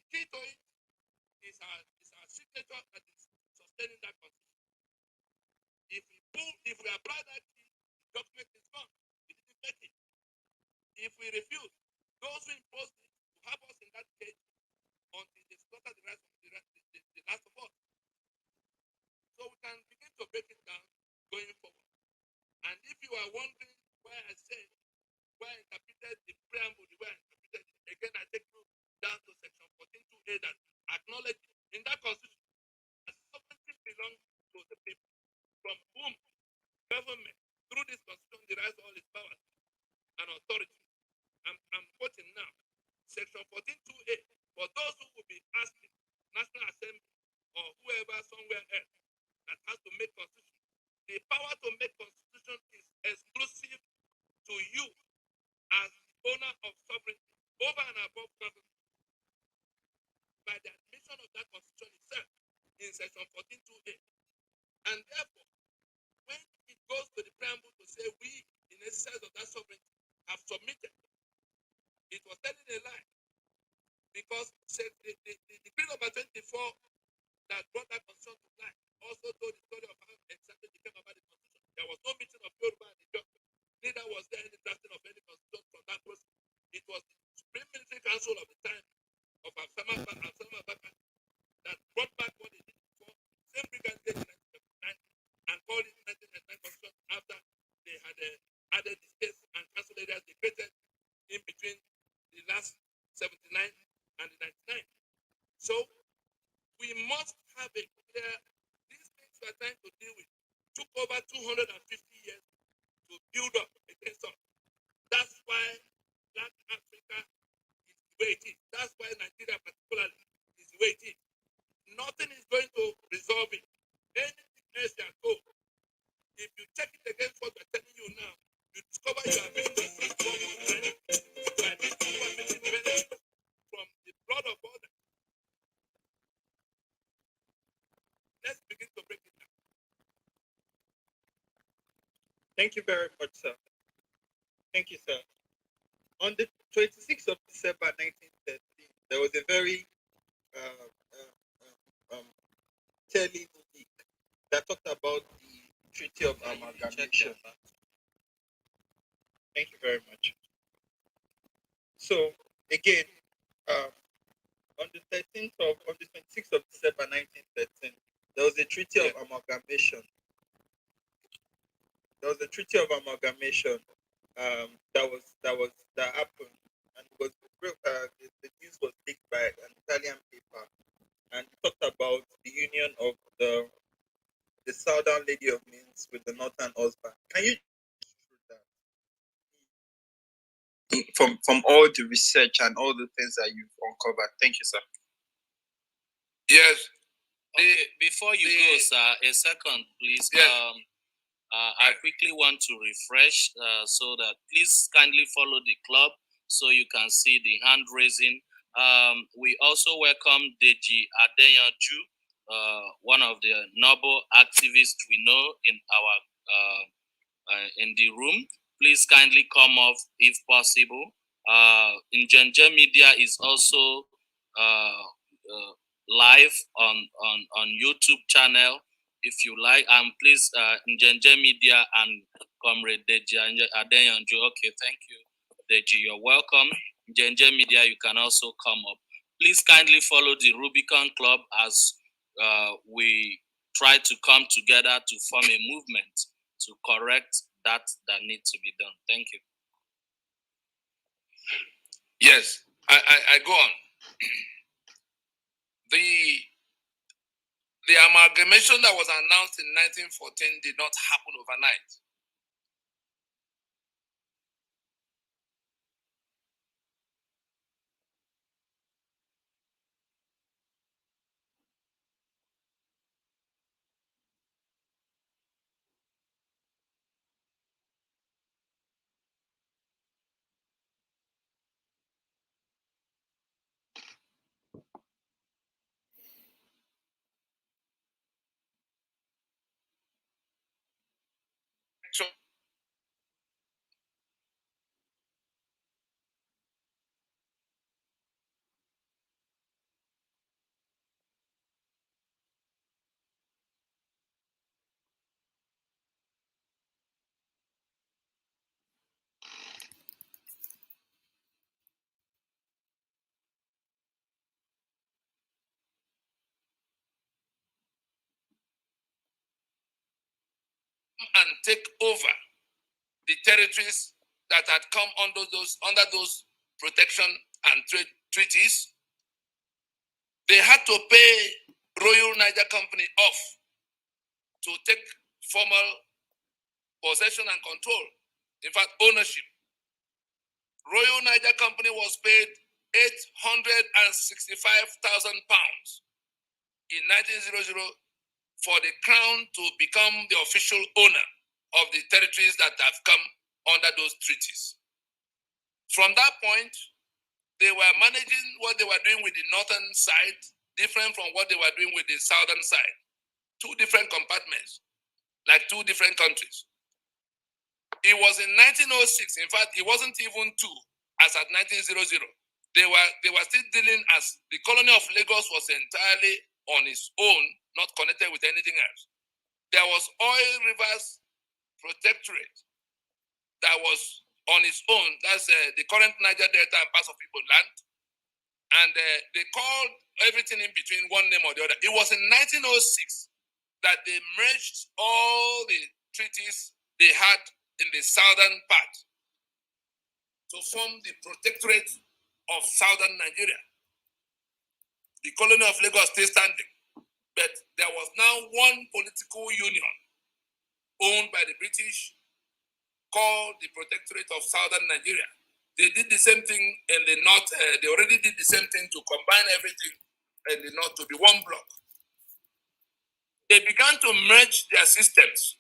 key to it is our signature that is sustaining that constitution. If we apply that key, the document is gone. We didn't make it. If we refuse, those who impose it will have us in that cage until they slaughter the last of us. So we can begin to break it down going forward. And if you are wondering why I said, why I interpreted the preamble the way I interpreted it, again, I take you down to section 14.2a that acknowledges in that constitution that sovereignty belongs to the people, from whom government, through this constitution, derives all its powers and authority. I'm quoting now, section 14.2a, for those who will be asking National Assembly or whoever somewhere else that has to make constitution, the power to make constitution is exclusive to you as the owner of sovereignty over and above government by the admission of that constitution itself in section 14.2a. And therefore, when it goes to the preamble to say we, in exercise of that sovereignty, have submitted, it was telling a lie. Because the decree number 24 that brought that constitution to life also told the story of how exactly it came about the constitution. There was no meeting of Yoruba and the Ijaw. Neither was there any drafting of any constitution from that process. It was the Supreme Military Council of the time of Absalom Abaka that brought back what they did before, same brigade in 1979, and called it 1999 constitution after they had added the states and council areas they created in between the last 79 and the 99. So we must have a clear, these things we are trying to deal with took over 250 years to build up against us. That's why Black Africa is the way it is. That's why Nigeria particularly is the way it is. Nothing is going to resolve it. Anything else that goes, if you check it against what we're telling you now, you discover you are being deceived from the blood of others. Let's begin to break it down. Thank you very much, sir. Thank you, sir. On the 26th of December 1913, there was a very telling week that talked about the Treaty of Amalgamation. Thank you very much. So, again, on the 26th of December 1913, there was a Treaty of Amalgamation. There was a Treaty of Amalgamation that happened, and it was the news was leaked by an Italian paper, and it talked about the union of the Southern Lady of Means with the Northern husband. Can you from all the research and all the things that you've uncovered? Thank you, sir. Yes. Okay, before you go, sir, a second, please. Yes. I quickly want to refresh so that please kindly follow the club so you can see the hand raising. We also welcome Deji Adeyanju, one of the noble activists we know in the room. Please kindly come off if possible. Njenje Media is also live on YouTube channel. If you like, and please, Njenje Media and Comrade Deji Adeyanju. Okay, thank you, Deji. You're welcome. Njenje Media, you can also come up. Please kindly follow the Rubicon Club as we try to come together to form a movement to correct that needs to be done. Thank you. Yes, I go on. The amalgamation that was announced in 1914 did not happen overnight. and take over the territories that had come under those protection and trade treaties. They had to pay Royal Niger Company off to take formal possession and control, in fact, ownership. Royal Niger Company was paid £865,000 in 1900 for the crown to become the official owner of the territories that have come under those treaties. From that point, they were managing what they were doing with the northern side, different from what they were doing with the southern side. Two different compartments, like two different countries. It was in 1906, in fact, it wasn't even two, as at 1900. They were still dealing as the colony of Lagos was entirely on its own, not connected with anything else. There was Oil Rivers Protectorate that was on its own. That's the current Niger Delta and parts of Igbo land. And they called everything in between one name or the other. It was in 1906 that they merged all the treaties they had in the southern part to form the Protectorate of Southern Nigeria. The colony of Lagos still standing, but there was now one political union owned by the British called the Protectorate of Southern Nigeria. They did the same thing in the north. They already did the same thing to combine everything in the north to be one block. They began to merge their systems.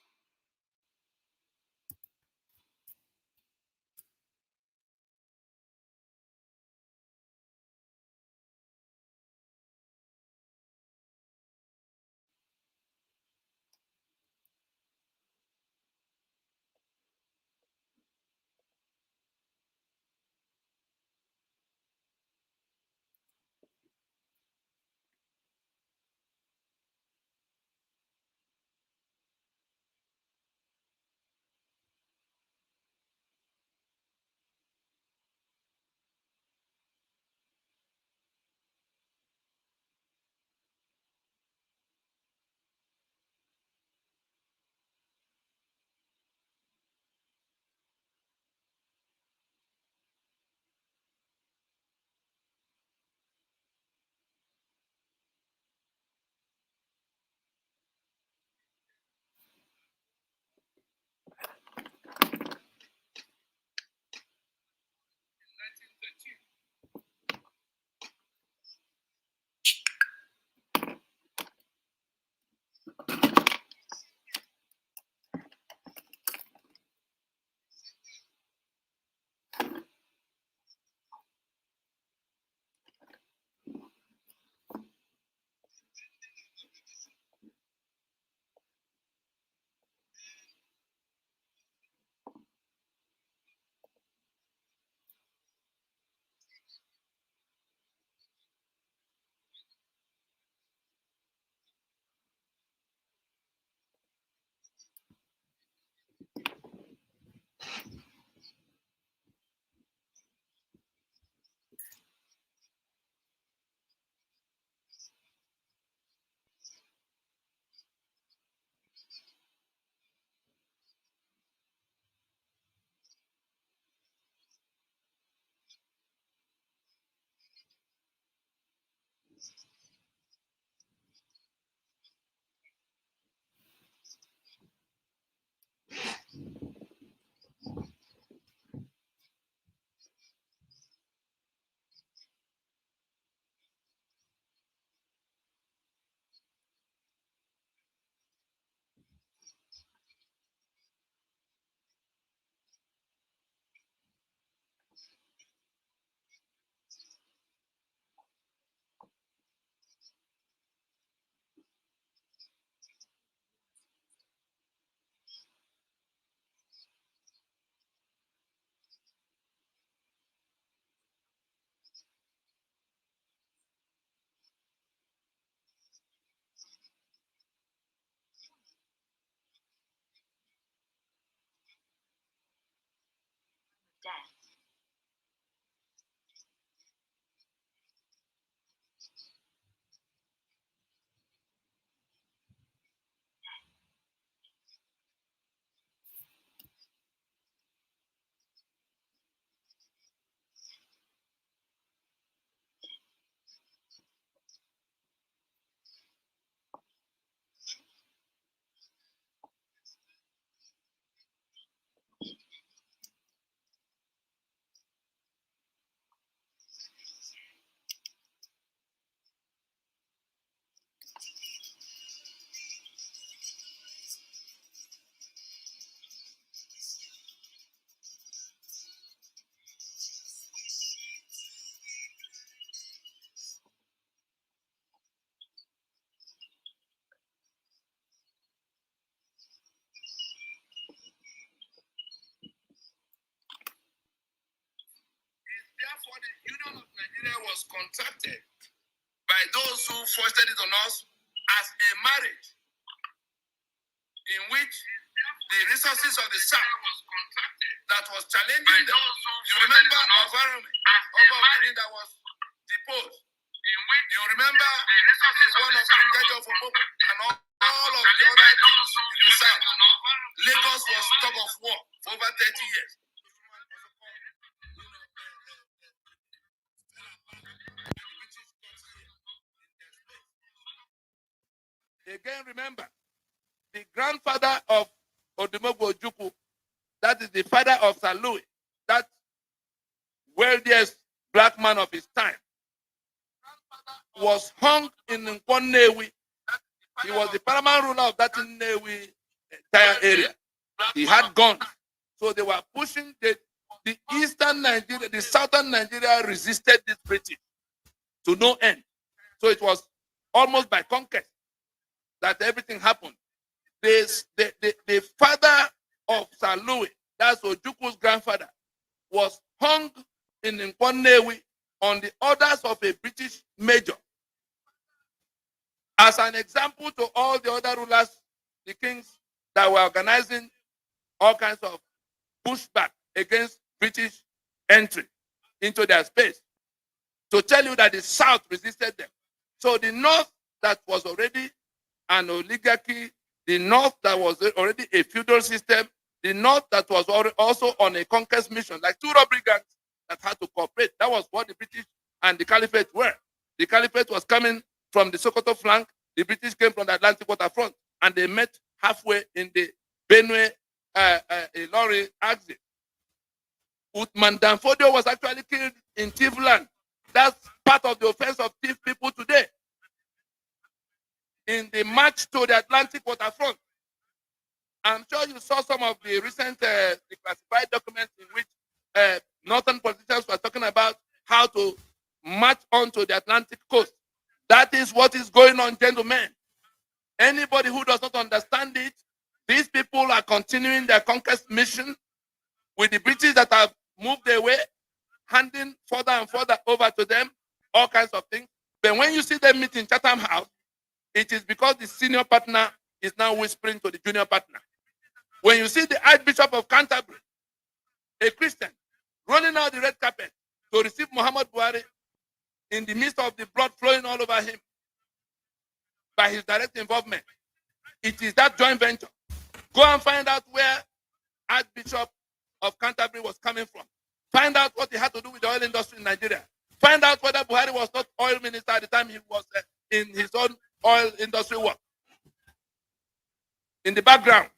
was contracted by those who foisted it on us as a marriage in which the resources of the South that was challenging them. You remember environment that was deposed. You remember the one of Njenje and all of the other things in the South. Lagos was tug of war for over 30 years. Again, remember, the grandfather of Odumegwu Ojukwu, that is the father of Sir Louis, that wealthiest black man of his time, was hung in Nnewi. He was the paramount ruler of that Nnewi entire area. He had guns. So they were pushing the eastern Nigeria, the southern Nigeria resisted this British to no end. So it was almost by conquest that everything happened. The father of Sir Louis, that's Ojukwu's grandfather, was hung in Nnewi on the orders of a British major. As an example to all the other rulers, the kings that were organizing all kinds of pushback against British entry into their space, to tell you that the South resisted them. So the North that was already an oligarchy, the North that was already a feudal system, the North that was also on a conquest mission, like two robbery gangs that had to cooperate. That was what the British and the Caliphate were. The Caliphate was coming from the Sokoto flank, the British came from the Atlantic waterfront, and they met halfway in the Benue Ilori axis. Uthman Danfodio was actually killed in Tivland. That's part of the offense of thief people today. In the march to the Atlantic waterfront. I'm sure you saw some of the recent declassified documents in which northern politicians were talking about how to march onto the Atlantic coast. That is what is going on, gentlemen. Anybody who does not understand it, these people are continuing their conquest mission with the British that have moved away, handing further and further over to them all kinds of things. But when you see them meet in Chatham House, it is because the senior partner is now whispering to the junior partner. When you see the Archbishop of Canterbury, a Christian, rolling out the red carpet to receive Muhammad Buhari in the midst of the blood flowing all over him by his direct involvement, it is that joint venture. Go and find out where Archbishop of Canterbury was coming from. Find out what he had to do with the oil industry in Nigeria. Find out whether Buhari was not oil minister at the time he was in his own oil industry work. In the background.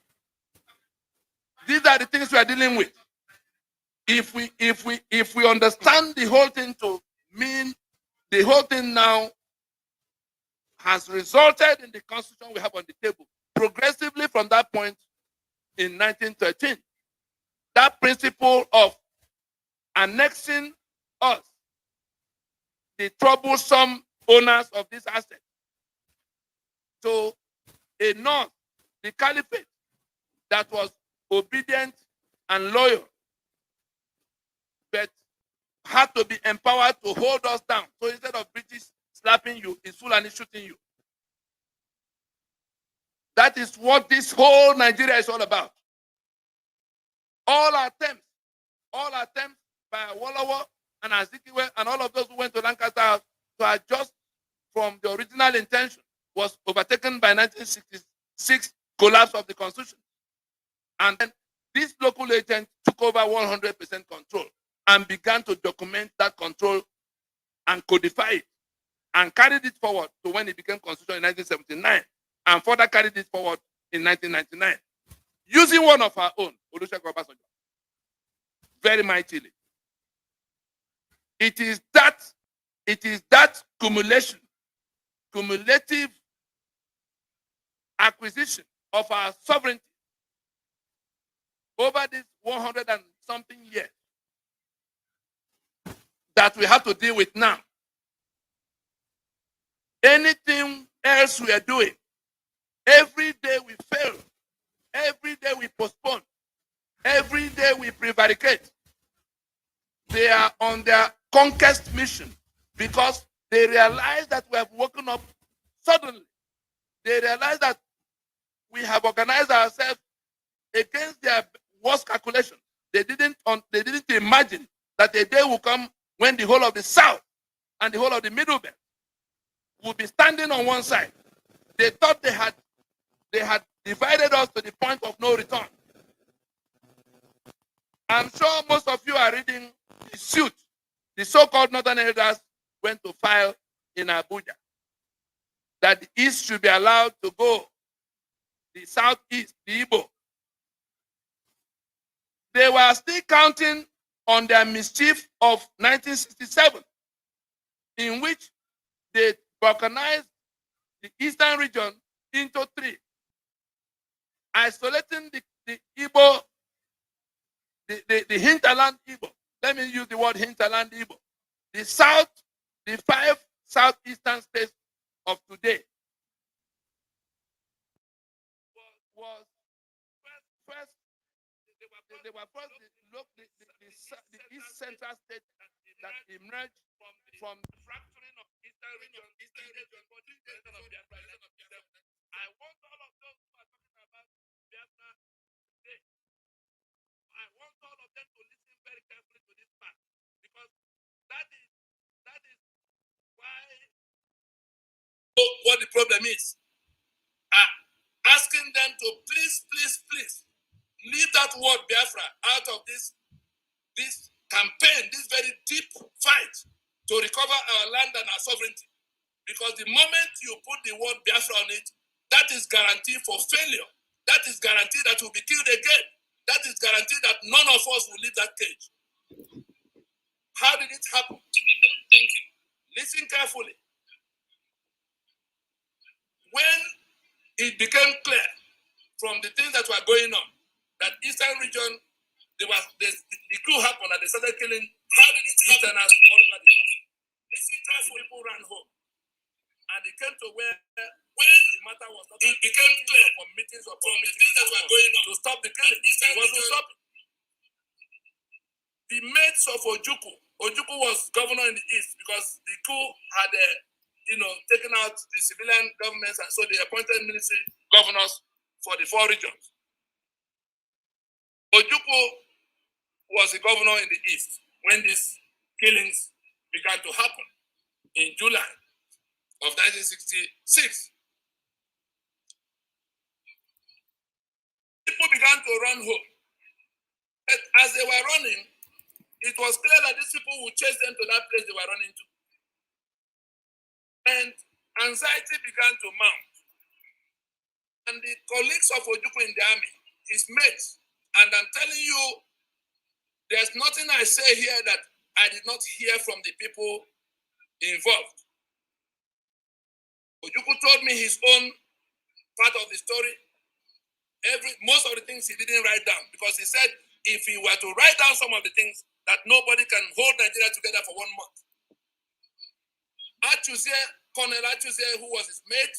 These are the things we are dealing with. If we understand the whole thing to mean the whole thing now has resulted in the constitution we have on the table, progressively from that point in 1913, that principle of annexing us, the troublesome owners of this asset, to a north, the caliphate, that was obedient and loyal, but had to be empowered to hold us down. So instead of British slapping you, it's Fulani shooting you. That is what this whole Nigeria is all about. All attempts by Awolowo and Azikiwe and all of those who went to Lancaster House to adjust from the original intention was overtaken by 1966 collapse of the Constitution. And then this local agent took over 100% control and began to document that control and codify it and carried it forward to when it became constitutional in 1979 and further carried it forward in 1999 using one of our own, Olusegun Obasanjo, very mightily. It is that cumulative acquisition of our sovereignty over these 100 and something years that we have to deal with now. Anything else we are doing, every day we fail, every day we postpone, every day we prevaricate. They are on their conquest mission because they realize that we have woken up suddenly. They realize that we have organized ourselves against their worst calculation. They didn't imagine that a day will come when the whole of the South and the whole of the Middle Belt will be standing on one side. They thought they had divided us to the point of no return. I'm sure most of you are reading the suit the so-called Northern Elders went to file in Abuja, that the East should be allowed to go, the Southeast, the Igbo. They were still counting on their mischief of 1967, in which they balkanized the Eastern region into three, isolating the Igbo, the hinterland Igbo. Let me use the word hinterland Igbo. The South, the 5 southeastern states of today was first they were first the East Central state that emerged from the fracturing of Eastern region for the creation of Biafra. I want all of those who are talking about Biafra today, I want all of them to listen very carefully to this part, because that is why what the problem is. Asking them to please leave that word Biafra out of this campaign, this very deep fight to recover our land and our sovereignty. Because the moment you put the word Biafra on it, that is guarantee for failure. That is guarantee that we'll be killed again. That is guarantee that none of us will leave that cage. How did it happen? Thank you. Listen carefully. When it became clear from the things that were going on that Eastern region, the coup happened and they started killing Easterners all over the country. Listen carefully, people ran home. And it came to where when the matter was not, it became clear from meetings that were going on to stop the killing. It wasn't stopping. The mates of Ojukwu was governor in the east because the coup had taken out the civilian governments, and so they appointed military governors for the 4 regions. Ojukwu was the governor in the east when these killings began to happen in July of 1966. People began to run home. But as they were running, it was clear that these people would chase them to that place they were running to. And anxiety began to mount. And the colleagues of Ojukwu in the army, his mates, and I'm telling you, there's nothing I say here that I did not hear from the people involved. Ojukwu told me his own part of the story. Most of the things he didn't write down, because he said if he were to write down some of the things, that nobody can hold Nigeria together for 1 month. Colonel Achuzie, who was his mate,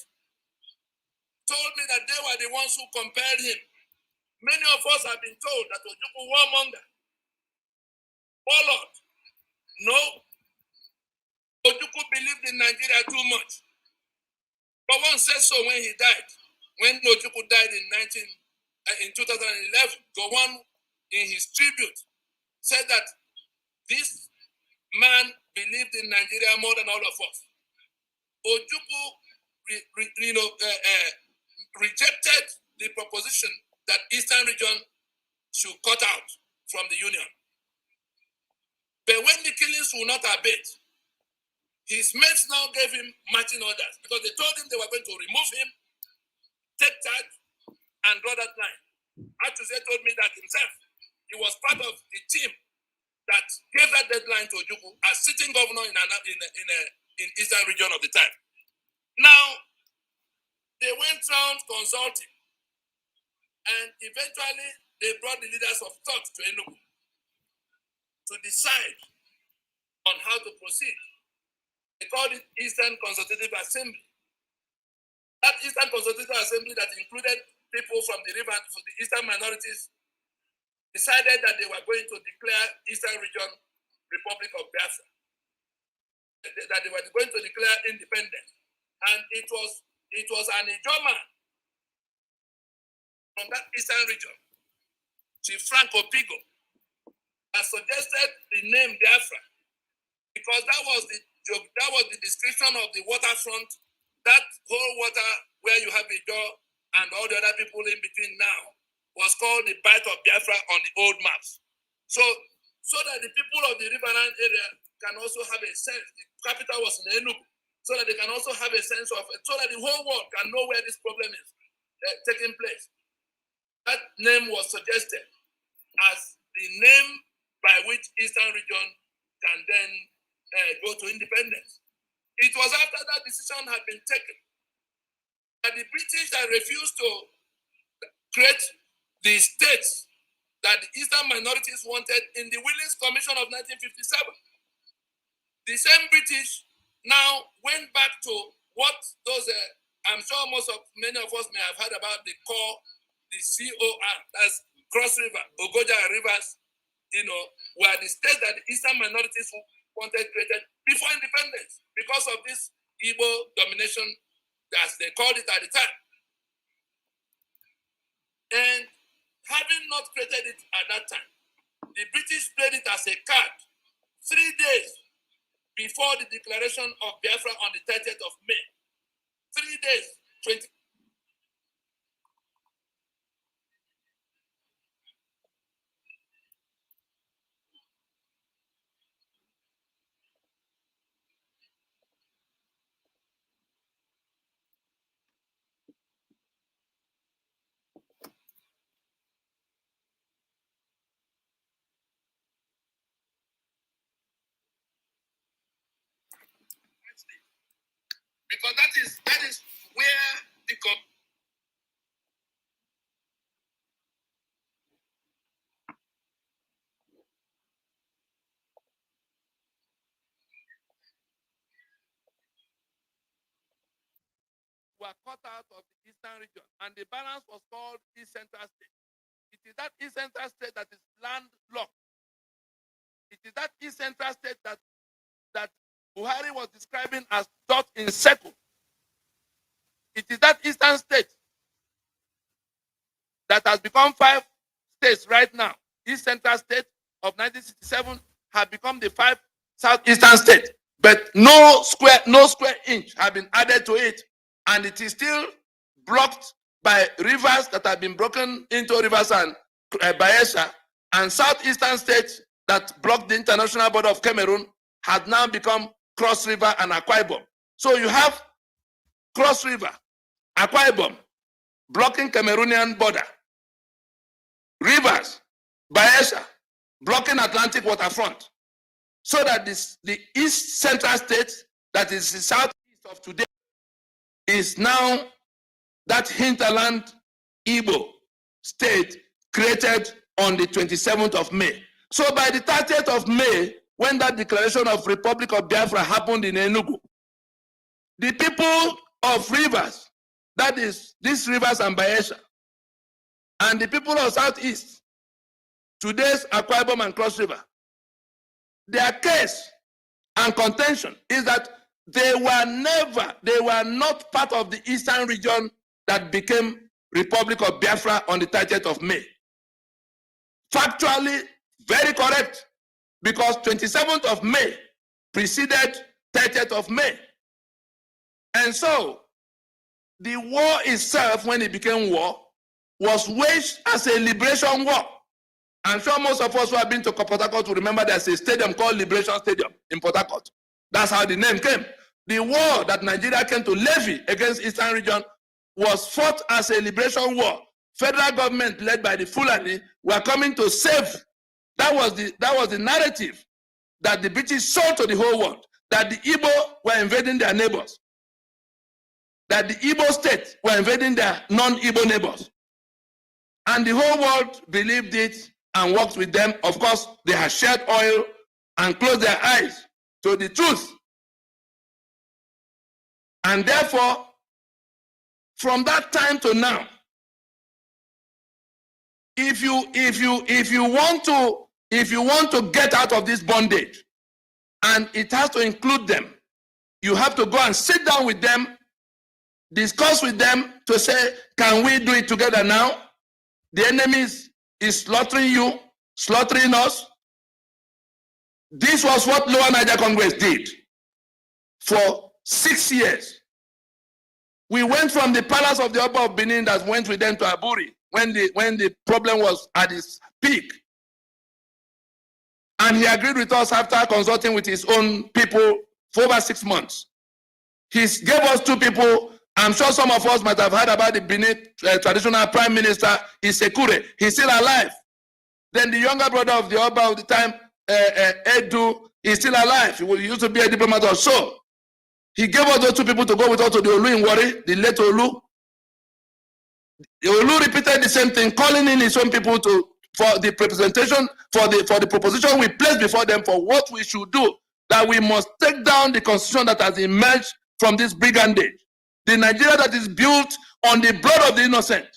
told me that they were the ones who compelled him. Many of us have been told that Ojukwu warmonger, warlord. No, Ojukwu believed in Nigeria too much. But one said so when he died. When Ojukwu died in 2011, Gowon, in his tribute, said that this man believed in Nigeria more than all of us. Ojukwu rejected the proposition that Eastern region should cut out from the Union. But when the killings will not abate, his mates now gave him marching orders, because they told him they were going to remove him, take charge, and draw that line. Achuzie told me that himself. He was part of the team that gave that deadline to Ojukwu as sitting governor in Eastern region of the time. Now, they went around consulting, and eventually they brought the leaders of thought to Enugu to decide on how to proceed. They called it Eastern Consultative Assembly. That Eastern Consultative Assembly that included people from the river, from the Eastern minorities, decided that they were going to declare Eastern Region Republic of Biafra. that they were going to declare independence. And it was an Ijoma from that eastern region, Chief Franco Pigo, that suggested the name Biafra, because that was the description of the waterfront, that whole water where you have Ijo and all the other people in between now was called the Bight of Biafra on the old maps. So that the people of the riverine area can also have a sense. The capital was in Enugu, so that they can also have a sense of it, so that the whole world can know where this problem is taking place. That name was suggested as the name by which Eastern region can then go to independence. It was after that decision had been taken that the British that refused to create the states that the Eastern minorities wanted in the Willings Commission of 1957. The same British now went back to what those, I'm sure many of us may have heard about the COR, that's Cross River, Ogoja rivers, were the states that the Eastern minorities wanted created before independence because of this Igbo domination, as they called it at the time. And having not created it at that time, the British played it as a card 3 days before the declaration of Biafra on the 30th of May. 3 days, 20. Because that is where the were cut out of the Eastern region, and the balance was called East Central State. It is that East Central State that is landlocked. It is that East Central State that Buhari was describing as dot in circle. It is that Eastern State that has become 5 states right now. East Central State of 1967 have become the 5 Southeastern states, but no square inch have been added to it, and it is still blocked by rivers that have been broken into rivers and Bayelsa, and Southeastern states that block the international border of Cameroon had now become Cross River and Akwa Ibom. So you have Cross River, Akwa Ibom, blocking Cameroonian border, rivers, Bayelsa, blocking Atlantic waterfront, so that the East Central State, that is the southeast of today, is now that hinterland Igbo state created on the 27th of May. So by the 30th of May, when that declaration of Republic of Biafra happened in Enugu, the people of rivers, that is these rivers and Bayelsa, and the people of Southeast, today's Akwa Ibom and Cross River, their case and contention is that they were not part of the Eastern region that became Republic of Biafra on the 30th of May. Factually, very correct, because 27th of May preceded 30th of May. And so, the war itself, when it became war, was waged as a liberation war. I'm sure most of us who have been to Port Harcourt will remember there's a stadium called Liberation Stadium in Port Harcourt. That's how the name came. The war that Nigeria came to levy against Eastern region was fought as a liberation war. Federal government led by the Fulani were coming to save. That was the narrative that the British sold to the whole world, that the Igbo were invading their neighbors, that the Igbo state were invading their non-Igbo neighbors. And the whole world believed it and worked with them. Of course, they had shared oil and closed their eyes to the truth. And therefore, from that time to now, if you want to get out of this bondage and it has to include them. You have to go and sit down with them, discuss with them to say, can we do it together now? The enemy is slaughtering you, slaughtering us. This was what Lower Niger Congress did for 6 years. We went from the palace of the Oba of Benin that went with them to Aburi when the problem was at its peak. And he agreed with us after consulting with his own people for over 6 months. He gave us 2 people. I'm sure some of us might have heard about the Benin traditional prime minister, Isekure. He's still alive. Then the younger brother of the Oba of the time, Edu, is still alive. He used to be a diplomat or so. He gave us those 2 people to go with us to the Olu in Warri, the late Olu. The Olu repeated the same thing, calling in his own people for the representation, for the proposition we placed before them for what we should do, that we must take down the constitution that has emerged from this brigandage, the Nigeria that is built on the blood of the innocent.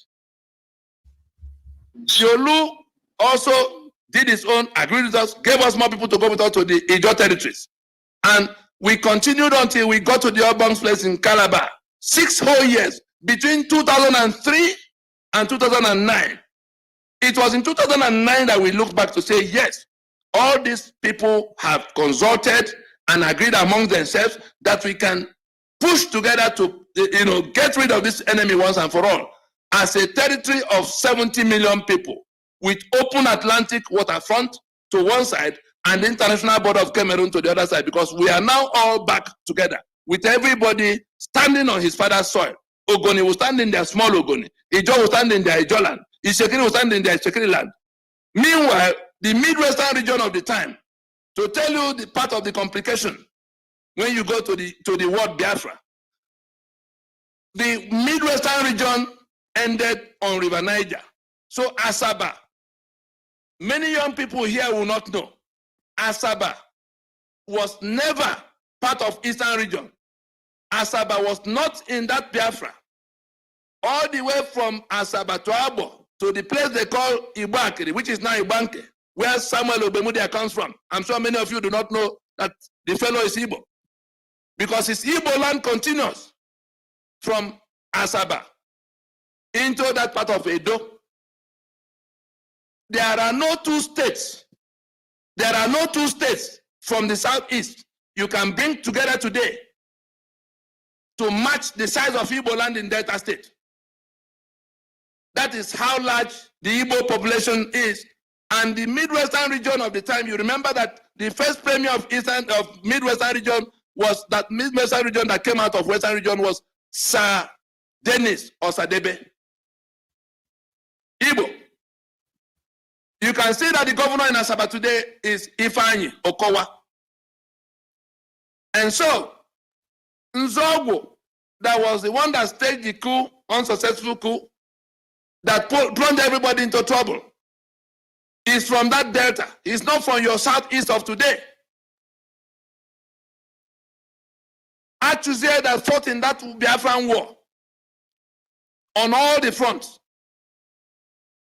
The Olu also did his own, agreed with us, gave us more people to go with us to the Ijo territories. And we continued until we got to the Obong's place in Calabar. 6 whole years, between 2003 and 2009. It was in 2009 that we looked back to say, yes, all these people have consulted and agreed among themselves that we can push together to get rid of this enemy once and for all. As a territory of 70 million people, with open Atlantic waterfront to one side and the international border of Cameroon to the other side, because we are now all back together, with everybody standing on his father's soil. Ogoni will stand in their small Ogoni. Ijo will stand in their Ijo land. Ishekiri will stand in their Ishekiri land. Meanwhile, the Midwestern region of the time, to tell you the part of the complication, when you go to the word Biafra, the Midwestern region ended on River Niger. So Asaba, many young people here will not know, Asaba was never part of Eastern region. Asaba was not in that Biafra. All the way from Asaba to Abo, to the place they call Ibakiri, which is now Ibanke, where Samuel Obemudia comes from. I'm sure many of you do not know that the fellow is Igbo, because his Igbo land continues from Asaba into that part of Edo. There are no 2 states. There are no 2 states from the southeast you can bring together today to match the size of Igbo land in Delta State. That is how large the Igbo population is. And the Midwestern region of the time, you remember that the first premier of Midwestern region was that Midwestern region that came out of Western region was Sir Dennis Osadebe. Igbo. You can see that the governor in Asaba today is Ifeanyi Okowa. And so, Nzogwo, that was the one that staged the coup, unsuccessful coup, that plunged everybody into trouble, is from that delta. He's not from your southeast of today. Achuzie that fought in that Biafran war on all the fronts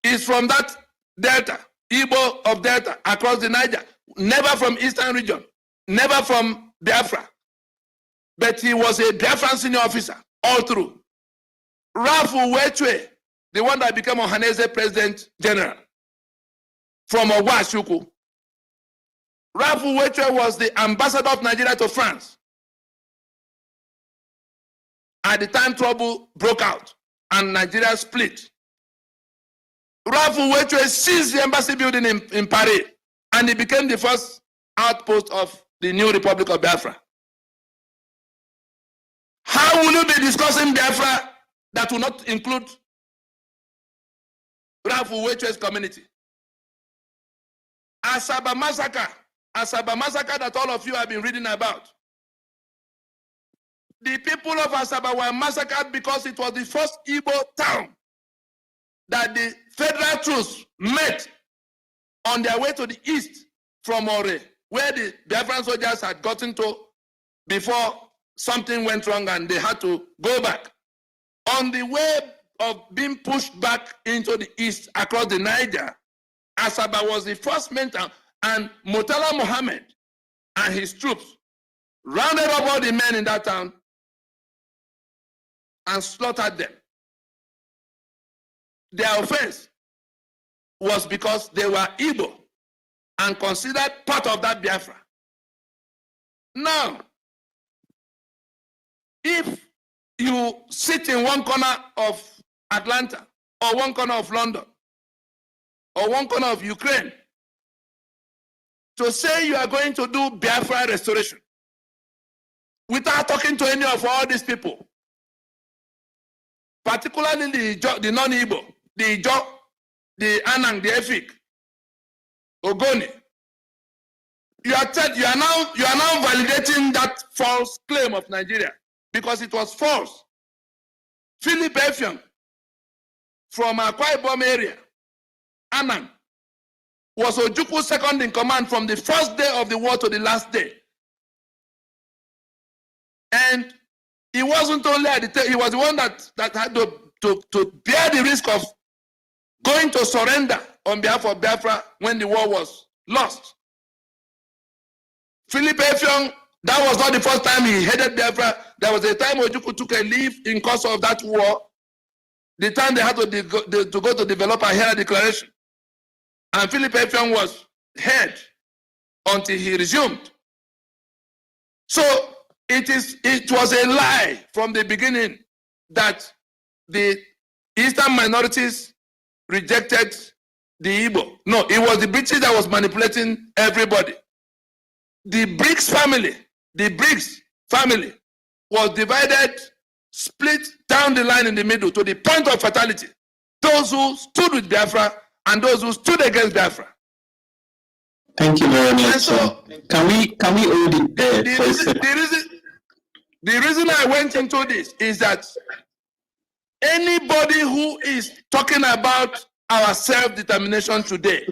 is from that delta, Igbo of delta, across the Niger, never from Eastern region, never from Biafra. But he was a Biafran senior officer all through. Rafu Wechwe, the one that became Ohaneze President General from Owashuku. Rafu Wechwe was the ambassador of Nigeria to France. At the time trouble broke out and Nigeria split, Rafu Wechwe seized the embassy building in Paris, and he became the first outpost of the new Republic of Biafra. How will you be discussing Biafra that will not include Rafu Wechwe's community? Asaba massacre that all of you have been reading about. The people of Asaba were massacred because it was the first Igbo town that the federal troops met on their way to the east from Ore, where the Biafran soldiers had gotten to before something went wrong and they had to go back. On the way of being pushed back into the east across the Niger, Asaba was the first main town, and Murtala Mohammed and his troops rounded up all the men in that town and slaughtered them. Their offense was because they were Igbo and considered part of that Biafra. Now, if you sit in one corner of Atlanta, or one corner of London, or one corner of Ukraine, to say you are going to do Biafra restoration without talking to any of all these people, particularly the non-Igbo, the Ijo, the Anang, the Efik, Ogoni, you are now validating that false claim of Nigeria because it was false. Philip Effiong from Akwa Ibom area, Anang, was Ojukwu second in command from the first day of the war to the last day. And he wasn't only at the time, he was the one that had to bear the risk of going to surrender on behalf of Biafra when the war was lost. Philip Effiong, that was not the first time he headed Biafra. There was a time Ojukwu took a leave in course of that war. The time they had to go to develop a Hera declaration. And Philip Effiong was head until he resumed. So it was a lie from the beginning that the Eastern minorities rejected the Igbo. No, it was the British that was manipulating everybody. The Briggs family was divided, split down the line in the middle to the point of fatality. Those who stood with Biafra and those who stood against Biafra. Thank you very much. So, can we hold it there for a second? The reason I went into this is that anybody who is talking about our self-determination today,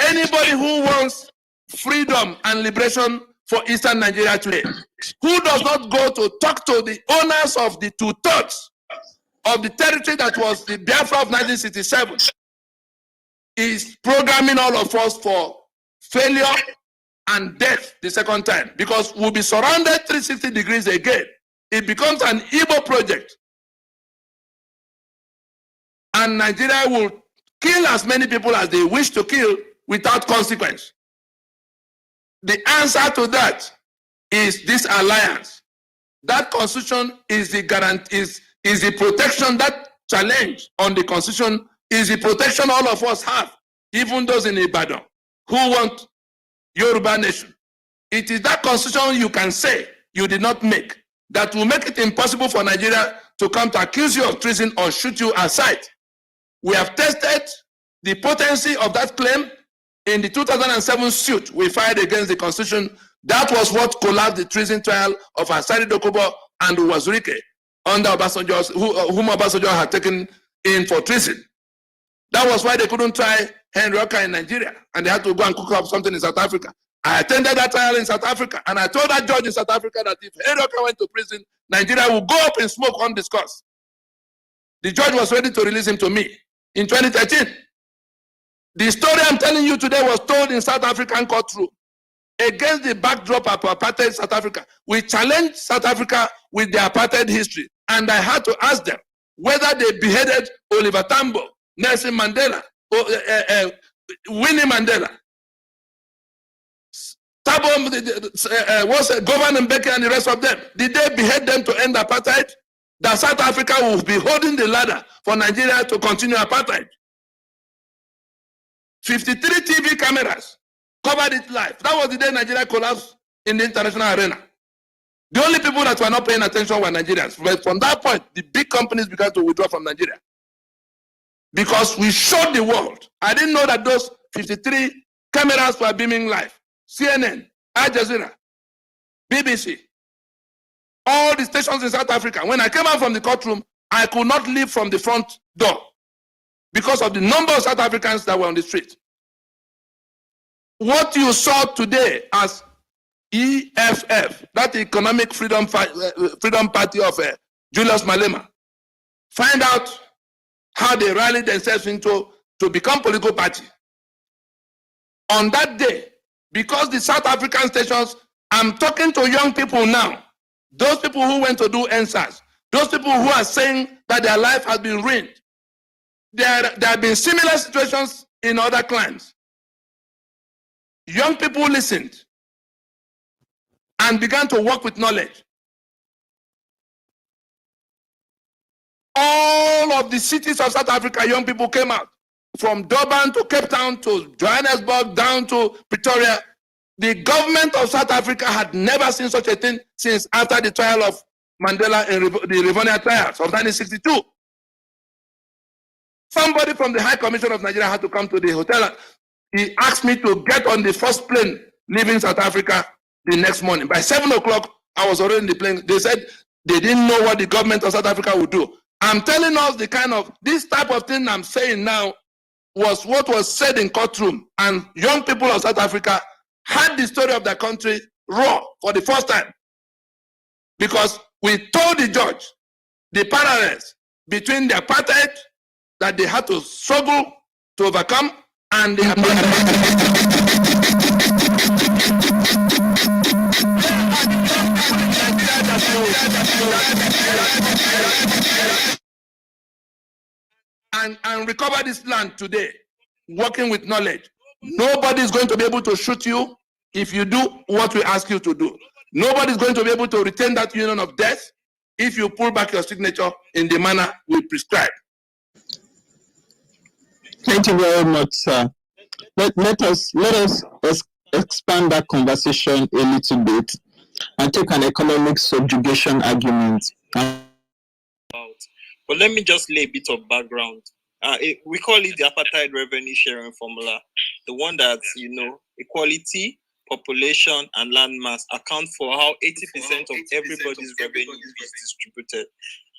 anybody who wants freedom and liberation for Eastern Nigeria today, who does not go to talk to the owners of the 2/3 of the territory that was the Biafra of 1967, is programming all of us for failure and death the second time, because we'll be surrounded 360 degrees again. It becomes an Igbo project. And Nigeria will kill as many people as they wish to kill without consequence. The answer to that is this alliance. That constitution is the guarantee, is the protection. That challenge on the constitution is the protection all of us have, even those in Ibadan who want Yoruba nation. It is that constitution you can say you did not make that will make it impossible for Nigeria to come to accuse you of treason or shoot you aside. We have tested the potency of that claim in the 2007 suit we filed against the constitution. That was what collapsed the treason trial of Asari Dokubo and Uwazurike under Obasanjo, whom Obasanjo had taken in for treason. That was why they couldn't try Henry Oka in Nigeria, and they had to go and cook up something in South Africa. I attended that trial in South Africa, and I told that judge in South Africa that if Henry Oka went to prison, Nigeria would go up in smoke undiscussed. The judge was ready to release him to me in 2013. The story I'm telling you today was told in South African courtroom against the backdrop of apartheid South Africa. We challenged South Africa with their apartheid history, and I had to ask them whether they beheaded Oliver Tambo, Nelson Mandela, Winnie Mandela, Thabo, Governor Mbeki, and the rest of them. Did they behead them to end apartheid? That South Africa will be holding the ladder for Nigeria to continue apartheid. 53 TV cameras covered it live. That was the day Nigeria collapsed in the international arena. The only people that were not paying attention were Nigerians. But from that point, the big companies began to withdraw from Nigeria. Because we showed the world. I didn't know that those 53 cameras were beaming live. CNN, Al Jazeera, BBC, all the stations in South Africa. When I came out from the courtroom, I could not leave from the front door because of the number of South Africans that were on the street. What you saw today as EFF, that Economic Freedom Party of Julius Malema, find out how they rallied themselves into to become political party. On that day, Because the South African stations, I'm talking to young people now, those people who went to do NSAS, those people who are saying that their life has been ruined. There have been similar situations in other climes. Young people listened and began to work with knowledge. All of the cities of South Africa, young people came out. From Durban to Cape Town to Johannesburg down to Pretoria. The government of South Africa had never seen such a thing since after the trial of Mandela in the Rivonia trials of 1962. Somebody from the High Commission of Nigeria had to come to the hotel. He asked me to get on the first plane leaving South Africa the next morning. By 7 o'clock, I was already in the plane. They said they didn't know what the government of South Africa would do. I'm telling us the kind of, this type of thing I'm saying now was what was said in courtroom. And young people of South Africa had the story of their country raw for the first time. Because we told the judge the parallels between the apartheid that they had to struggle to overcome and the and recover this land today, working with knowledge. Nobody is going to be able to shoot you if you do what we ask you to do. Nobody is going to be able to retain that union of death if you pull back your signature in the manner we prescribe. Thank you very much, sir. Let us expand that conversation a little bit and take an economic subjugation argument. But let me just lay a bit of background. We call it the apartheid revenue sharing formula, the one that, equality, population, and landmass account for how 80% of everybody's revenue is distributed.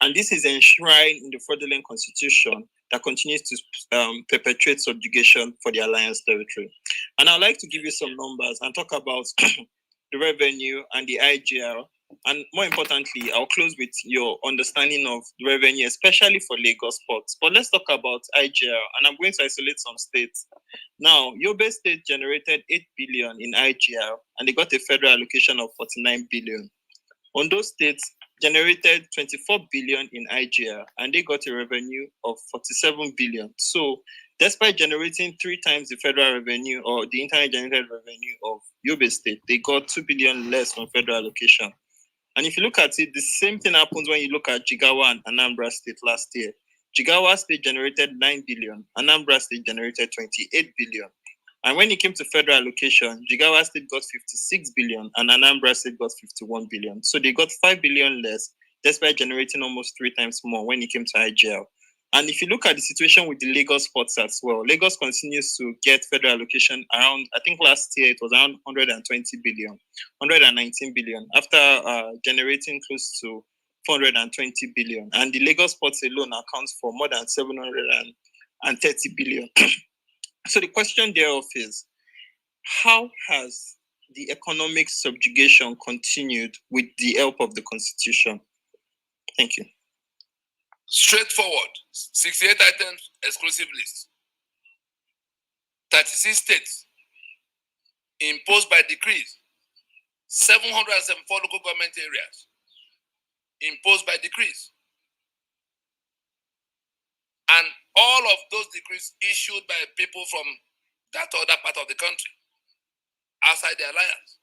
And this is enshrined in the fraudulent constitution that continues to perpetuate subjugation for the alliance territory. And I'd like to give you some numbers and talk about the revenue and the IGR. And more importantly, I'll close with your understanding of the revenue, especially for Lagos ports. But let's talk about IGR, and I'm going to isolate some states. Now, Yobe State generated 8 billion in IGR, and they got a federal allocation of 49 billion. Ondo State generated 24 billion in IGR, and they got a revenue of 47 billion. So, despite generating 3 times the federal revenue or the internet generated revenue of Yobe State, they got 2 billion less from federal allocation. And if you look at it, the same thing happens when you look at Jigawa and Anambra State last year. Jigawa State generated 9 billion, Anambra State generated 28 billion. And when it came to federal allocation, Jigawa State got 56 billion and Anambra State got 51 billion. So they got 5 billion less, despite generating almost 3 times more when it came to IGL. And if you look at the situation with the Lagos ports as well, Lagos continues to get federal allocation around, I think last year it was around 120 billion, 119 billion, after generating close to 420 billion. And the Lagos ports alone accounts for more than 730 billion. So the question thereof is, how has the economic subjugation continued with the help of the Constitution? Thank you. Straightforward. 68 items, exclusive list. 36 states imposed by decrees. 774 local government areas imposed by decrees. And all of those decrees issued by people from that other part of the country, outside the alliance.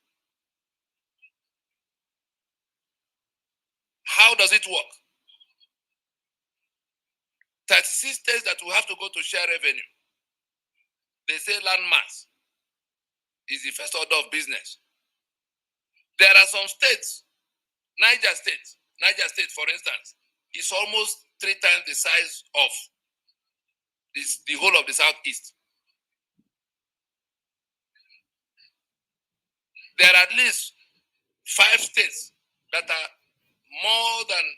How does it work? 36 states that will have to go to share revenue. They say land mass is the first order of business. There are some states, Niger State, for instance, is almost 3 times the size of the whole of the Southeast. There are at least 5 states that are more than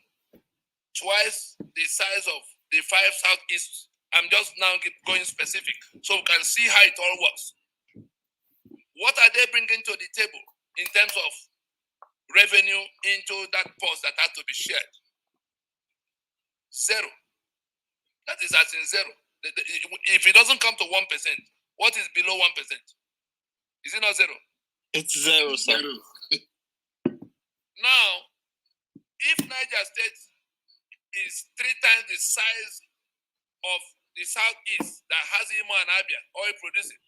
twice the size of the 5 Southeast. I'm just now going specific so we can see how it all works. What are they bringing to the table in terms of revenue into that pot that has to be shared? 0. That is as in 0. If it doesn't come to 1%, what is below 1%? Is it not zero? It's zero, sir. Now, if Niger State is 3 times the size of the southeast that has Imo and Abia, oil producing,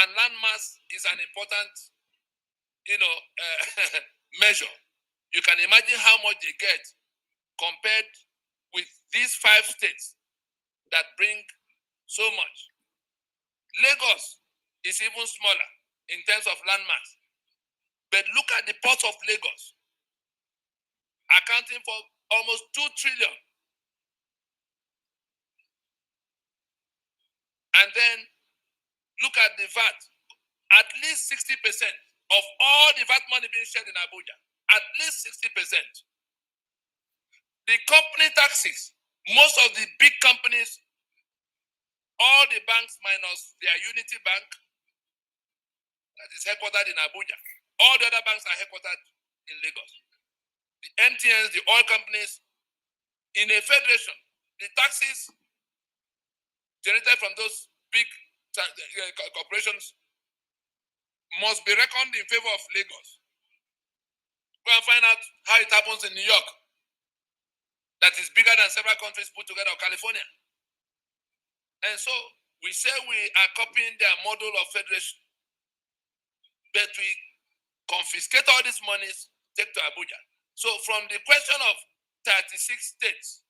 and landmass is an important, measure, you can imagine how much they get compared with these 5 states that bring so much. Lagos is even smaller in terms of landmass. But look at the ports of Lagos, accounting for almost 2 trillion. And then look at the VAT. At least 60% of all the VAT money being shared in Abuja, at least 60%. The company taxes, most of the big companies, all the banks minus their Unity Bank, that is headquartered in Abuja, all the other banks are headquartered in Lagos. The MTNs, the oil companies, in a federation, the taxes generated from those big corporations must be reckoned in favor of Lagos. Go and find out how it happens in New York, that is bigger than several countries put together, or California. And so we say we are copying their model of federation, but we confiscate all these monies, take to Abuja. So from the question of 36 states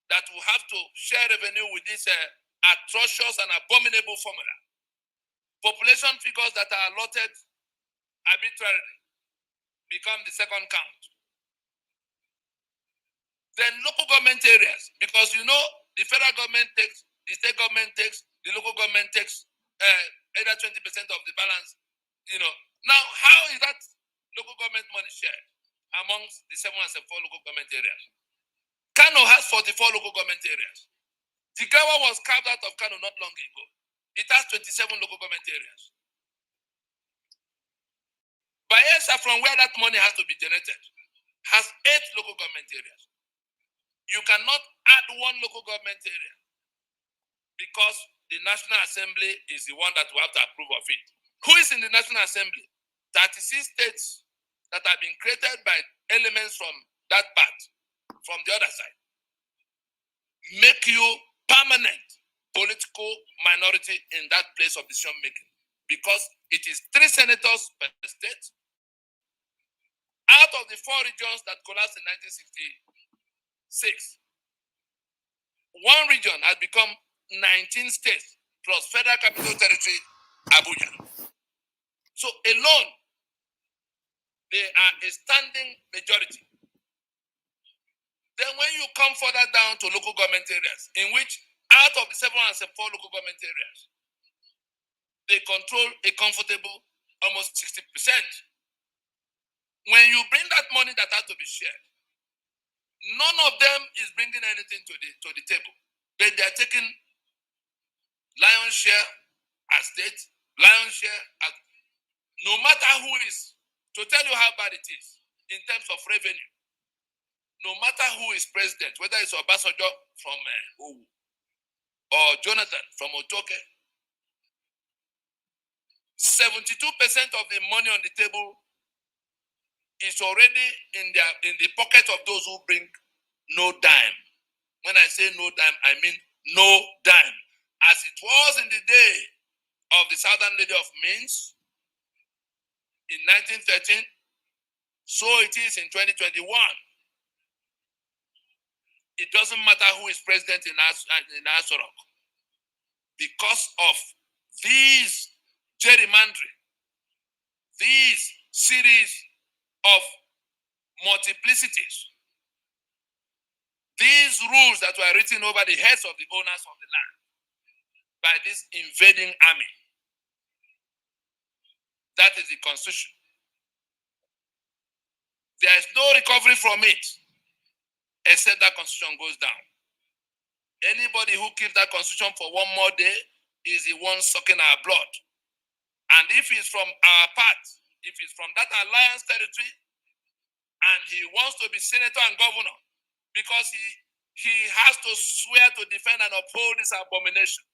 that will have to share revenue with this atrocious and abominable formula, population figures that are allotted arbitrarily become the second count. Then local government areas, because the federal government takes, the state government takes, the local government takes either 20% of the balance. Now how is that local government money shared amongst the 7 and 4 local government areas? Kano has 44 local government areas. Jigawa was carved out of Kano not long ago. It has 27 local government areas. Bayelsa, from where that money has to be generated, has 8 local government areas. You cannot add 1 local government area because the National Assembly is the one that will have to approve of it. Who is in the National Assembly? 36 states that have been created by elements from that part, from the other side, make you permanent political minority in that place of decision making, because it is 3 senators per state. Out of the 4 regions that collapsed in 1966, 1 region has become 19 states plus Federal Capital Territory, Abuja. So alone, they are a standing majority. Then when you come further down to local government areas, in which out of the 7 and 4 local government areas, they control a comfortable almost 60%. When you bring that money that has to be shared, none of them is bringing anything to the table. But they are taking lion's share as state, lion's share as, no matter who is, to tell you how bad it is in terms of revenue, no matter who is president, whether it's Obasanjo from Owu or Jonathan from Otoke, 72% of the money on the table is already in the pocket of those who bring no dime. When I say no dime, I mean no dime. As it was in the day of the Southern Lady of Mins in 1913, so it is in 2021. It doesn't matter who is president in Asorok. Because of these gerrymandering, these series of multiplicities, these rules that were written over the heads of the owners of the land by this invading army. That is the constitution. There is no recovery from it except that constitution goes down. Anybody who keeps that constitution for 1 more day is the one sucking our blood. And if he's from our part, if he's from that alliance territory, and he wants to be senator and governor, because he has to swear to defend and uphold this abomination.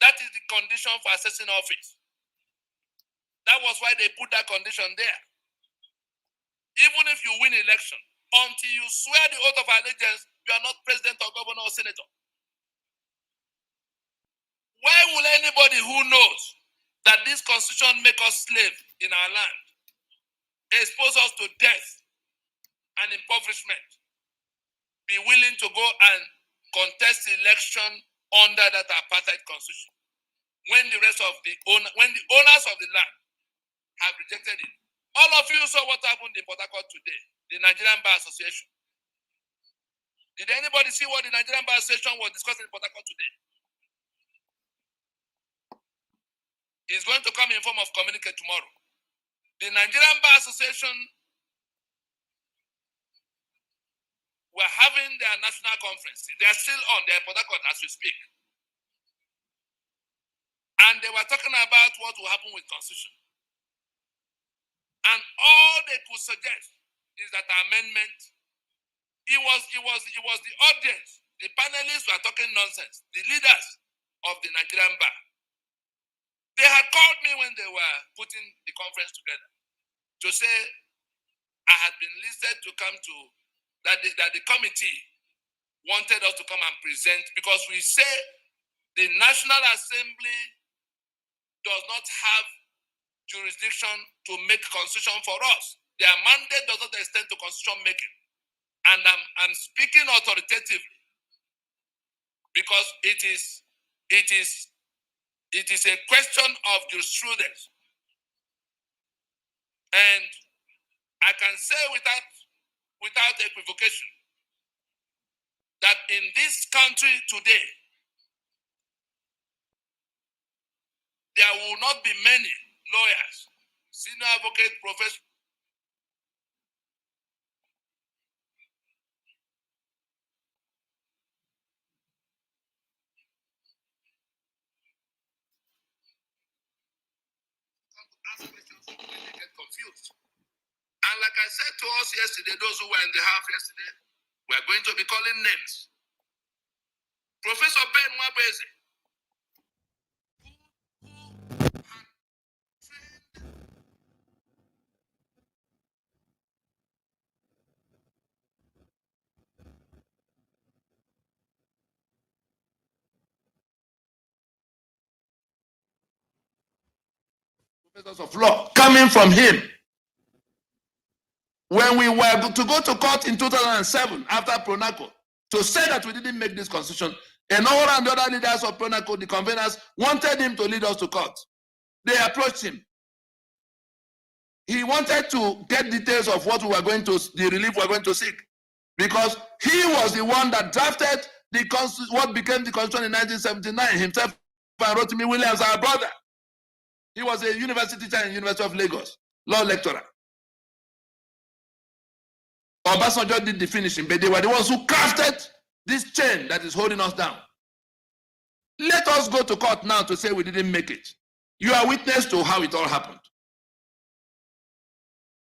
That is the condition for accessing office. That was why they put that condition there. Even if you win election, until you swear the oath of allegiance, you are not president or governor or senator. Why will anybody who knows that this constitution make us slave in our land, expose us to death and impoverishment, be willing to go and contest election under that apartheid constitution when the rest of the owners of the land have rejected it? All of you saw what happened in Port Harcourt today, the Nigerian Bar Association. Did anybody see what the Nigerian Bar Association was discussing in Port Harcourt today? It's going to come in form of communique tomorrow. The Nigerian Bar Association were having their national conference. They are still on their Port Harcourt as we speak. And they were talking about what will happen with constitution. And all they could suggest is that amendment. It was the audience, the panelists were talking nonsense, the leaders of the Nigerian Bar. They had called me when they were putting the conference together to say I had been listed to come to, that the committee wanted us to come and present, because we say the National Assembly does not have jurisdiction to make constitution for us. Their mandate does not extend to constitution making. And I'm speaking authoritatively because it is a question of jurisprudence. And I can say without equivocation that in this country today, there will not be many lawyers, senior advocate, professors, ask questions when they get confused. And like I said to us yesterday, those who were in the house yesterday, we are going to be calling names. Professor Ben Wabeze, professors of law coming from him. When we were to go to court in 2007 after Pronaco to say that we didn't make this constitution, and all and the other leaders of Pronaco, the conveners, wanted him to lead us to court. They approached him. He wanted to get details of what we were going to, the relief we were going to seek, because he was the one that drafted what became the constitution in 1979 himself, and Rotimi Williams, our brother. He was a university teacher in the University of Lagos, law lecturer. Obasanjo did the finishing, but they were the ones who crafted this chain that is holding us down. Let us go to court now to say we didn't make it. You are witness to how it all happened.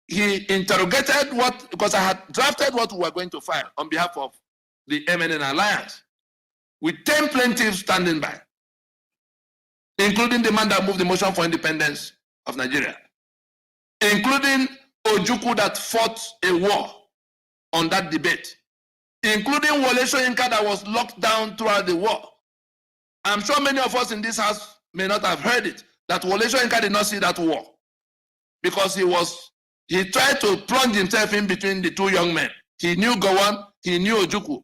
He interrogated because I had drafted what we were going to file on behalf of the MNN Alliance, with 10 plaintiffs standing by, including the man that moved the motion for independence of Nigeria, including Ojukwu that fought a war on that debate, including Wole Soyinka that was locked down throughout the war. I'm sure many of us in this house may not have heard it, that Wole Soyinka did not see that war because he tried to plunge himself in between the two young men. He knew Gowon, he knew Ojukwu.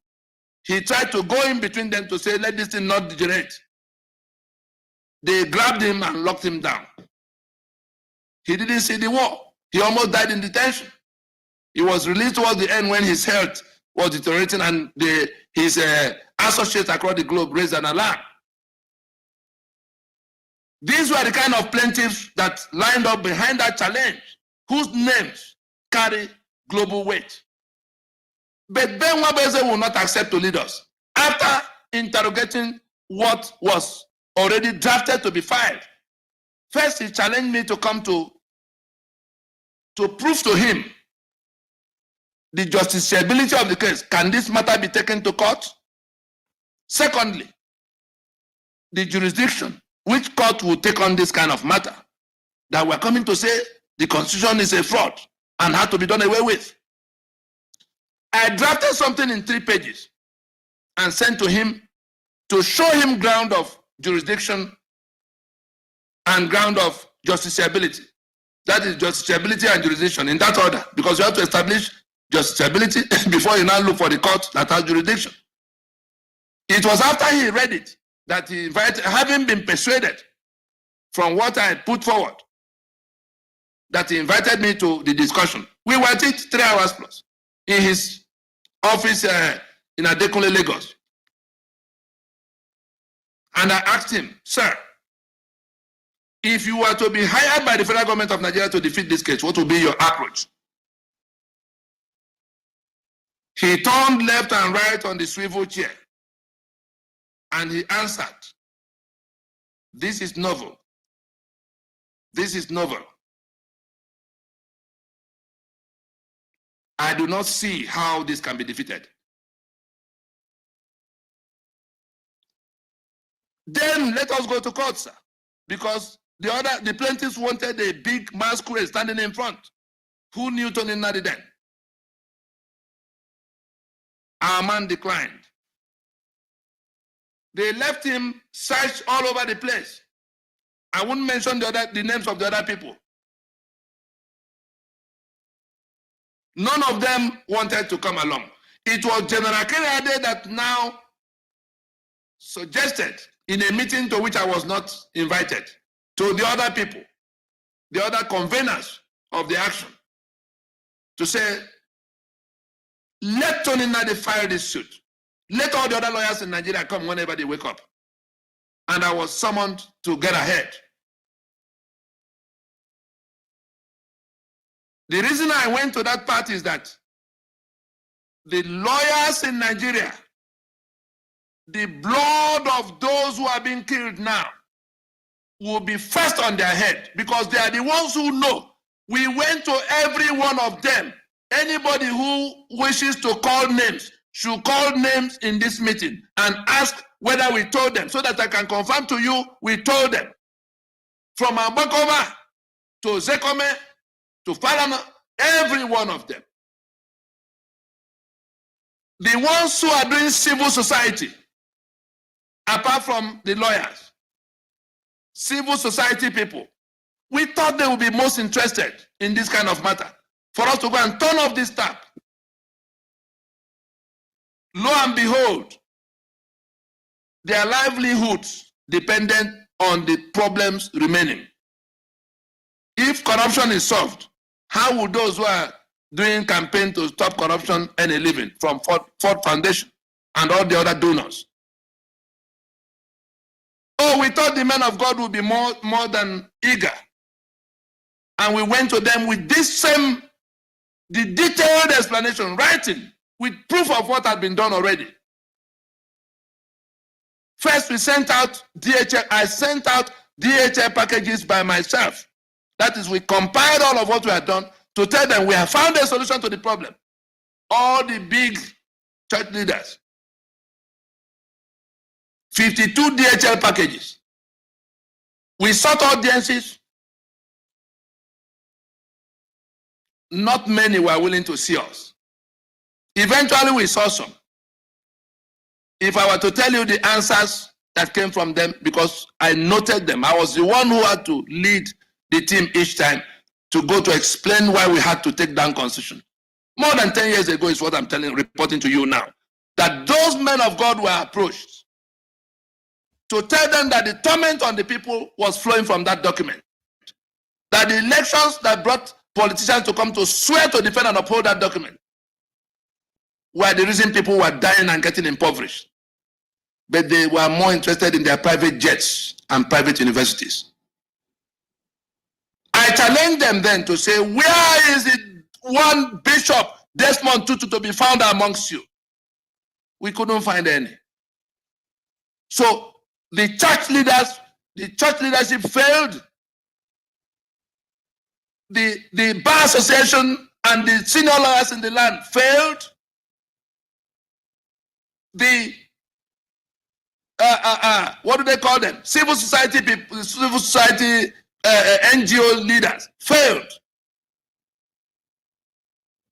He tried to go in between them to say, let this thing not degenerate. They grabbed him and locked him down. He didn't see the war. He almost died in detention. He was released towards the end when his health was deteriorating, and his associates across the globe raised an alarm. These were the kind of plaintiffs that lined up behind that challenge, whose names carry global weight. But Ben Wabeze will not accept to lead us. After interrogating what was already drafted to be filed, first he challenged me to come to prove to him the justiciability of the case. Can this matter be taken to court? Secondly, the jurisdiction, which court will take on this kind of matter? that were coming to say the constitution is a fraud and had to be done away with. I drafted something in 3 pages and sent to him to show him ground of jurisdiction and ground of justiciability. That is justiciability and jurisdiction in that order, because you have to establish justiciability before you now look for the court that has jurisdiction. It was after he read it that he invited, having been persuaded from what I put forward, that he invited me to the discussion. We were at it 3 hours plus in his office in Adekunle, Lagos. And I asked him, sir, if you were to be hired by the federal government of Nigeria to defeat this case, what would be your approach? He turned left and right on the swivel chair and he answered, this is novel. This is novel. I do not see how this can be defeated. Then let us go to court, sir, because the plaintiffs wanted a big masquerade standing in front. Who knew Tony Nandi then? Our man declined. They left him searched all over the place. I wouldn't mention the names of the other people. None of them wanted to come along. It was General Kennedy that now suggested in a meeting to which I was not invited, to the other people, the other conveners of the action, to say, let Tony Nandi file this suit. Let all the other lawyers in Nigeria come whenever they wake up. And I was summoned to get ahead. The reason I went to that part is that the lawyers in Nigeria, the blood of those who are being killed now will be first on their head, because they are the ones who know. We went to every one of them. Anybody who wishes to call names should call names in this meeting and ask whether we told them, so that I can confirm to you we told them. From Ambakova to Zekome to Falana, every one of them. The ones who are doing civil society, apart from the lawyers, civil society people, we thought they would be most interested in this kind of matter, for us to go and turn off this tap. Lo and behold, their livelihoods dependent on the problems remaining. If corruption is solved, how would those who are doing campaign to stop corruption earn a living from Ford Foundation and all the other donors? Oh, we thought the men of God would be more than eager. And we went to them with this same, the detailed explanation, writing, with proof of what had been done already. First, we sent out DHL. I sent out DHL packages by myself. That is, we compiled all of what we had done to tell them we have found a solution to the problem. All the big church leaders. 52 DHL packages. We sought audiences. Not many were willing to see us. Eventually, we saw some. If I were to tell you the answers that came from them, because I noted them, I was the one who had to lead the team each time to go to explain why we had to take down Constitution. More than 10 years ago is what I'm reporting to you now. That those men of God were approached to tell them that the torment on the people was flowing from that document. That the elections that brought politicians to come to swear to defend and uphold that document were the reason people were dying and getting impoverished. But they were more interested in their private jets and private universities. I challenged them then to say, where is the one Bishop Desmond Tutu to be found amongst you? We couldn't find any. So the church leadership failed. The Bar Association and the senior lawyers in the land failed. The what do they call them? Civil society people, civil society NGO leaders failed.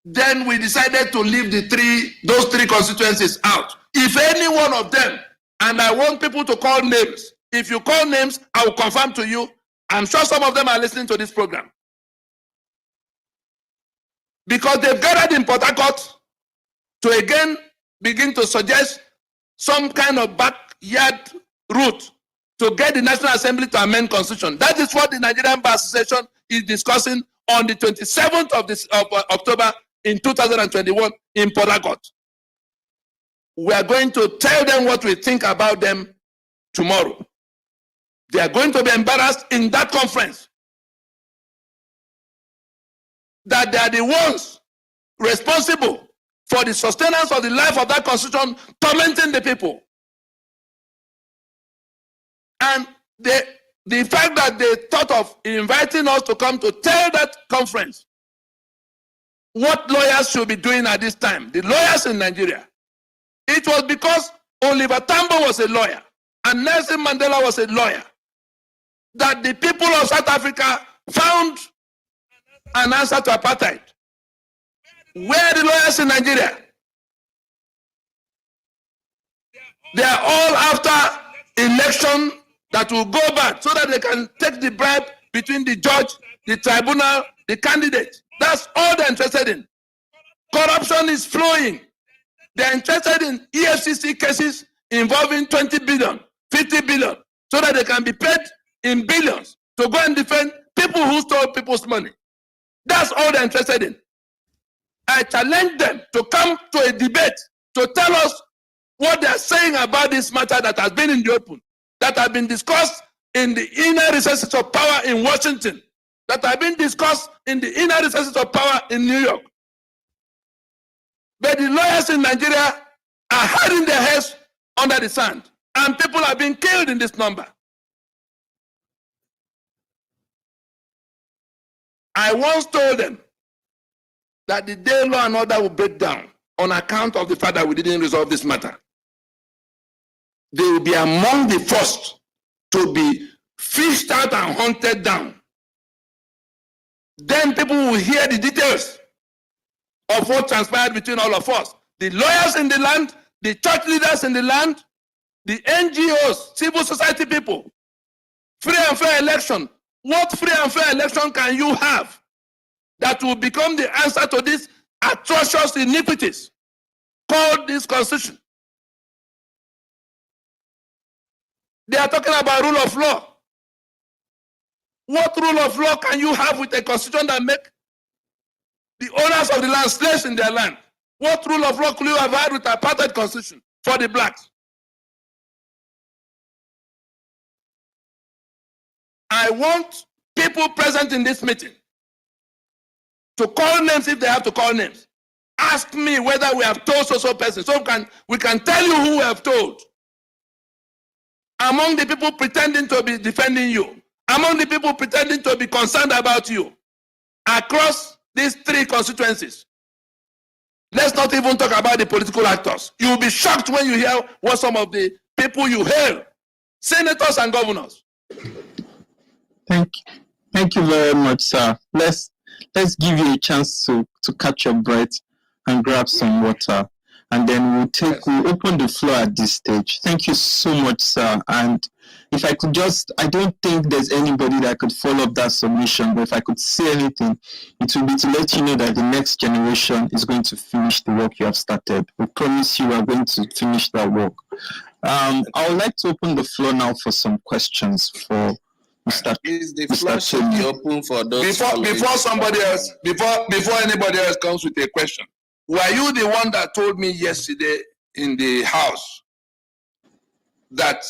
Then we decided to leave those three constituencies out. If any one of them, and I want people to call names, if you call names, I will confirm to you. I'm sure some of them are listening to this program. Because they've gathered in Port Harcourt to again begin to suggest some kind of backyard route to get the National Assembly to amend Constitution. That is what the Nigerian Bar Association is discussing on the 27th of October in 2021 in Port Harcourt. We are going to tell them what we think about them tomorrow. They are going to be embarrassed in that conference that they are the ones responsible for the sustenance of the life of that constitution, tormenting the people. And the fact that they thought of inviting us to come to tell that conference what lawyers should be doing at this time, the lawyers in Nigeria, it was because Oliver Tambo was a lawyer and Nelson Mandela was a lawyer that the people of South Africa found an answer to apartheid. Where are the lawyers in Nigeria? They are all after election that will go back so that they can take the bribe between the judge, the tribunal, the candidate. That's all they're interested in. Corruption is flowing. They're interested in EFCC cases involving 20 billion, 50 billion, so that they can be paid in billions to go and defend people who stole people's money. That's all they're interested in. I challenge them to come to a debate to tell us what they're saying about this matter that has been in the open, that has been discussed in the inner recesses of power in Washington, that have been discussed in the inner recesses of power in New York. But the lawyers in Nigeria are hiding their heads under the sand, and people are being killed in this number. I once told them that the day law and order will break down on account of the fact that we didn't resolve this matter, they will be among the first to be fished out and hunted down. Then people will hear the details of what transpired between all of us. The lawyers in the land, the church leaders in the land, the NGOs, civil society people. Free and fair election. What free and fair election can you have that will become the answer to these atrocious iniquities called this constitution? They are talking about rule of law. What rule of law can you have with a constitution that make the owners of the land slaves in their land? What rule of law could you have had with apartheid constitution for the blacks? I want people present in this meeting to call names if they have to call names. Ask me whether we have told so person, so we can tell you who we have told. Among the people pretending to be defending you, among the people pretending to be concerned about you, across these three constituencies. Let's not even talk about the political actors. You will be shocked when you hear what some of the people you hail, senators and governors. Thank you very much, sir. Let's give you a chance to catch your breath and grab some water, and then we'll open the floor at this stage. Thank you so much, sir. And if I could I don't think there's anybody that could follow up that submission, but if I could say anything, it would be to let you know that the next generation is going to finish the work you have started. We promise you are going to finish that work. I would like to open the floor now for some questions for Mr. Is the floor should be open for those before somebody else, before anybody else comes with a question. Were you the one that told me yesterday in the house that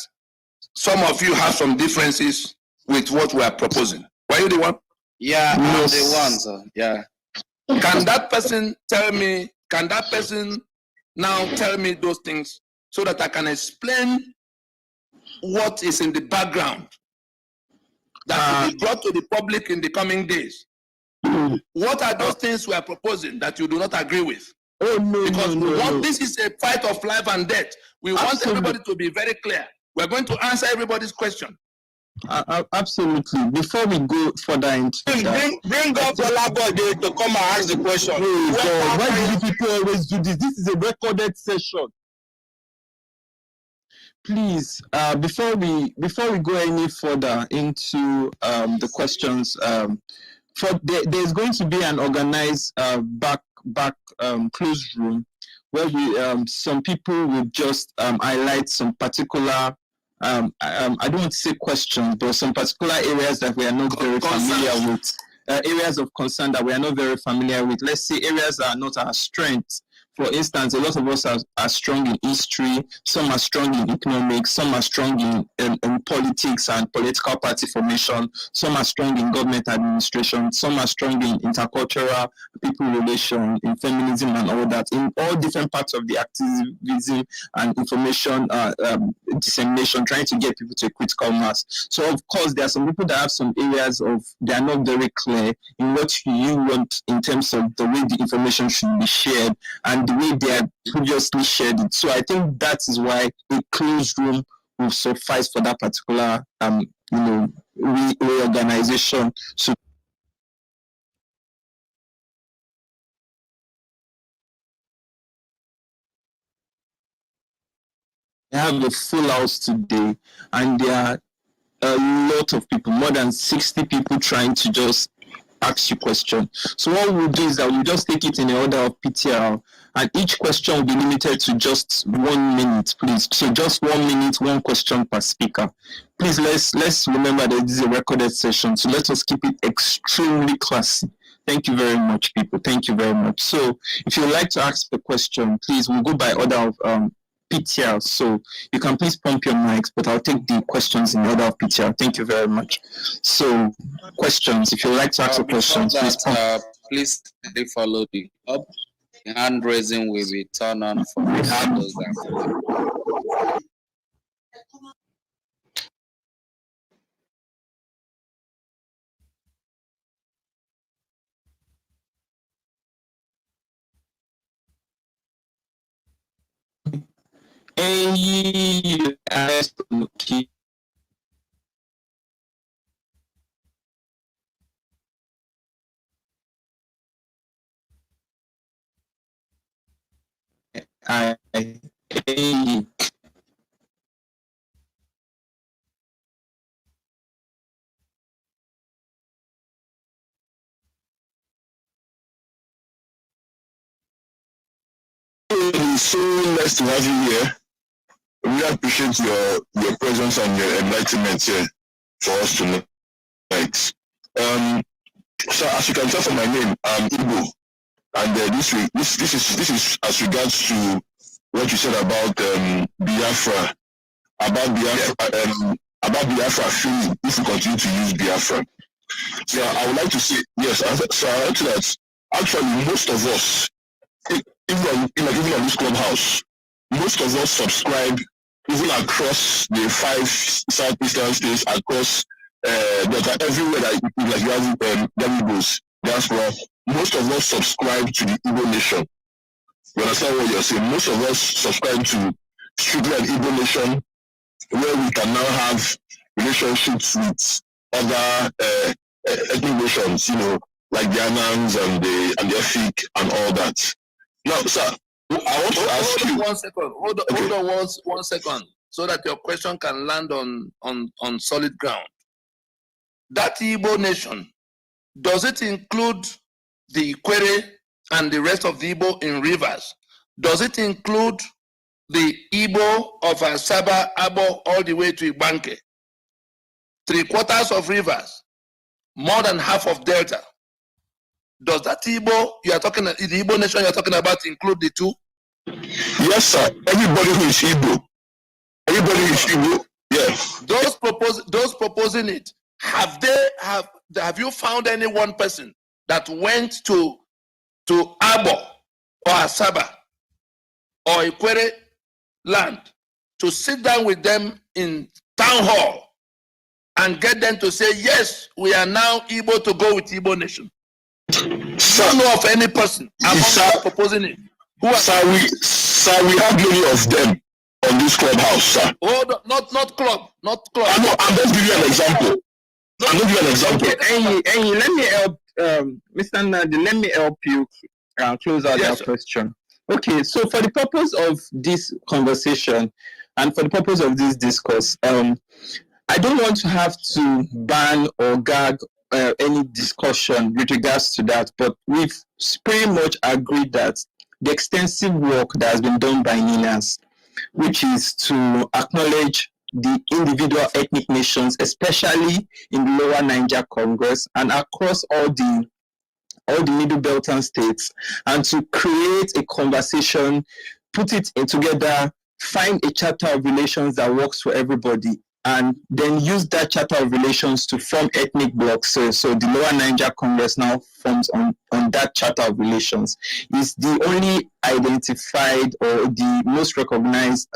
some of you have some differences with what we are proposing? Were you the one? Yeah, I'm the one, sir. Yeah. Can that person now tell me those things so that I can explain what is in the background that will be brought to the public in the coming days? What are those things we are proposing that you do not agree with? Because this is a fight of life and death. We want everybody to be very clear. We're going to answer everybody's question. Absolutely. Before we go further into that, bring up Olabode to come and ask the question. Oh God, why do you people always do this? This is a recorded session. Please, before we go any further into the questions, there's going to be an organized back closed room where we some people will just highlight some particular I don't want to say questions, but some particular areas that we are not very familiar with, areas of concern that we are not very familiar with. Let's say areas that are not our strengths. For instance, a lot of us are strong in history, some are strong in economics, some are strong in politics and political party formation, some are strong in government administration, some are strong in intercultural people relations, in feminism and all that, in all different parts of the activism and information dissemination, trying to get people to a critical mass. So of course, there are some people that have some areas of, they are not very clear in what you want in terms of the way the information should be shared and the way they had previously shared it. So I think that is why a closed room will suffice for that particular reorganization. So we have a full house today, and there are a lot of people, more than 60 people trying to just ask you questions. So what we'll do is that we'll just take it in the order of PTR, and each question will be limited to just 1 minute, please. So just 1 minute, one question per speaker. Please, let's remember that this is a recorded session, so let us keep it extremely classy. Thank you very much, people. Thank you very much. So if you'd like to ask the question, please, we'll go by order of PTR. So you can please pump your mics, but I'll take the questions in the order of PTR. Thank you very much. So questions, if you'd like to ask a question, please pump. Please follow the up. Hand raising will be turned on for those that It's so nice to have you here. We really appreciate your presence and your enlightenment here for us tonight. So as you can tell from my name, I'm Igbo, and this is as regards to what you said about Biafra, about Biafra feeling if we continue to use Biafra. So I would like to say yes. So I like to that actually most of us, even on this clubhouse, most of us subscribe even across the 5 southeastern states, across that are everywhere that you have Gamibos, diaspora. Most of us subscribe to the Igbo nation. You understand what you're saying? Most of us subscribe to strictly an Igbo nation, where we can now have relationships with other ethnic nations, like the Anans and the Efik and all that. Now, sir, I want to ask you. 1 second. Hold on 1 second, so that your question can land on solid ground. That Igbo nation, does it include the Ikwere and the rest of the Igbo in rivers? Does it include the Igbo of Asaba, Abo, all the way to Ibanke? 3/4 of rivers, more than half of Delta. Does that Igbo you are talking, the Igbo nation you are talking about, include the two? Yes, sir. Everybody who is Igbo. Everybody who is Igbo. Yes. Those proposing it, have you found any one person that went to Abo or Asaba or Ikwere land to sit down with them in town hall and get them to say, yes, we are now able to go with Igbo nation? Sir, don't know of any person among those proposing it. Sir, we have many of them on this clubhouse, sir. Hold on, not club. I know, I'm just giving you an example. I'm going to give you an example. Hey, let me help, Mr. Nandi, let me help you close out that question. Okay, so for the purpose of this conversation and for the purpose of this discourse, I don't want to have to ban or gag any discussion with regards to that, but we've pretty much agreed that the extensive work that has been done by NINAS, which is to acknowledge the individual ethnic nations, especially in the Lower Niger Congress and across all the Middle Belton states, and to create a conversation, put it together, find a charter of relations that works for everybody, and then use that charter of relations to form ethnic blocks. So the Lower Niger Congress now forms on that charter of relations. Is the only identified or the most recognized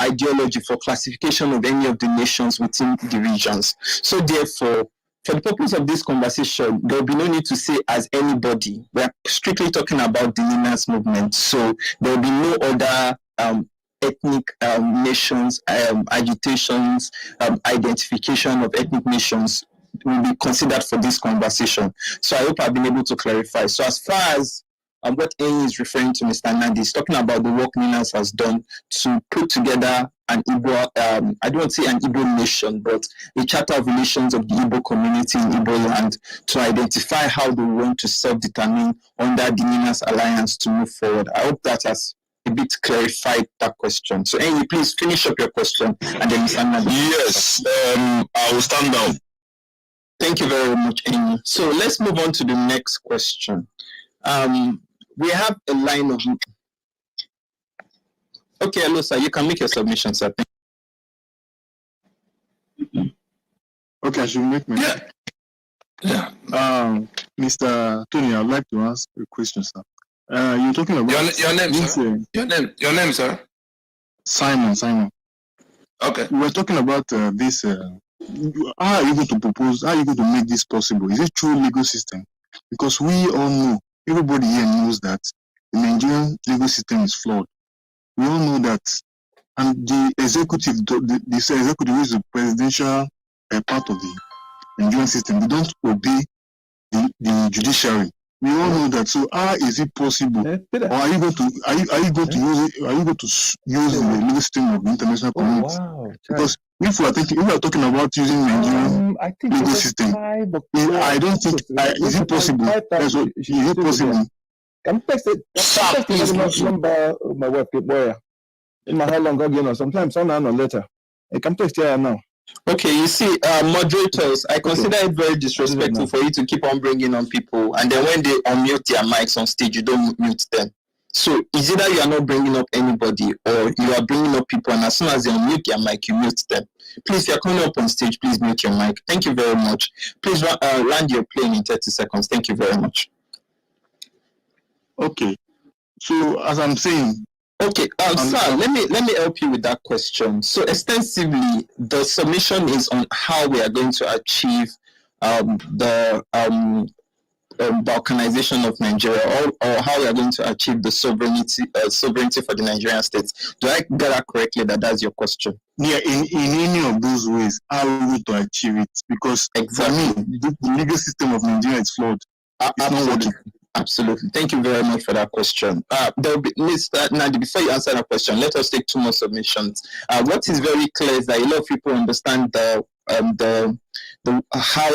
ideology for classification of any of the nations within the regions. So therefore, for the purpose of this conversation, there will be no need to say as anybody. We're strictly talking about the NINAS movement. So there will be no other ethnic nations, agitations, identification of ethnic nations will be considered for this conversation. So I hope I've been able to clarify. So as far as what Eni is referring to, Mr. Nandi, is talking about the work NINAS has done to put together an Igbo, I don't want to say an Igbo nation, but a charter of relations of the Igbo community in Igbo land to identify how they want to self-determine under the NINAS alliance to move forward. I hope that has a bit clarified that question. So Eni, please finish up your question and then Mr. Nandi. Yes, I will stand down. Thank you very much, Eni. So let's move on to the next question. We have a line of... Okay, hello, sir. You can make your submission, sir. Okay, I should make my... Yeah. Mr. Tony, I'd like to ask a question, sir. You're talking about... Your name, sir? Your name, sir? Simon. Okay. We're talking about this... how are you going to propose, how are you going to make this possible? Is it through legal system? Because we all know, everybody here knows that the Nigerian legal system is flawed. We all know that. And the executive, this executive is the presidential part of the Nigerian system. They don't obey the judiciary. We all know that. So how is it possible? Or are you going to use the legal system of the international community? Wow, because if we are talking about using Nigerian legal system, I don't think is it possible? Is it possible? Can text it number my wife boy. In my how long again or sometimes on or later. I can text here now. Okay, you see, moderators, I consider it very disrespectful for you to keep on bringing on people, and then when they unmute their mics on stage, you don't mute them. So it's either you are not bringing up anybody, or you are bringing up people, and as soon as they unmute their mic, you mute them. Please, if you're coming up on stage, please mute your mic. Thank you very much. Please land your plane in 30 seconds. Thank you very much. Okay. So as I'm saying, okay, sir, let me help you with that question. So extensively, the submission is on how we are going to achieve the balkanization of Nigeria, or how we are going to achieve the sovereignty for the Nigerian states. Do I get that correctly? That's your question. Yeah, in any of those ways, how are we going to achieve it? Because exactly, for me, the legal system of Nigeria is flawed. It's not working. Absolutely. Thank you very much for that question. There will be, Mr. Nandi, before you answer that question, let us take two more submissions. What is very clear is that a lot of people understand how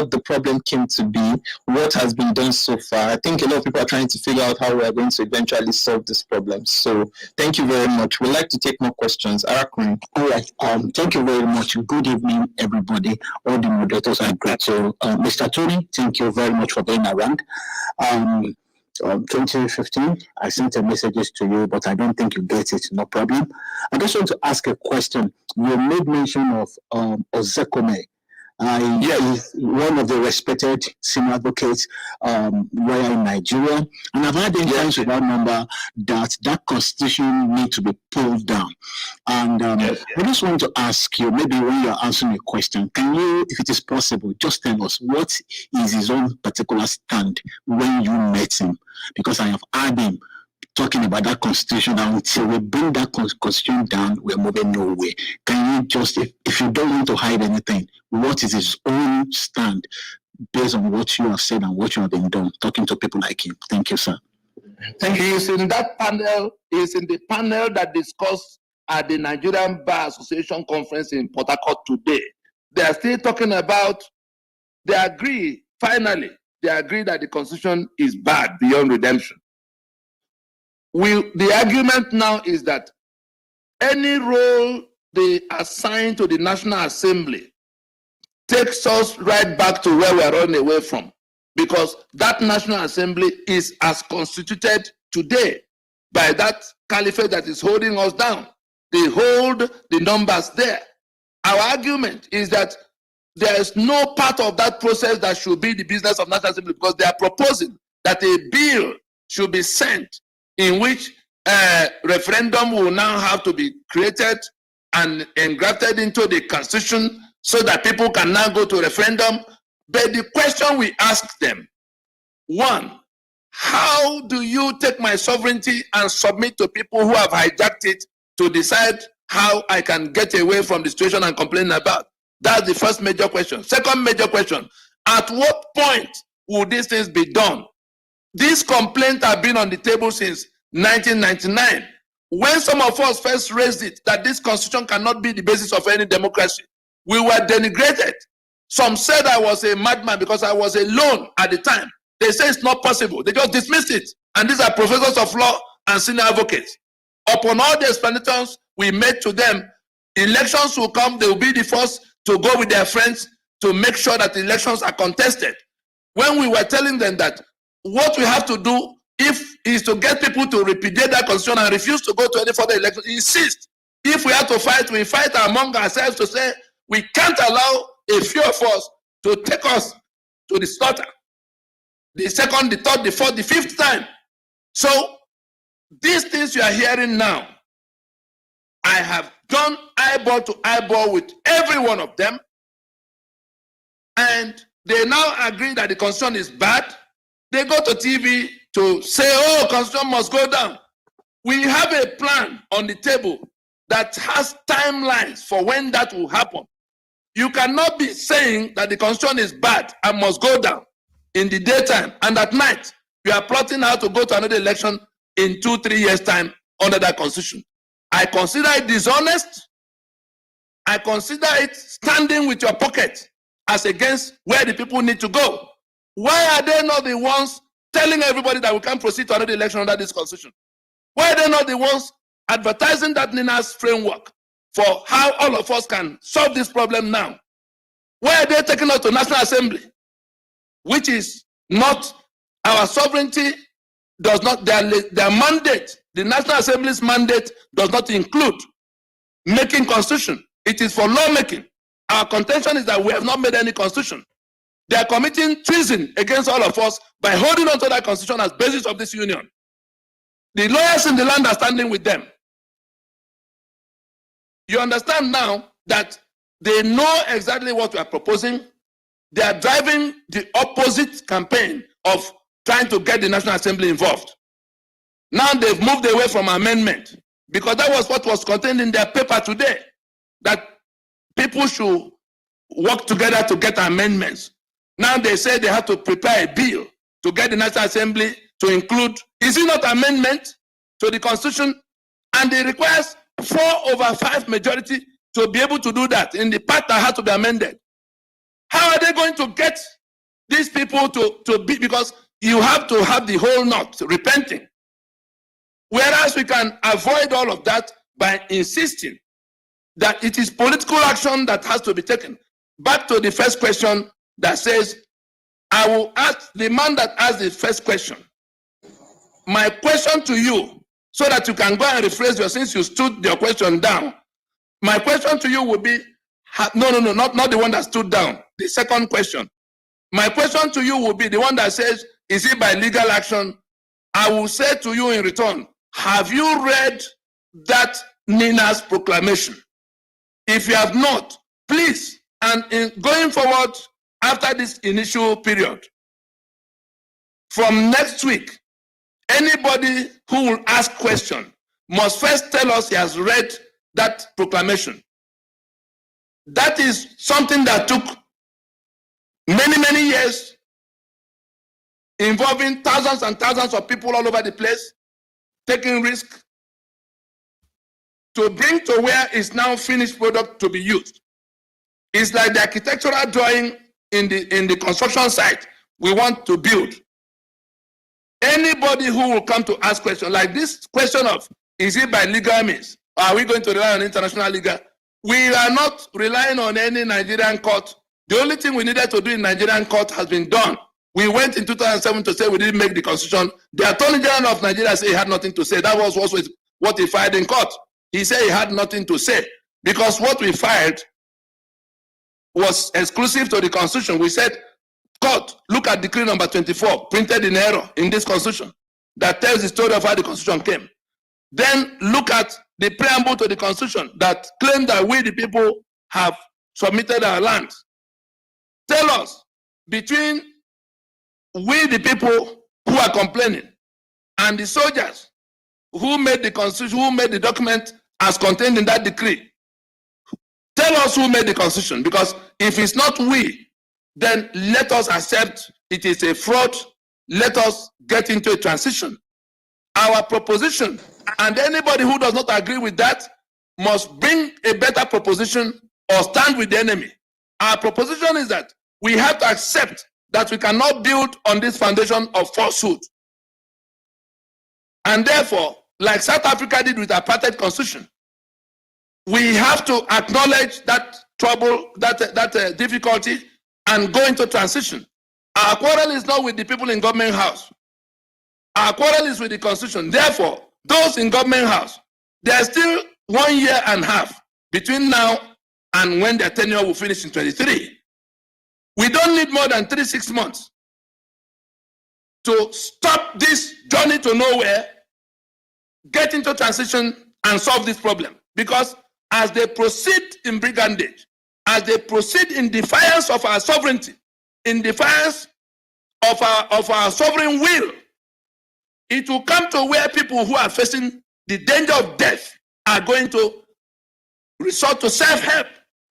the problem came to be, what has been done so far. I think a lot of people are trying to figure out how we are going to eventually solve this problem. So thank you very much. We'd like to take more questions. Arakun. All right. Thank you very much. Good evening, everybody. All the moderators are great. So, Mr. Tony, thank you very much for being around. 2015, I sent a messages to you, but I don't think you get it. No problem. I just want to ask a question. You made mention of Ozekome. He's one of the respected senior advocates where in Nigeria, and I've had influence with that number that constitution needs to be pulled down. And I just want to ask you, maybe when you're answering a question, can you, if it is possible, just tell us what is his own particular stand when you met him? Because I have heard him talking about that constitution, and until we bring that constitution down, we're moving nowhere. Can you just, if you don't want to hide anything, what is his own stand based on what you have said and what you have been done, talking to people like him? Thank you, sir. Thank you. He's in that panel. He's in the panel that discussed at the Nigerian Bar Association conference in Port Harcourt today. They are still talking about, they agree, finally, they agree that the constitution is bad beyond redemption. The argument now is that any role they assign to the National Assembly takes us right back to where we are running away from, because that National Assembly is as constituted today by that caliphate that is holding us down. They hold the numbers there. Our argument is that there is no part of that process that should be the business of National Assembly, because they are proposing that a bill should be sent in which a referendum will now have to be created and engrafted into the Constitution so that people can now go to referendum. But the question we ask them, one, how do you take my sovereignty and submit to people who have hijacked it to decide how I can get away from the situation I'm complaining about? That's the first major question. Second major question, at what point will these things be done? These complaints have been on the table since 1999. When some of us first raised it, that this constitution cannot be the basis of any democracy, we were denigrated. Some said I was a madman because I was alone at the time. They say it's not possible. They just dismissed it. And these are professors of law and senior advocates. Upon all the explanations we made to them, elections will come, they will be the first to go with their friends to make sure that the elections are contested. When we were telling them that what we have to do is to get people to repudiate that constitution and refuse to go to any further election, insist. If we have to fight, we fight among ourselves to say we can't allow a few of us to take us to the slaughter. The second, the third, the fourth, the fifth time. So these things you are hearing now, I have done eyeball to eyeball with every one of them, and they now agree that the constitution is bad. They go to TV to say, oh, constitution must go down. We have a plan on the table that has timelines for when that will happen. You cannot be saying that the constitution is bad and must go down in the daytime, and at night you are plotting how to go to another election in 2-3 years' time under that constitution. I consider it dishonest. I consider it standing with your pocket as against where the people need to go. Why are they not the ones telling everybody that we can't proceed to another election under this constitution? Why are they not the ones advertising that NINA's framework for how all of us can solve this problem now? Why are they taking us to National Assembly, which is not our sovereignty, does not, their mandate, the National Assembly's mandate does not include making constitution. It is for lawmaking. Our contention is that we have not made any constitution. They are committing treason against all of us by holding on to that constitution as basis of this union. The lawyers in the land are standing with them. You understand now that they know exactly what we are proposing. They are driving the opposite campaign of trying to get the National Assembly involved. Now they've moved away from amendment, because that was what was contained in their paper today, that people should work together to get amendments. Now they say they have to prepare a bill to get the National Assembly to include, is it not amendment to the Constitution? And they requires 4/5 majority to be able to do that in the part that has to be amended. How are they going to get these people to be, because you have to have the whole knot repenting. Whereas we can avoid all of that by insisting that it is political action that has to be taken. Back to the first question that says, I will ask the man that asked the first question. My question to you, so that you can go and rephrase your, since you stood your question down. My question to you would be, not the one that stood down. The second question. My question to you would be the one that says, is it by legal action? I will say to you in return, have you read that Nina's proclamation? If you have not, please, and in going forward after this initial period, from next week, Anybody who will ask question must first tell us he has read that proclamation. That is something that took many, many years, involving thousands and thousands of people all over the place, taking risk to bring to where is now finished product to be used. It's like the architectural drawing in the construction site we want to build. Anybody who will come to ask questions, like this question of, is it by legal means? Are we going to rely on international legal? We are not relying on any Nigerian court. The only thing we needed to do in Nigerian court has been done. We went in 2007 to say we didn't make the constitution. The Attorney General of Nigeria said he had nothing to say. That was also what he filed in court. He said he had nothing to say because what we filed was exclusive to the constitution. We said, court, look at decree number 24, printed in error in this constitution, that tells the story of how the constitution came. Then look at the preamble to the constitution that claims that we, the people, have submitted our land. Tell us, between we, the people who are complaining, and the soldiers who made the constitution, who made the document as contained in that decree, tell us who made the constitution, because if it's not we, then let us accept it is a fraud. Let us get into a transition. Our proposition, and anybody who does not agree with that must bring a better proposition or stand with the enemy. Our proposition is that we have to accept that we cannot build on this foundation of falsehood. And therefore, like South Africa did with apartheid constitution, we have to acknowledge that trouble, that difficulty, and go into transition. Our quarrel is not with the people in government house. Our quarrel is with the constitution. Therefore, those in government house, there's still 1 year and a half between now and when their tenure will finish in 23. We don't need more than 3-6 months to stop this journey to nowhere, get into transition, and solve this problem. Because as they proceed in brigandage, as they proceed in defiance of our sovereignty, in defiance of our sovereign will, it will come to where people who are facing the danger of death are going to resort to self-help.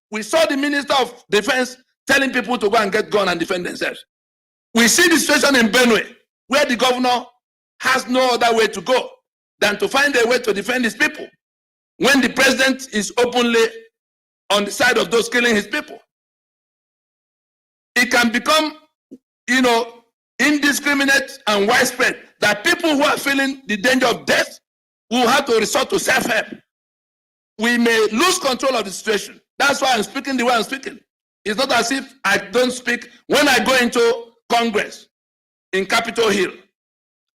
We saw the Minister of Defense telling people to go and get gun and defend themselves. We see the situation in Benue, where the governor has no other way to go than to find a way to defend his people, when the president is openly on the side of those killing his people. It can become, indiscriminate and widespread, that people who are feeling the danger of death will have to resort to self-help. We may lose control of the situation. That's why I'm speaking the way I'm speaking. It's not as if I don't speak. When I go into Congress in Capitol Hill,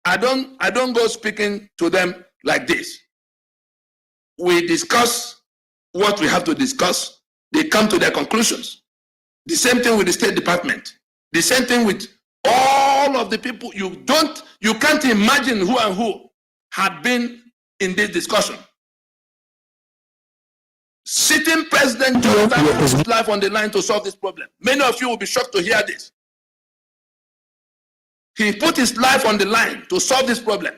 I don't go speaking to them like this. We discuss what we have to discuss. They come to their conclusions. The same thing with the State Department. The same thing with all of the people. You can't imagine who and who had been in this discussion. Sitting President Jonathan put his life on the line to solve this problem. Many of you will be shocked to hear this. He put his life on the line to solve this problem.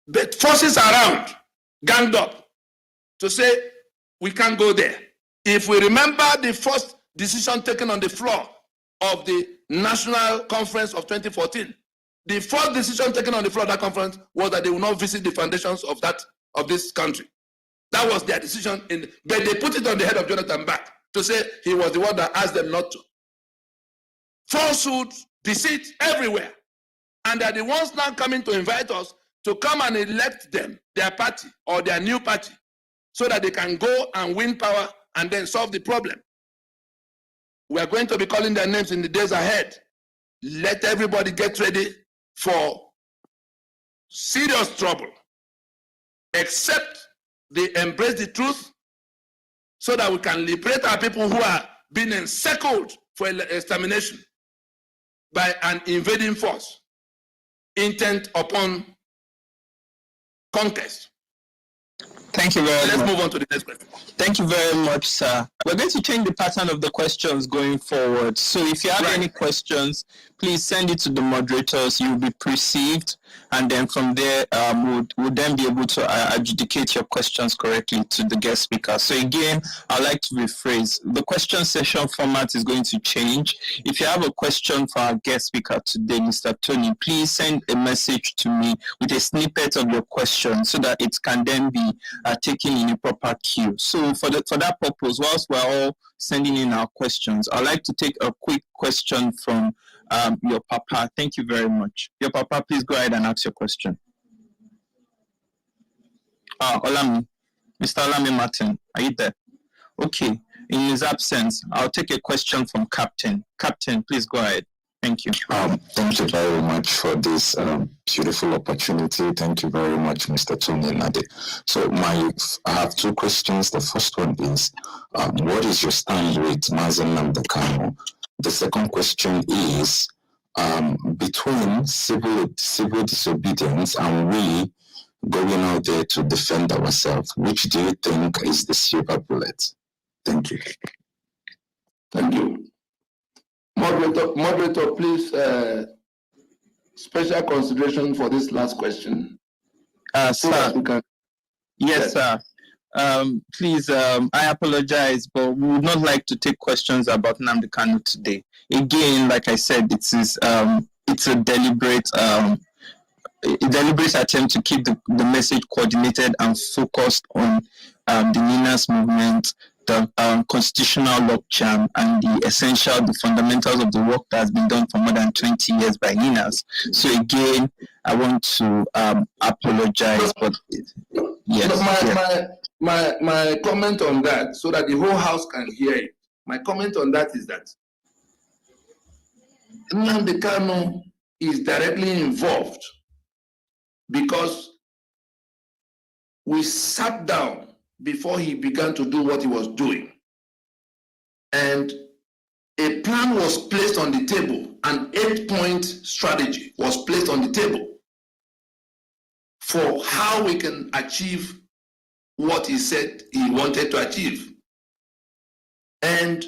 But forces around ganged up to say, we can't go there. If we remember the first decision taken on the floor of the National Conference of 2014, the first decision taken on the floor of that conference was that they will not visit the foundations of this country. That was their decision, but they put it on the head of Jonathan back to say he was the one that asked them not to. Falsehood, deceit everywhere. And they're the ones now coming to invite us to come and elect them, their party or their new party, so that they can go and win power and then solve the problem. We are going to be calling their names in the days ahead. Let everybody get ready for serious trouble, except they embrace the truth so that we can liberate our people who are being encircled for extermination by an invading force intent upon conquest. Thank you very much. Let's move on to the next question. Thank you very much, sir. We're going to change the pattern of the questions going forward. So if you have any questions, please send it to the moderators. You'll be perceived, and then from there, we'll then be able to adjudicate your questions correctly to the guest speaker. So again, I'd like to rephrase. The question session format is going to change. If you have a question for our guest speaker today, Mr. Tony, please send a message to me with a snippet of your question so that it can then be taken in a proper queue. So for that purpose, whilst we're all sending in our questions, I'd like to take a quick question from your papa. Thank you very much. Your papa, please go ahead and ask your question. Olami, Mr. Olami Martin, are you there? Okay. In his absence, I'll take a question from Captain. Captain, please go ahead. Thank you. Thank you very much for this beautiful opportunity. Thank you very much, Mr. Tony Nandi. So I have two questions. The first one is, what is your stand with Mazen Namdekano? The second question is, between civil disobedience and we going out there to defend ourselves, which do you think is the silver bullet? Thank you. Thank you. Moderator, please, special consideration for this last question. Sir. Yes, sir. Please, I apologize, but we would not like to take questions about Nnamdi Kanu today. Again, like I said, it's a deliberate attempt to keep the message coordinated and focused on the NINAS movement, the constitutional logjam, and the fundamentals of the work that has been done for more than 20 years by NINAS. So again, I want to apologize, but yes. My comment on that, so that the whole house can hear it. My comment on that is that Nnamdi Kanu is directly involved because we sat down before he began to do what he was doing. And a plan was placed on the table, an 8-point strategy was placed on the table for how we can achieve what he said he wanted to achieve. And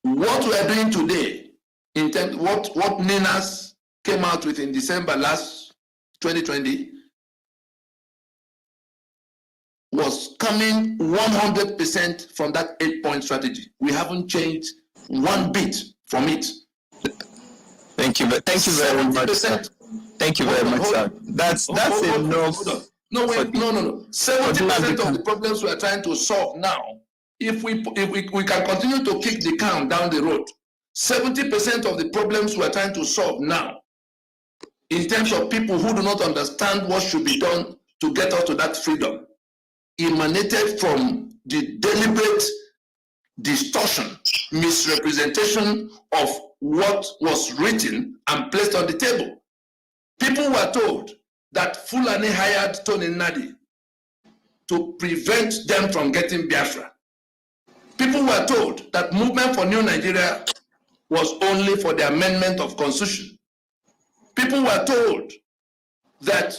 what we are doing today, in terms what NINAS came out with in December last 2020, was coming 100% from that 8-point strategy. We haven't changed one bit from it. Thank you very much, sir. Thank you very much, sir. That's enough. No. 70% of the problems we are trying to solve now, if we can continue to kick the can down the road, 70% of the problems we are trying to solve now, in terms of people who do not understand what should be done to get us to that freedom, emanated from the deliberate distortion, misrepresentation of what was written and placed on the table. People were told that Fulani hired Tony Nadi to prevent them from getting Biafra. People were told that Movement for New Nigeria was only for the amendment of Constitution. People were told that,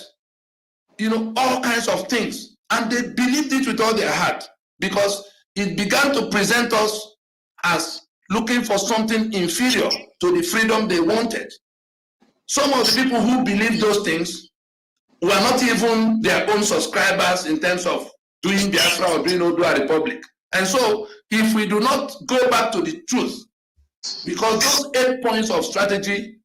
all kinds of things. And they believed it with all their heart because it began to present us as looking for something inferior to the freedom they wanted. Some of the people who believed those things were not even their own subscribers in terms of doing Biafra or doing Odua Republic. And so, if we do not go back to the truth, because those 8 points of strategy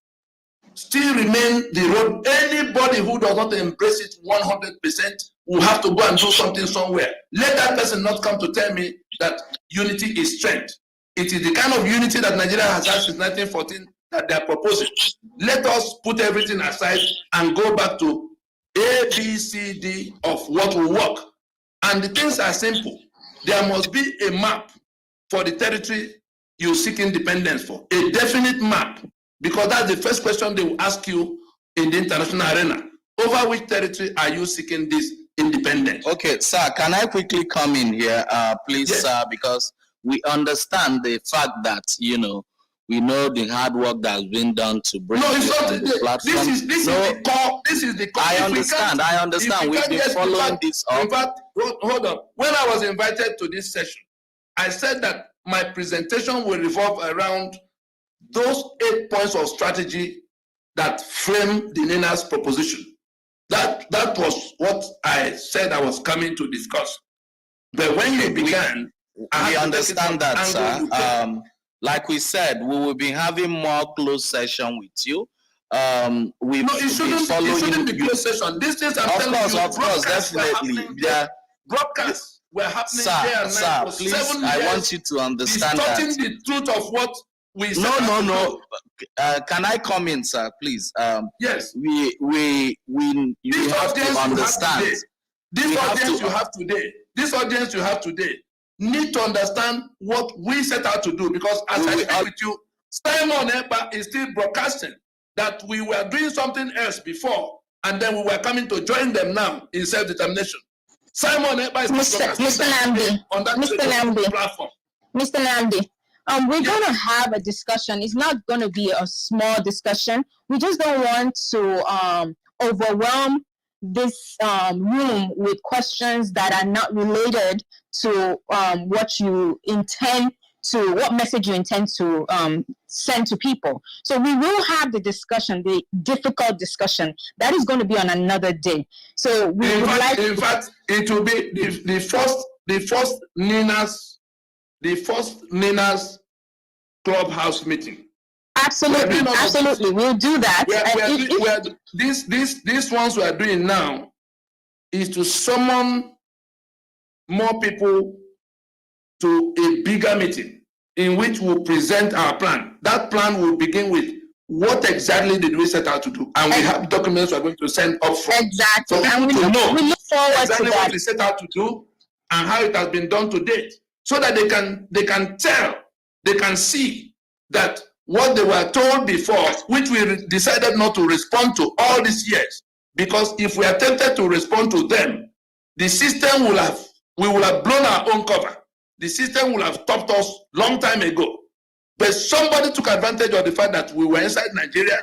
still remain the road, anybody who does not embrace it 100% will have to go and do something somewhere. Let that person not come to tell me that unity is strength. It is the kind of unity that Nigeria has had since 1914 that they are proposing. Let us put everything aside and go back to A, B, C, D of what will work. And the things are simple. There must be a map for the territory you seek independence for, a definite map, because that's the first question they will ask you in the international arena. Over which territory are you seeking this independence? Okay, sir, can I quickly come in here, please, yes, sir, because we understand the fact that, We know the hard work that's been done to bring no, it's you not on the platform. This is the core. This is the core. I understand. We've been following this up. In fact, hold on. When I was invited to this session, I said that my presentation will revolve around those 8 points of strategy that frame the NINA's proposition. That was what I said I was coming to discuss. But when you began, we understand that, sir. Like we said, we will be having more closed session with you. It shouldn't be closed session. These things I'm telling you, of course, definitely. Yeah. Broadcasts were happening day and night for please, 7 years. I want you to understand distorting the truth of what we said. No. Can I come in, sir, please? Yes. We have to understand. This audience you have today need to understand what we set out to do, because as I speak with you, Simon Ekpa is still broadcasting that we were doing something else before, and then we were coming to join them now in self-determination. Simon Ekpa is Mr. Nandi, on that platform. Mr. Nandi, we're going to have a discussion. It's not going to be a small discussion. We just don't want to overwhelm this room with questions that are not related to what message you intend to send to people. So we will have the discussion, the difficult discussion. That is going to be on another day. So in fact, it will be the first NINA's clubhouse meeting. Absolutely, we'll do that. These ones we are doing now is to summon more people to a bigger meeting in which we'll present our plan. That plan will begin with what exactly did we set out to do, and we have documents we're going to send up front. Exactly, so and we look forward exactly to that. What we set out to do and how it has been done to date, so that they can tell, they can see that what they were told before, which we decided not to respond to all these years, because if we attempted to respond to them, the system we will have blown our own cover. The system will have stopped us long time ago. But somebody took advantage of the fact that we were inside Nigeria,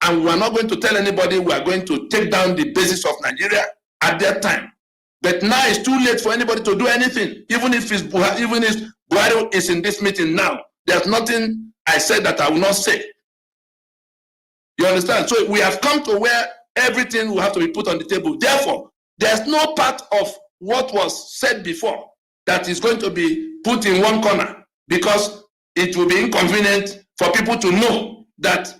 and we were not going to tell anybody we are going to take down the basis of Nigeria at that time. But now it's too late for anybody to do anything. Even if Buhari is in this meeting now, there's nothing I said that I will not say. You understand? So we have come to where everything will have to be put on the table. Therefore, there's no part of what was said before that is going to be put in one corner, because it will be inconvenient for people to know that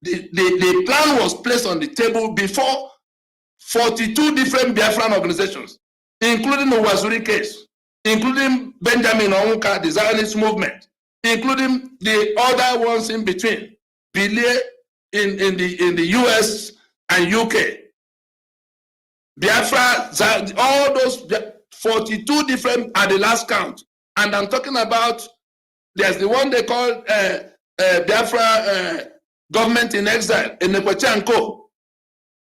the plan was placed on the table before 42 different Biafran organizations, including the Wazuri case, including Benjamin Onwuka, the Zionist movement, including the other ones in between, Bilie in the US and UK, Biafra, all those 42 different at the last count. And I'm talking about, there's the one they call Biafra government in exile, in Nekweche.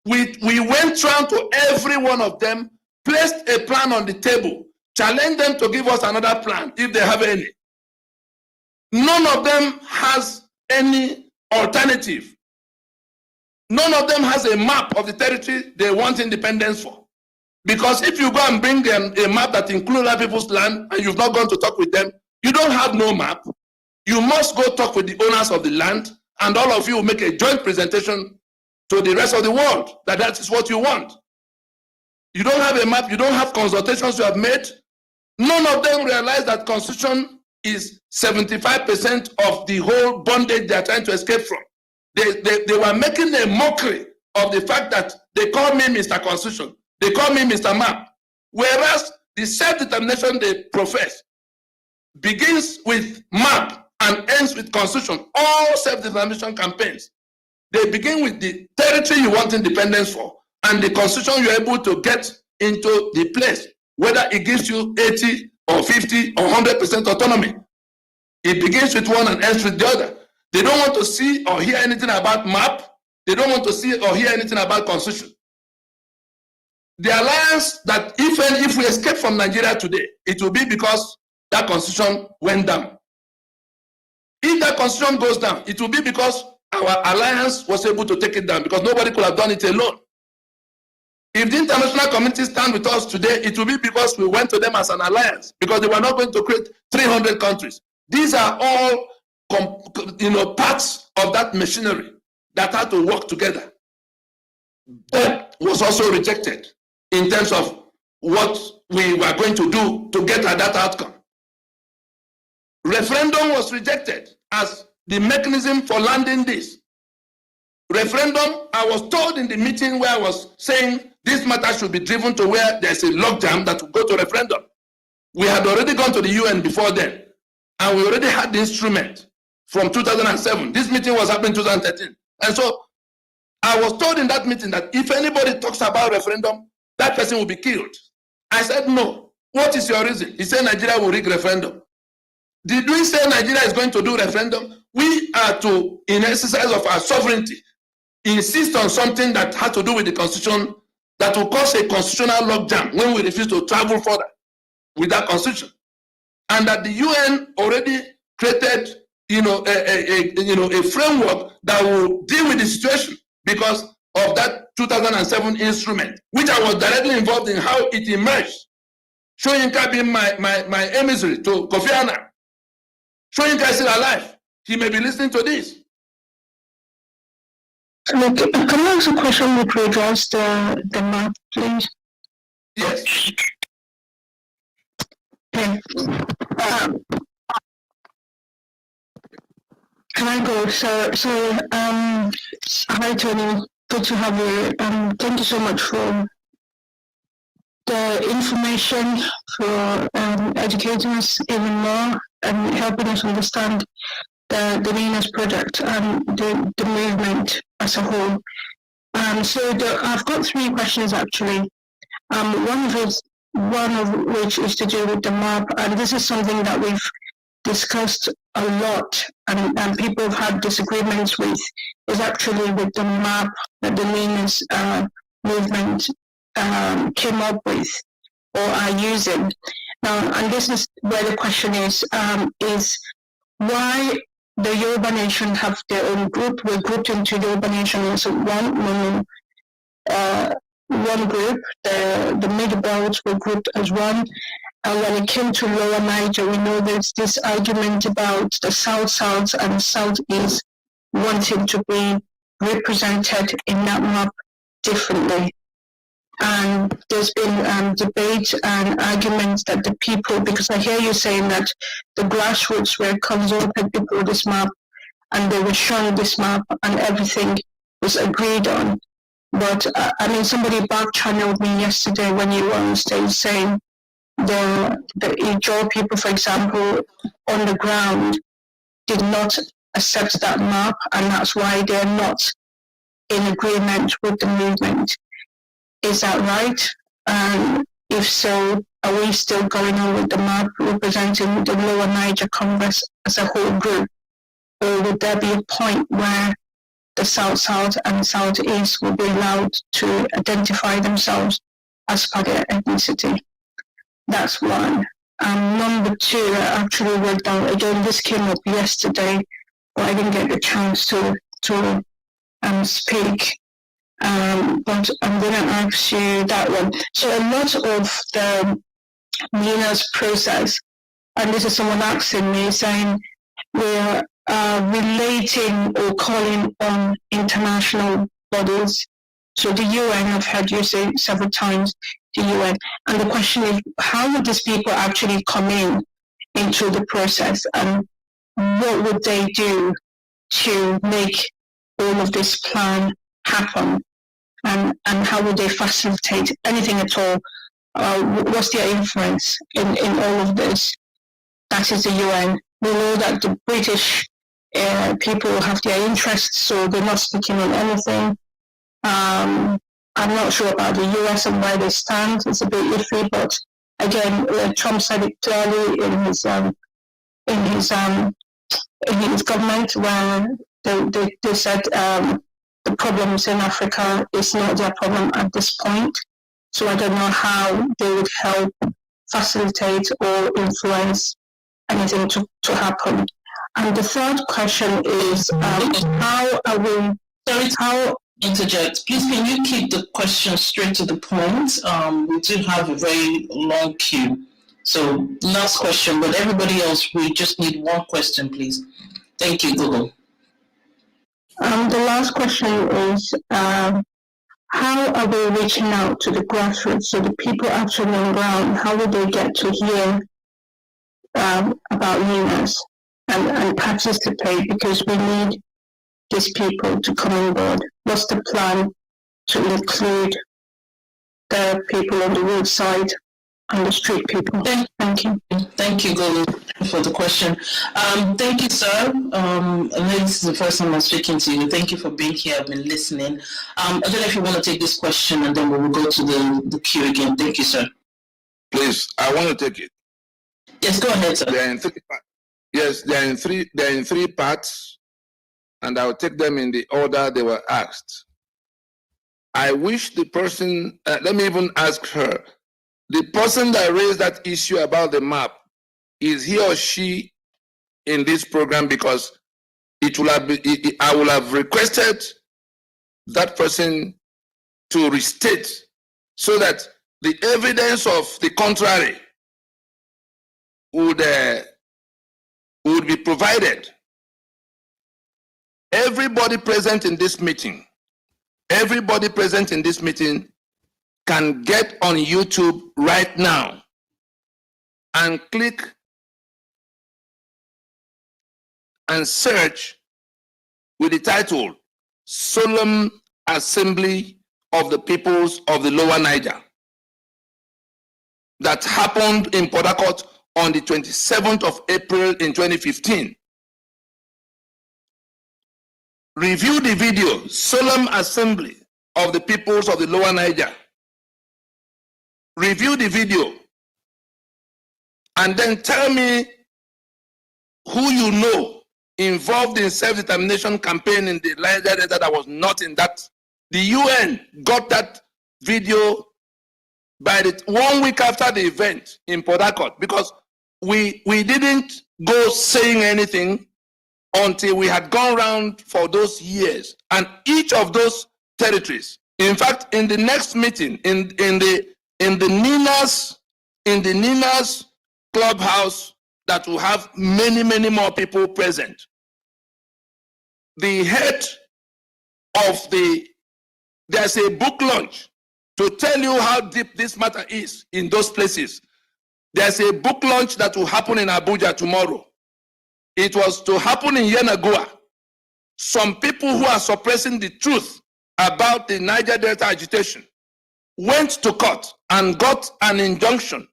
We went round to every one of them, placed a plan on the table, challenged them to give us another plan if they have any. None of them has any alternative. None of them has a map of the territory they want independence for. Because if you go and bring them a map that includes other people's land and you've not gone to talk with them, you don't have no map. You must go talk with the owners of the land, and all of you will make a joint presentation to the rest of the world that is what you want. You don't have a map, you don't have consultations you have made. None of them realize that constitution is 75% of the whole bondage they are trying to escape from. They were making a mockery of the fact that they call me Mr. Constitution, they call me Mr. Map, whereas the self-determination they profess begins with map and ends with constitution. All self-determination campaigns, they begin with the territory you want independence for and the constitution you're able to get into the place, whether it gives you 80 or 50 or 100% autonomy. It begins with one and ends with the other. They don't want to see or hear anything about map. They don't want to see or hear anything about constitution. The alliance that if we escape from Nigeria today, it will be because that constitution went down. If that constitution goes down, it will be because our alliance was able to take it down, because nobody could have done it alone. If the international community stand with us today, it will be because we went to them as an alliance, because they were not going to create 300 countries. These are all parts of that machinery that had to work together. That was also rejected in terms of what we were going to do to get at that outcome. Referendum was rejected as the mechanism for landing this. Referendum, I was told in the meeting where I was saying this matter should be driven to where there's a logjam that will go to referendum. We had already gone to the UN before then, and we already had the instrument from 2007. This meeting was happening in 2013. And so I was told in that meeting that if anybody talks about referendum, that person will be killed. I said, no. What is your reason? He said Nigeria will rig referendum. Did we say Nigeria is going to do referendum? We are to, in exercise of our sovereignty, insist on something that has to do with the constitution that will cause a constitutional logjam when we refuse to travel further with that constitution. And that the UN already created a framework that will deal with the situation because of that 2007 instrument, which I was directly involved in how it emerged. Soyinka being my emissary to Kofi Annan. Soyinka is still alive. He may be listening to this. Can I ask a question with regards to the map, please? Yes. Okay. Can I go? So hi Tony, good to have you. Thank you so much for the information, for educating us even more and helping us understand the NINA's project and the movement as a whole. I've got three questions actually. One of which is to do with the map, and this is something that we've discussed a lot and people have had disagreements with, is actually with the map that the NINA's movement came up with or are using. Now, and this is where the question is why the Yoruba Nation have their own group. We're grouped into Yoruba Nation as one group. The Middle Belt were grouped as one. And when it came to Lower Niger, we know there's this argument about the South and Southeast wanting to be represented in that map differently. And there's been debate and arguments that the people, because I hear you saying that the grassroots were consulted before this map and they were shown this map and everything was agreed on. But somebody back channeled me yesterday when you were on stage saying the Ijaw people, for example, on the ground did not accept that map, and that's why they're not in agreement with the movement. Is that right? And if so, are we still going on with the map representing the Lower Niger Congress as a whole group? Or would there be a point where the South and Southeast will be allowed to identify themselves as per their ethnicity? That's one. Number two, I actually wrote down, again, this came up yesterday, but I didn't get the chance to speak. But I'm going to ask you that one. So a lot of the NINA's process, and this is someone asking me, saying we're relating or calling on international bodies. So the UN, I've heard you say several times, the UN. And the question is, how would these people actually come into the process, and what would they do to make all of this plan happen? And how would they facilitate anything at all? What's their influence in all of this? That is the UN. We know that the British people have their interests, so they're not speaking on anything. I'm not sure about the US and where they stand. It's a bit iffy, but again, Trump said it clearly in his government, where they said the problems in Africa is not their problem at this point. So I don't know how they would help facilitate or influence anything to happen. And the third question is, how are we? How interject. Please, can you keep the question straight to the point? We do have a very long queue. So last question, but everybody else, we just need one question, please. Thank you, Google. The last question is, how are we reaching out to the grassroots, so the people actually on ground, how will they get to hear about NINAS and participate, because we need these people to come on board? What's the plan to include the people on the roadside and the street people? Thank you. Thank you, Golu, for the question. Thank you, sir. This is the first time I'm speaking to you. Thank you for being here. I've been listening. I don't know if you want to take this question and then we will go to the queue again. Thank you, sir. Please, I want to take it. Yes, go ahead, sir. They're in three parts. Yes, they're in three parts, and I'll take them in the order they were asked. I wish the person, let me even ask her, the person that raised that issue about the map, is he or she in this program? Because it will have I will have requested that person to restate so that the evidence of the contrary would be provided. Everybody present in this meeting can get on YouTube right now and click and search with the title Solemn Assembly of the Peoples of the Lower Niger that happened in Port Harcourt on the 27th of April in 2015. Review the video, Solemn Assembly of the Peoples of the Lower Niger. Review the video and then tell me who you know involved in self-determination campaign in the Niger Delta that was not in that. The UN got that video by the 1 week after the event in Port Harcourt, because we didn't go saying anything until we had gone around for those years and each of those territories. In fact, in the next meeting in the NINAS clubhouse that will have many more people present, the head of there's a book launch to tell you how deep this matter is in those places. There's a book launch that will happen in Abuja tomorrow. It was to happen in Yenagoa. Some people who are suppressing the truth about the Niger Delta agitation went to court and got an injunction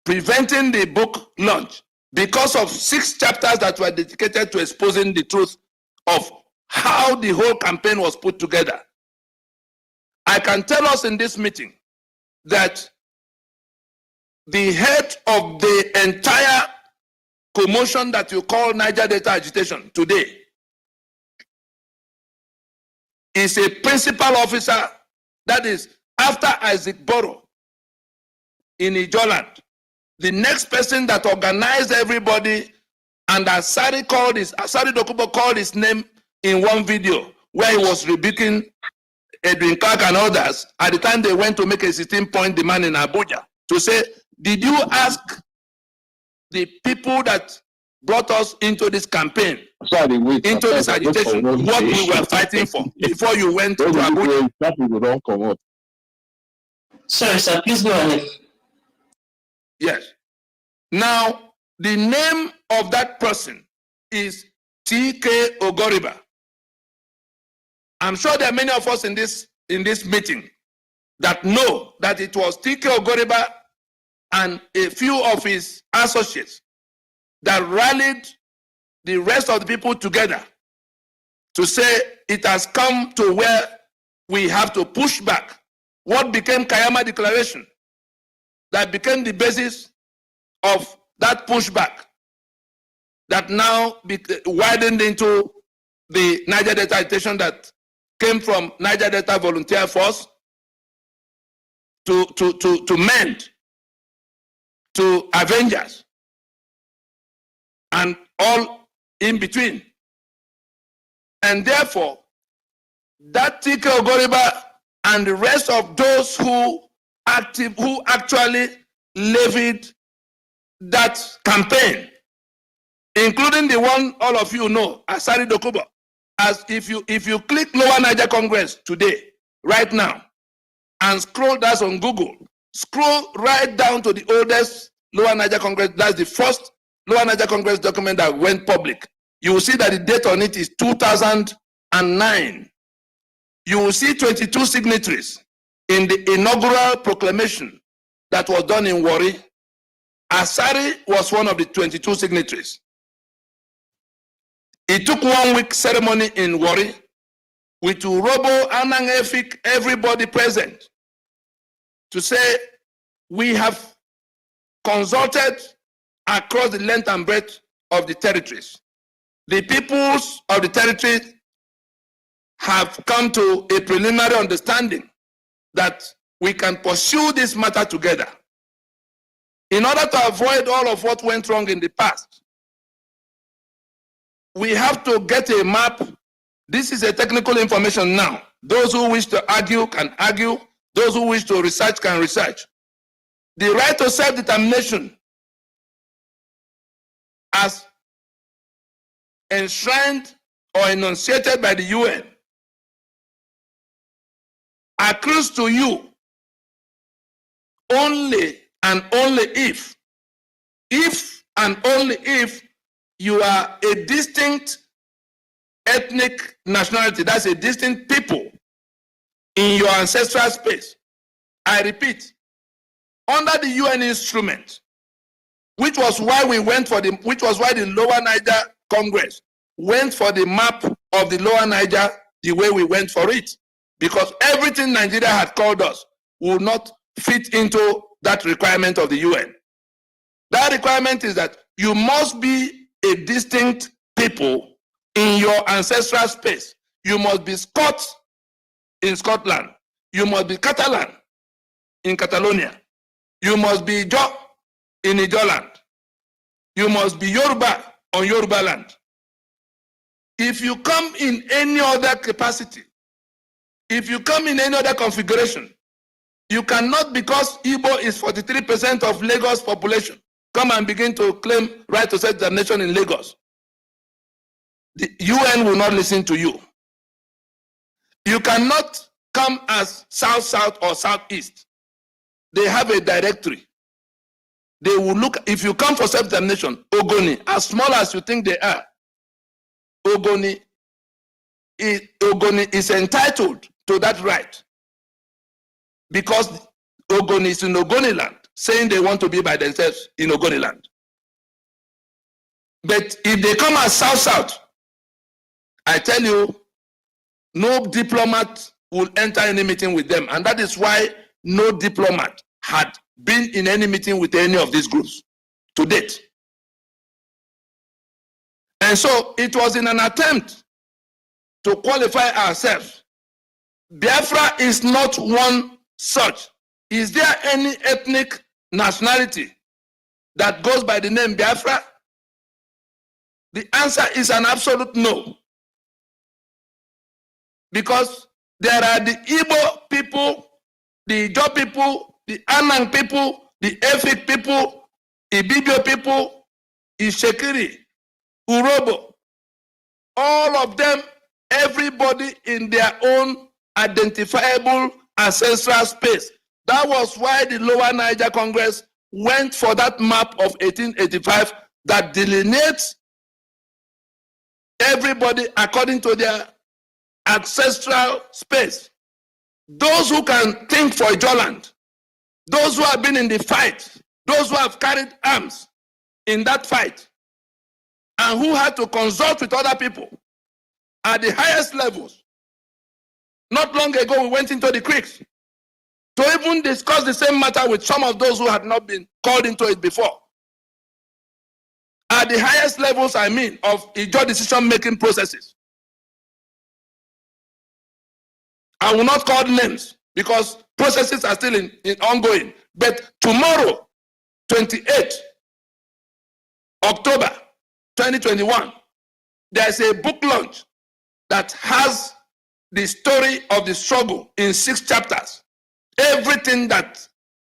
preventing the book launch because of 6 chapters that were dedicated to exposing the truth of how the whole campaign was put together. I can tell us in this meeting that the head of the entire commotion that you call Niger Delta agitation today is a principal officer that is after Isaac Boro in Ijoland. The next person that organized everybody, and Asari Dokubo called his name in one video where he was rebuking Edwin Clark and others at the time they went to make a 16-point demand in Abuja to say, did you ask the people that brought us into this campaign, into this agitation, what we were fighting for before you went to Abuja? Sorry, sir, please go ahead. Yes. Now, the name of that person is T.K. Ogoriba. I'm sure there are many of us in this meeting that know that it was T.K. Ogoriba and a few of his associates that rallied the rest of the people together to say it has come to where we have to push back what became Kayama Declaration, that became the basis of that pushback that now widened into the Niger Delta agitation that came from Niger Delta Volunteer Force to MEND, to Avengers, and all in between. And therefore, that Tike Ogoriba and the rest of those who actually levied that campaign, including the one all of you know, Asari Dokubo, as if you click Lower Niger Congress today, right now, and scroll down on Google, scroll right down to the oldest Lower Niger Congress, that's the first Lower Niger Congress document that went public. You will see that the date on it is 2009. You will see 22 signatories in the inaugural proclamation that was done in Warri. Asari was one of the 22 signatories. It took 1 week ceremony in Warri with Urobo, Anang Efik, everybody present, to say we have consulted across the length and breadth of the territories. The peoples of the territories have come to a preliminary understanding that we can pursue this matter together. In order to avoid all of what went wrong in the past, we have to get a map. This is a technical information now. Those who wish to argue can argue. Those who wish to research can research. The right to self-determination, as enshrined or enunciated by the UN, accrues to you only and only if and only if you are a distinct ethnic nationality, that's a distinct people in your ancestral space. I repeat, under the UN instrument, which was why the Lower Niger Congress went for the map of the Lower Niger the way we went for it, because everything Nigeria had called us would not fit into that requirement of the UN. That requirement is that you must be a distinct people in your ancestral space. You must be Scots in Scotland. You must be Catalan in Catalonia. You must be Ijo in Ijoland. You must be Yoruba on Yoruba land. If you come in any other capacity, if you come in any other configuration, you cannot, because Igbo is 43% of Lagos population, come and begin to claim right to self-determination in Lagos. The UN will not listen to you. You cannot come as South-South or Southeast. They have a directory. They will look, if you come for self-determination, Ogoni, as small as you think they are, Ogoni is entitled to that right, because Ogoni is in Ogoni land, saying they want to be by themselves in Ogoni land. But if they come as South-South, I tell you, no diplomat will enter any meeting with them. And that is why no diplomat had been in any meeting with any of these groups to date. And so it was in an attempt to qualify ourselves. Biafra is not one such. Is there any ethnic nationality that goes by the name Biafra? The answer is an absolute no. Because there are the Igbo people, the Ijo people, the Anang people, the Efik people, Ibibio people, Ishekiri, Urobo, all of them, everybody in their own identifiable ancestral space. That was why the Lower Niger Congress went for that map of 1885 that delineates everybody according to their ancestral space. Those who can think for Ijoland, those who have been in the fight, those who have carried arms in that fight, and who had to consult with other people at the highest levels. Not long ago, we went into the creeks to even discuss the same matter with some of those who had not been called into it before. At the highest levels, I mean, of Ijo decision-making processes. I will not call names because processes are still in ongoing. But tomorrow, 28 October, 2021, there's a book launch that has the story of the struggle in 6 chapters. Everything that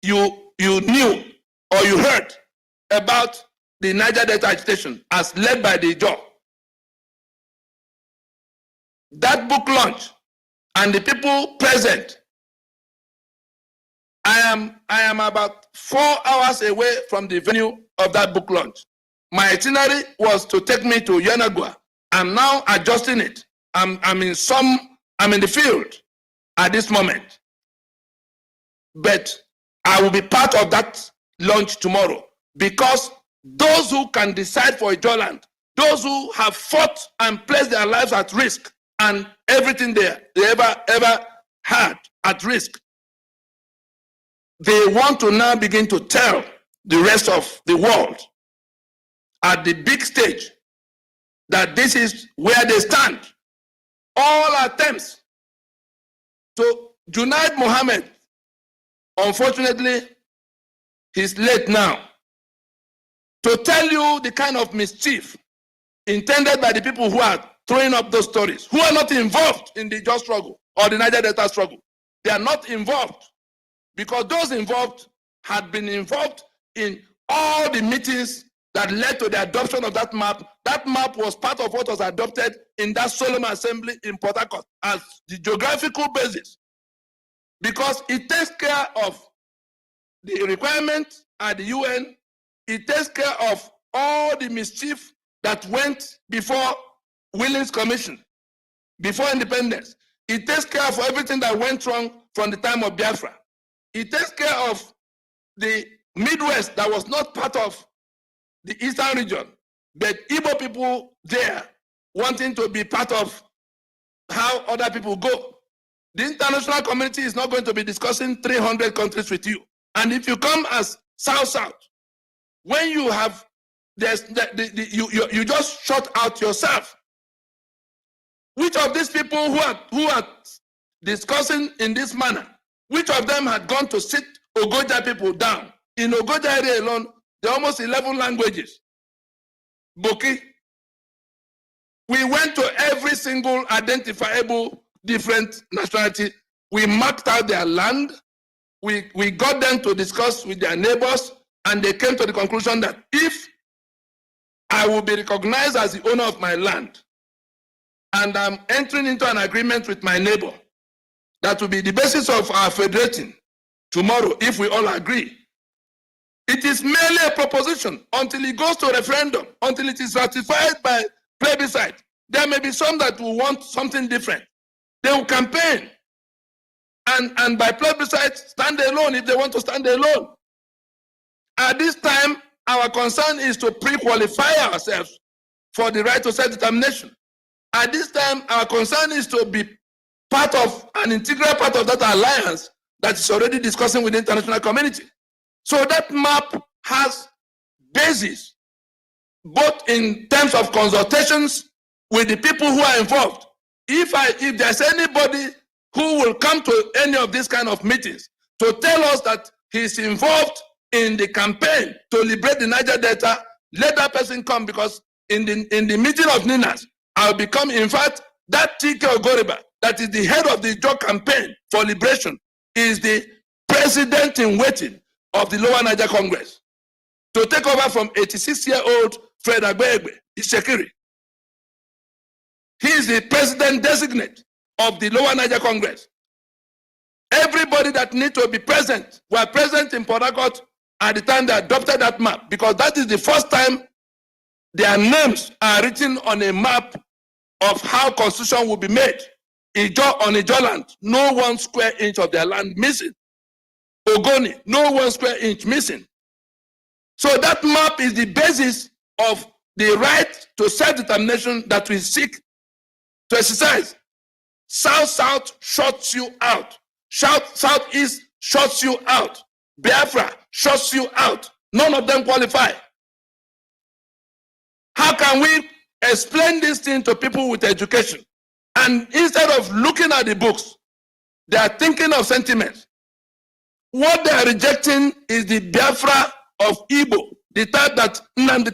you knew or you heard about the Niger Delta agitation as led by the Ijaw. That book launch and the people present, I am about 4 hours away from the venue of that book launch. My itinerary was to take me to Yanagua. I'm now adjusting it. I'm in the field at this moment. But I will be part of that launch tomorrow, because those who can decide for Ijaw land, those who have fought and placed their lives at risk and everything they ever had at risk, they want to now begin to tell the rest of the world at the big stage that this is where they stand. All attempts to Junaid Mohammed, unfortunately, he's late now, to tell you the kind of mischief intended by the people who are throwing up those stories, who are not involved in the Ijaw struggle or the Niger Delta struggle. They are not involved, because those involved had been involved in all the meetings that led to the adoption of that map. That map was part of what was adopted in that solemn assembly in Port Harcourt as the geographical basis, because it takes care of the requirement at the UN. It takes care of all the mischief that went before Willings Commission, before independence. It takes care of everything that went wrong from the time of Biafra. It takes care of the Midwest that was not part of the Eastern region, but Igbo people there wanting to be part of how other people go. The international community is not going to be discussing 300 countries with you. And if you come as South-South, when you have, you just shut out yourself. Which of these people who are discussing in this manner, which of them had gone to sit Ogoja people down? In Ogoja area alone, there are almost 11 languages. Boki. We went to every single identifiable different nationality. We marked out their land. We got them to discuss with their neighbors, and they came to the conclusion that if I will be recognized as the owner of my land, and I'm entering into an agreement with my neighbor, that will be the basis of our federating tomorrow, if we all agree. It is merely a proposition until it goes to referendum, until it is ratified by plebiscite. There may be some that will want something different. They will campaign, and by plebiscite, stand alone if they want to stand alone. At this time, our concern is to pre-qualify ourselves for the right to self-determination. At this time, our concern is to be part of, an integral part of that alliance that is already discussing with the international community. So that map has basis, both in terms of consultations with the people who are involved. If there's anybody who will come to any of these kind of meetings to tell us that he's involved in the campaign to liberate the Niger Delta, let that person come, because in the meeting of Ninas, I'll become, in fact, that T.K. Ogoriba, that is the head of the Ijaw campaign for liberation, is the president in waiting of the Lower Niger Congress, to take over from 86-year-old Fred Agbegbe Ishekiri. He is the president designate of the Lower Niger Congress. Everybody that need to be present were present in Port Harcourt at the time they adopted that map, because that is the first time their names are written on a map of how constitution will be made. On Ijaw land, no 1 square inch of their land missing. Ogoni, no 1 square inch missing. So that map is the basis of the right to self-determination that we seek to exercise. South-South shuts you out. South-East shuts you out. Biafra shuts you out. None of them qualify. How can we explain this thing to people with education? And instead of looking at the books, they are thinking of sentiments. What they are rejecting is the Biafra of Igbo, the type that Nandi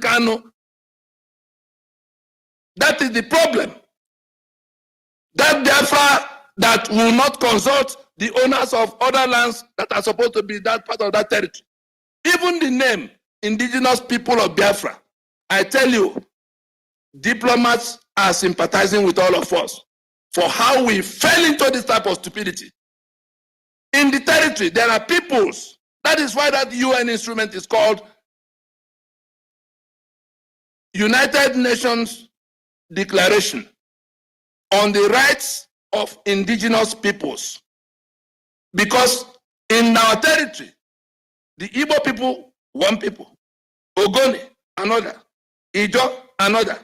That is the problem. That Biafra that will not consult the owners of other lands that are supposed to be that part of that territory. Even the name, indigenous people of Biafra, I tell you, diplomats are sympathizing with all of us for how we fell into this type of stupidity. In the territory, there are peoples. That is why that UN instrument is called United Nations Declaration on the Rights of Indigenous Peoples. Because in our territory, the Igbo people, one people, Ogoni, another, Ijo, another.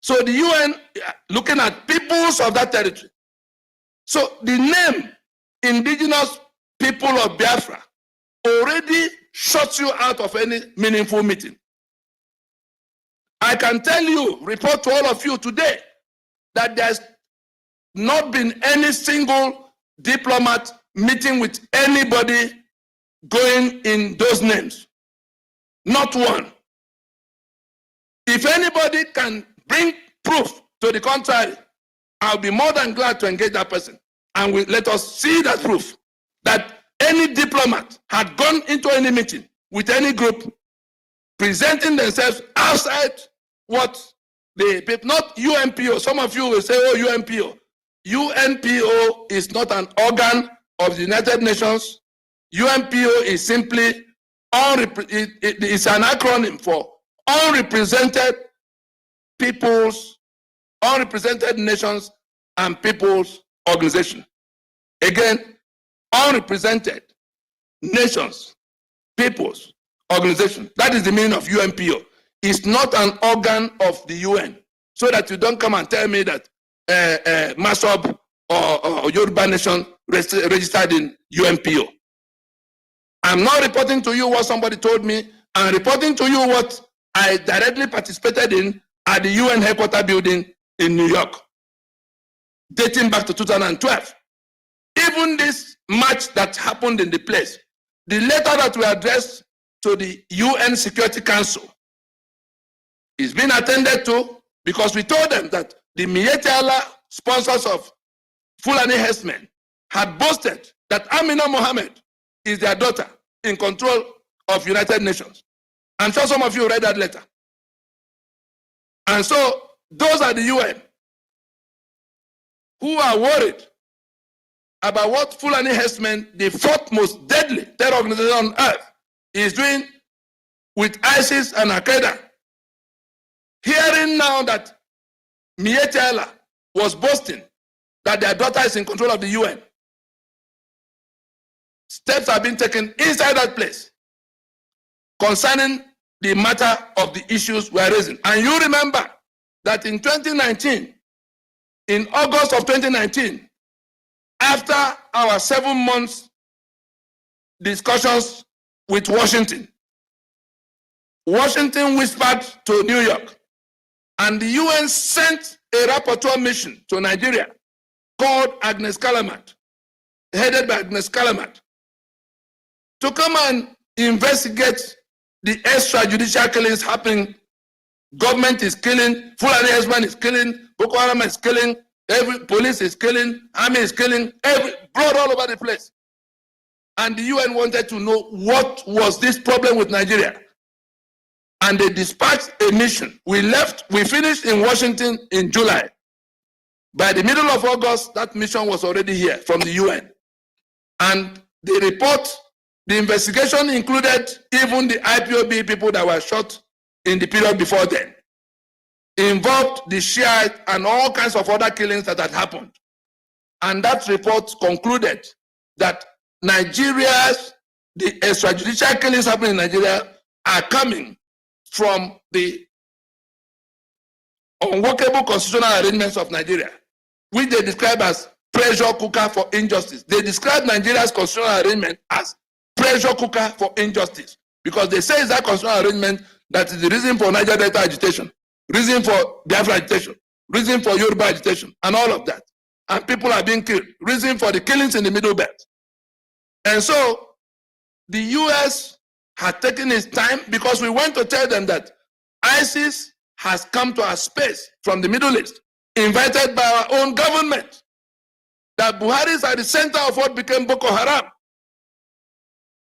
So the UN looking at peoples of that territory. So the name indigenous people of Biafra already shuts you out of any meaningful meeting. I can tell you, report to all of you today, that there's not been any single diplomat meeting with anybody going in those names. Not one. If anybody can bring proof to the contrary, I'll be more than glad to engage that person. And let us see that proof that any diplomat had gone into any meeting with any group presenting themselves outside what they, not UNPO. Some of you will say, oh, UNPO. UNPO is not an organ of the United Nations. UNPO is simply, it's an acronym for Unrepresented Peoples, Unrepresented Nations and Peoples Organization. Again, Unrepresented Nations, Peoples Organization. That is the meaning of UNPO. It's not an organ of the UN. So that you don't come and tell me that MASOB or Yoruba Nation registered in UNPO. I'm not reporting to you what somebody told me. I'm reporting to you what I directly participated in at the UN headquarters building in New York, dating back to 2012. Even this match that happened in the place, the letter that we addressed to the UN Security Council is being attended to, because we told them that the Miyetti sponsors of Fulani herdsmen had boasted that Amina Mohammed is their daughter in control of United Nations. I'm sure some of you read that letter. And so those are the UN who are worried about what Fulani herdsmen, the fourth most deadly terror organization on earth, is doing with ISIS and Al-Qaeda. Hearing now that Miyetti was boasting that their daughter is in control of the UN, steps have been taken inside that place concerning the matter of the issues we are raising. And you remember that in 2019, in August of 2019, after our 7 months discussions with Washington, Washington whispered to New York, and the UN sent a rapporteur mission to Nigeria called Agnes Callamard, headed by Agnes Callamard, to come and investigate the extrajudicial killings happening. Government is killing, Fulani herdsmen is killing, Boko Haram is killing, every police is killing, army is killing, blood all over the place. And the UN wanted to know what was this problem with Nigeria. And they dispatched a mission. We finished in Washington in July. By the middle of August, that mission was already here from the UN. And the report, the investigation included even the IPOB people that were shot in the period before then. It involved the Shiite and all kinds of other killings that had happened. And that report concluded that the extrajudicial killings happening in Nigeria are coming from the unworkable constitutional arrangements of Nigeria, which they describe as pressure cooker for injustice. They describe Nigeria's constitutional arrangement as pressure cooker for injustice, because they say it's that constitutional arrangement that is the reason for Niger Delta agitation, reason for Biafra agitation, reason for Yoruba agitation, and all of that. And people are being killed, reason for the killings in the Middle Belt. And so the US had taken its time, because we went to tell them that ISIS has come to our space from the Middle East, invited by our own government, that Buhari is at the center of what became Boko Haram,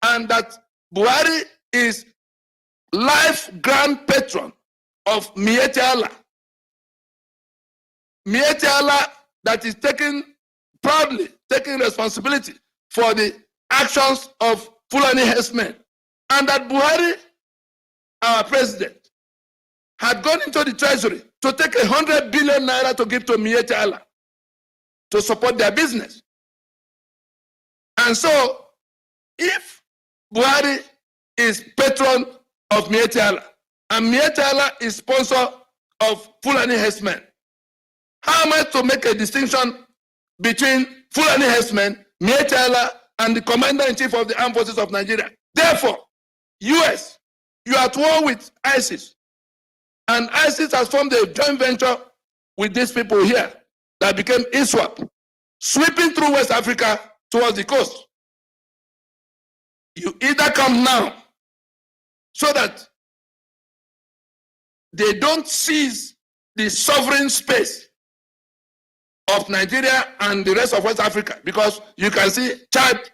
and that Buhari is life grand patron of Miyetti Allah. Miyetti Allah that is proudly taking responsibility for the actions of Fulani herdsmen, and that Buhari, our president, had gone into the treasury to take 100 billion naira to give to Miyetti Allah to support their business. And so, if Buhari is patron of Miyetti Allah, and Miyetti Allah is sponsor of Fulani herdsmen, how am I to make a distinction between Fulani herdsmen, Miyetti Allah, and the Commander-in-Chief of the Armed Forces of Nigeria? Therefore, US, you are at war with ISIS. And ISIS has formed a joint venture with these people here that became ISWAP, sweeping through West Africa towards the coast. You either come now so that they don't seize the sovereign space of Nigeria and the rest of West Africa, because you can see Chad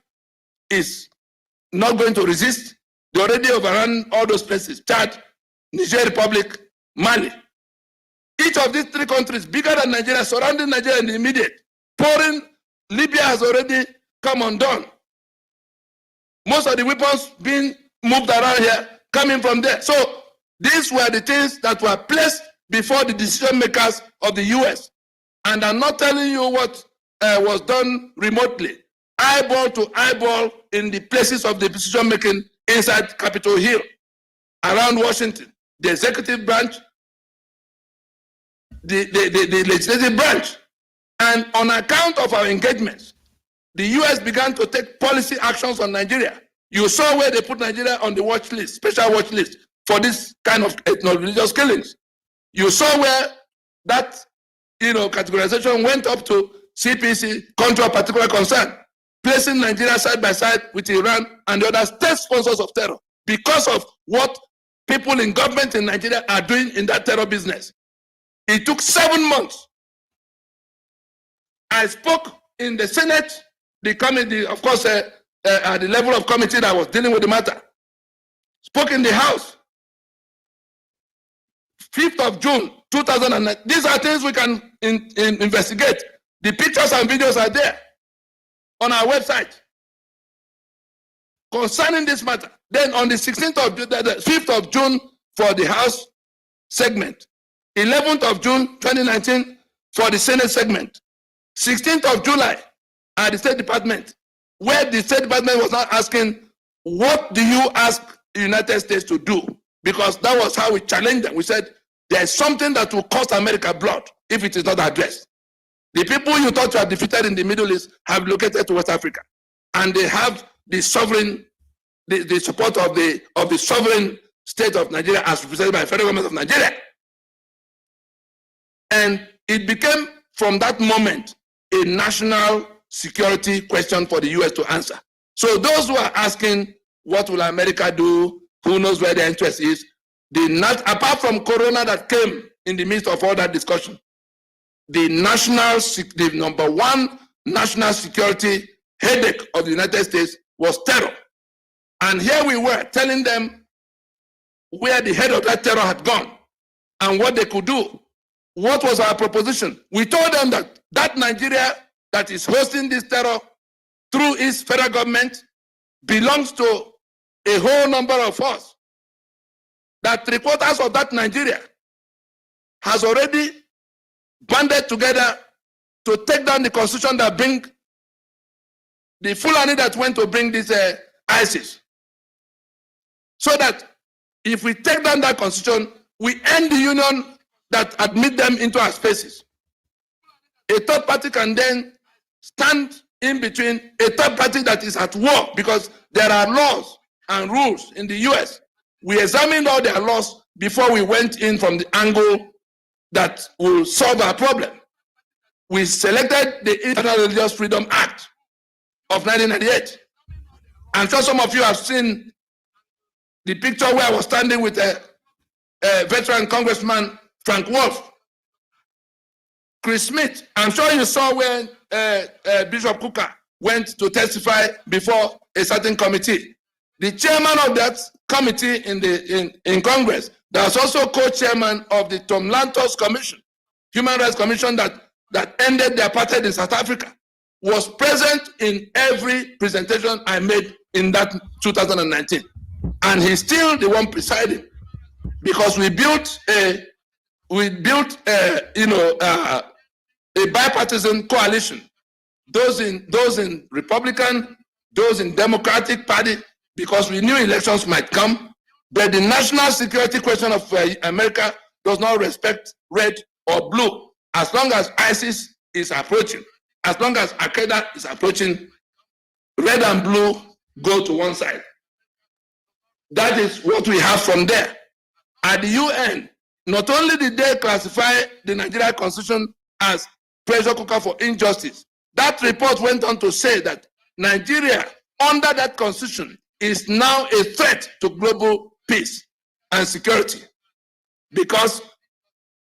is not going to resist. They already overrun all those places: Chad, Niger Republic, Mali. Each of these three countries, bigger than Nigeria, surrounding Nigeria in the immediate. Pouring, Libya has already come undone. Most of the weapons being moved around here, coming from there. So these were the things that were placed before the decision makers of the US. And I'm not telling you what was done remotely. Eyeball to eyeball in the places of the decision making inside Capitol Hill, around Washington. The executive branch, the legislative branch. And on account of our engagements, the US began to take policy actions on Nigeria. You saw where they put Nigeria on the watch list, special watch list, for this kind of ethno-religious killings. You saw where that categorization went up to CPC, country of particular concern, placing Nigeria side by side with Iran and the other state sponsors of terror, because of what people in government in Nigeria are doing in that terror business. It took 7 months. I spoke in the Senate, the committee, of course, at the level of committee that was dealing with the matter. Spoke in the House. 5th of June, 2009. These are things we can investigate. The pictures and videos are there on our website concerning this matter. Then on the 5th of June for the House segment, 11th of June 2019 for the Senate segment, 16th of July at the State Department, where the State Department was not asking, what do you ask the United States to do? Because that was how we challenged them. We said, there's something that will cost America blood if it is not addressed. The people you thought you had defeated in the Middle East have located to West Africa, and they have the sovereign, the support of the sovereign state of Nigeria as represented by the federal government of Nigeria. And it became, from that moment, a national security question for the US to answer. So those who are asking, what will America do? Who knows where their interest is? Apart from Corona that came in the midst of all that discussion, the number one national security headache of the United States was terror. And here we were telling them where the head of that terror had gone and what they could do. What was our proposition? We told them that Nigeria that is hosting this terror through its federal government belongs to a whole number of us. That 3/4 of that Nigeria has already banded together to take down the constitution that bring the Fulani that went to bring this ISIS. So that if we take down that constitution, we end the union that admit them into our spaces. A third party can then stand in between a third party that is at war, because there are laws and rules in the US. We examined all their laws before we went in from the angle that will solve our problem. We selected the International Religious Freedom Act of 1998. I'm sure some of you have seen the picture where I was standing with a veteran congressman Frank Wolf, Chris Smith. I'm sure you saw when Bishop Cooker went to testify before a certain committee. The chairman of that committee in Congress, that was also co-chairman of the Tom Lantos Commission, Human Rights Commission that ended the apartheid in South Africa, was present in every presentation I made in that 2019. And he's still the one presiding, because we built a bipartisan coalition. Those in Republican, those in Democratic Party, because we knew elections might come. But the national security question of America does not respect red or blue. As long as ISIS is approaching, as long as Al-Qaeda is approaching, red and blue go to one side. That is what we have from there. At the UN, not only did they classify the Nigerian Constitution as pressure cooker for injustice, that report went on to say that Nigeria, under that Constitution, is now a threat to global peace and security. Because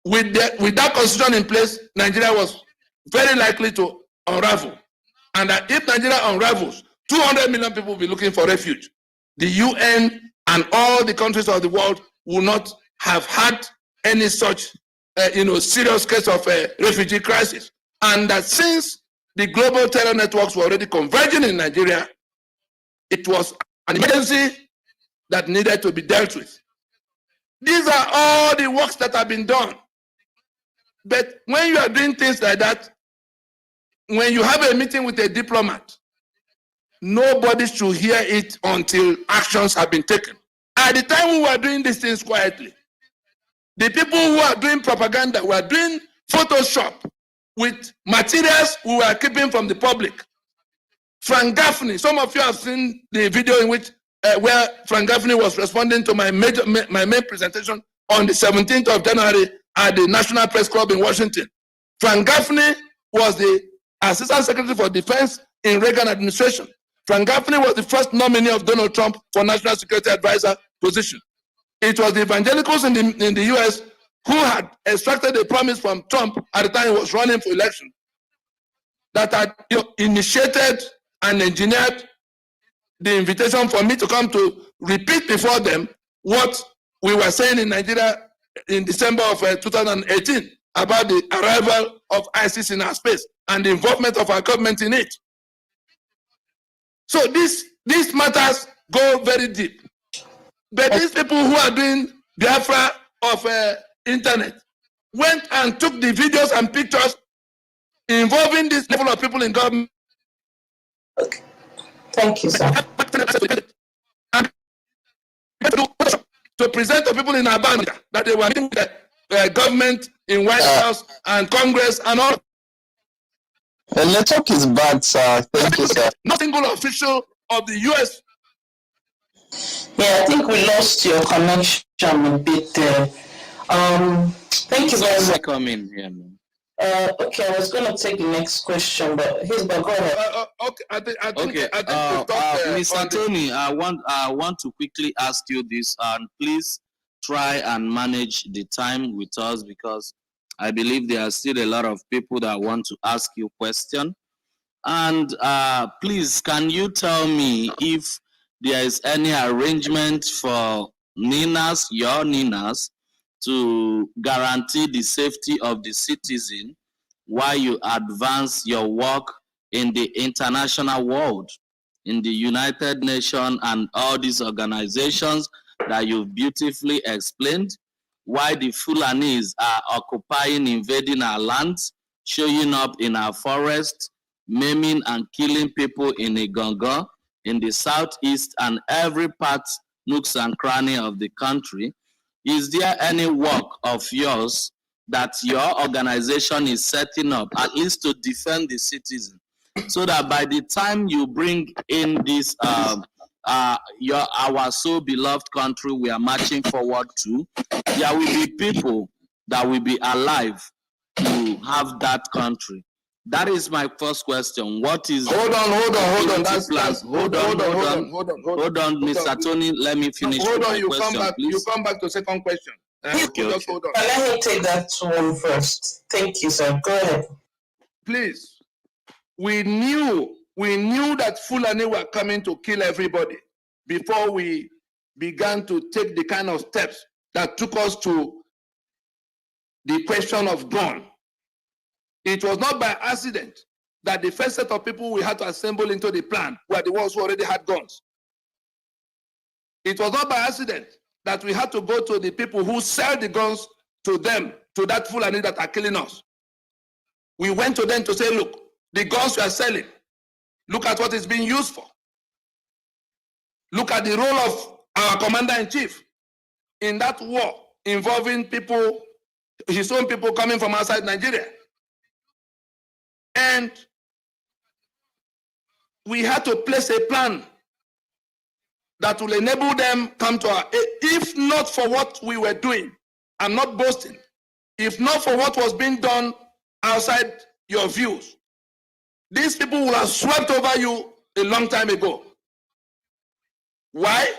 with that Constitution in place, Nigeria was very likely to unravel. And that if Nigeria unravels, 200 million people will be looking for refuge. The UN and all the countries of the world will not have had any such serious case of a refugee crisis. And that since the global terror networks were already converging in Nigeria, it was an emergency that needed to be dealt with. These are all the works that have been done. But when you are doing things like that, when you have a meeting with a diplomat, nobody should hear it until actions have been taken. At the time we were doing these things quietly, the people who are doing propaganda were doing Photoshop with materials we were keeping from the public. Frank Gaffney, some of you have seen the video in which where Frank Gaffney was responding to my main presentation on the 17th of January at the National Press Club in Washington. Frank Gaffney was the Assistant Secretary for Defense in Reagan administration. Frank Gaffney was the first nominee of Donald Trump for National Security Advisor position. It was the evangelicals in the US who had extracted a promise from Trump at the time he was running for election that had initiated and engineered the invitation for me to come to repeat before them what we were saying in Nigeria in December of 2018 about the arrival of ISIS in our space and the involvement of our government in it. So these matters go very deep. But these people who are doing Biafra of internet went and took the videos and pictures involving this level of people in government. Okay. Thank you, sir. To present to people in Abanda that they were meeting with the government in White House and Congress and all. The network is bad, sir. Thank you, sir. No single official of the US. Yeah, I think we lost your connection a bit there. Thank you very much. Coming here, man. Okay, I was going to take the next question, but go ahead. Okay, Mr. Tony, I want to quickly ask you this, and please try and manage the time with us, because I believe there are still a lot of people that want to ask you questions. And please, can you tell me if there is any arrangement for Ninas, your Ninas, to guarantee the safety of the citizen while you advance your work in the international world, in the United Nations and all these organizations that you've beautifully explained, why the Fulanis are occupying, invading our lands, showing up in our forests, maiming and killing people in Igongo, in the southeast and every part, nooks and cranny of the country. Is there any work of yours that your organization is setting up, at least to defend the citizen, so that by the time you bring in this, our so beloved country we are marching forward to, there will be people that will be alive to have that country? That is my first question. What is hold on, Mr. Tony, let me finish. Hold on, you come back to second question. Just hold on. Let me take that one first. Thank you, sir. Go ahead. Please. We knew that Fulani were coming to kill everybody before we began to take the kind of steps that took us to the question of gun. It was not by accident that the first set of people we had to assemble into the plan were the ones who already had guns. It was not by accident that we had to go to the people who sell the guns to them, to that Fulani that are killing us. We went to them to say, look, the guns we are selling, look at what it's being used for. Look at the role of our commander-in-chief in that war involving people, his own people coming from outside Nigeria. And we had to place a plan that will enable them come to our aid. If not for what we were doing, I'm not boasting, if not for what was being done outside your views, these people will have swept over you a long time ago. Why?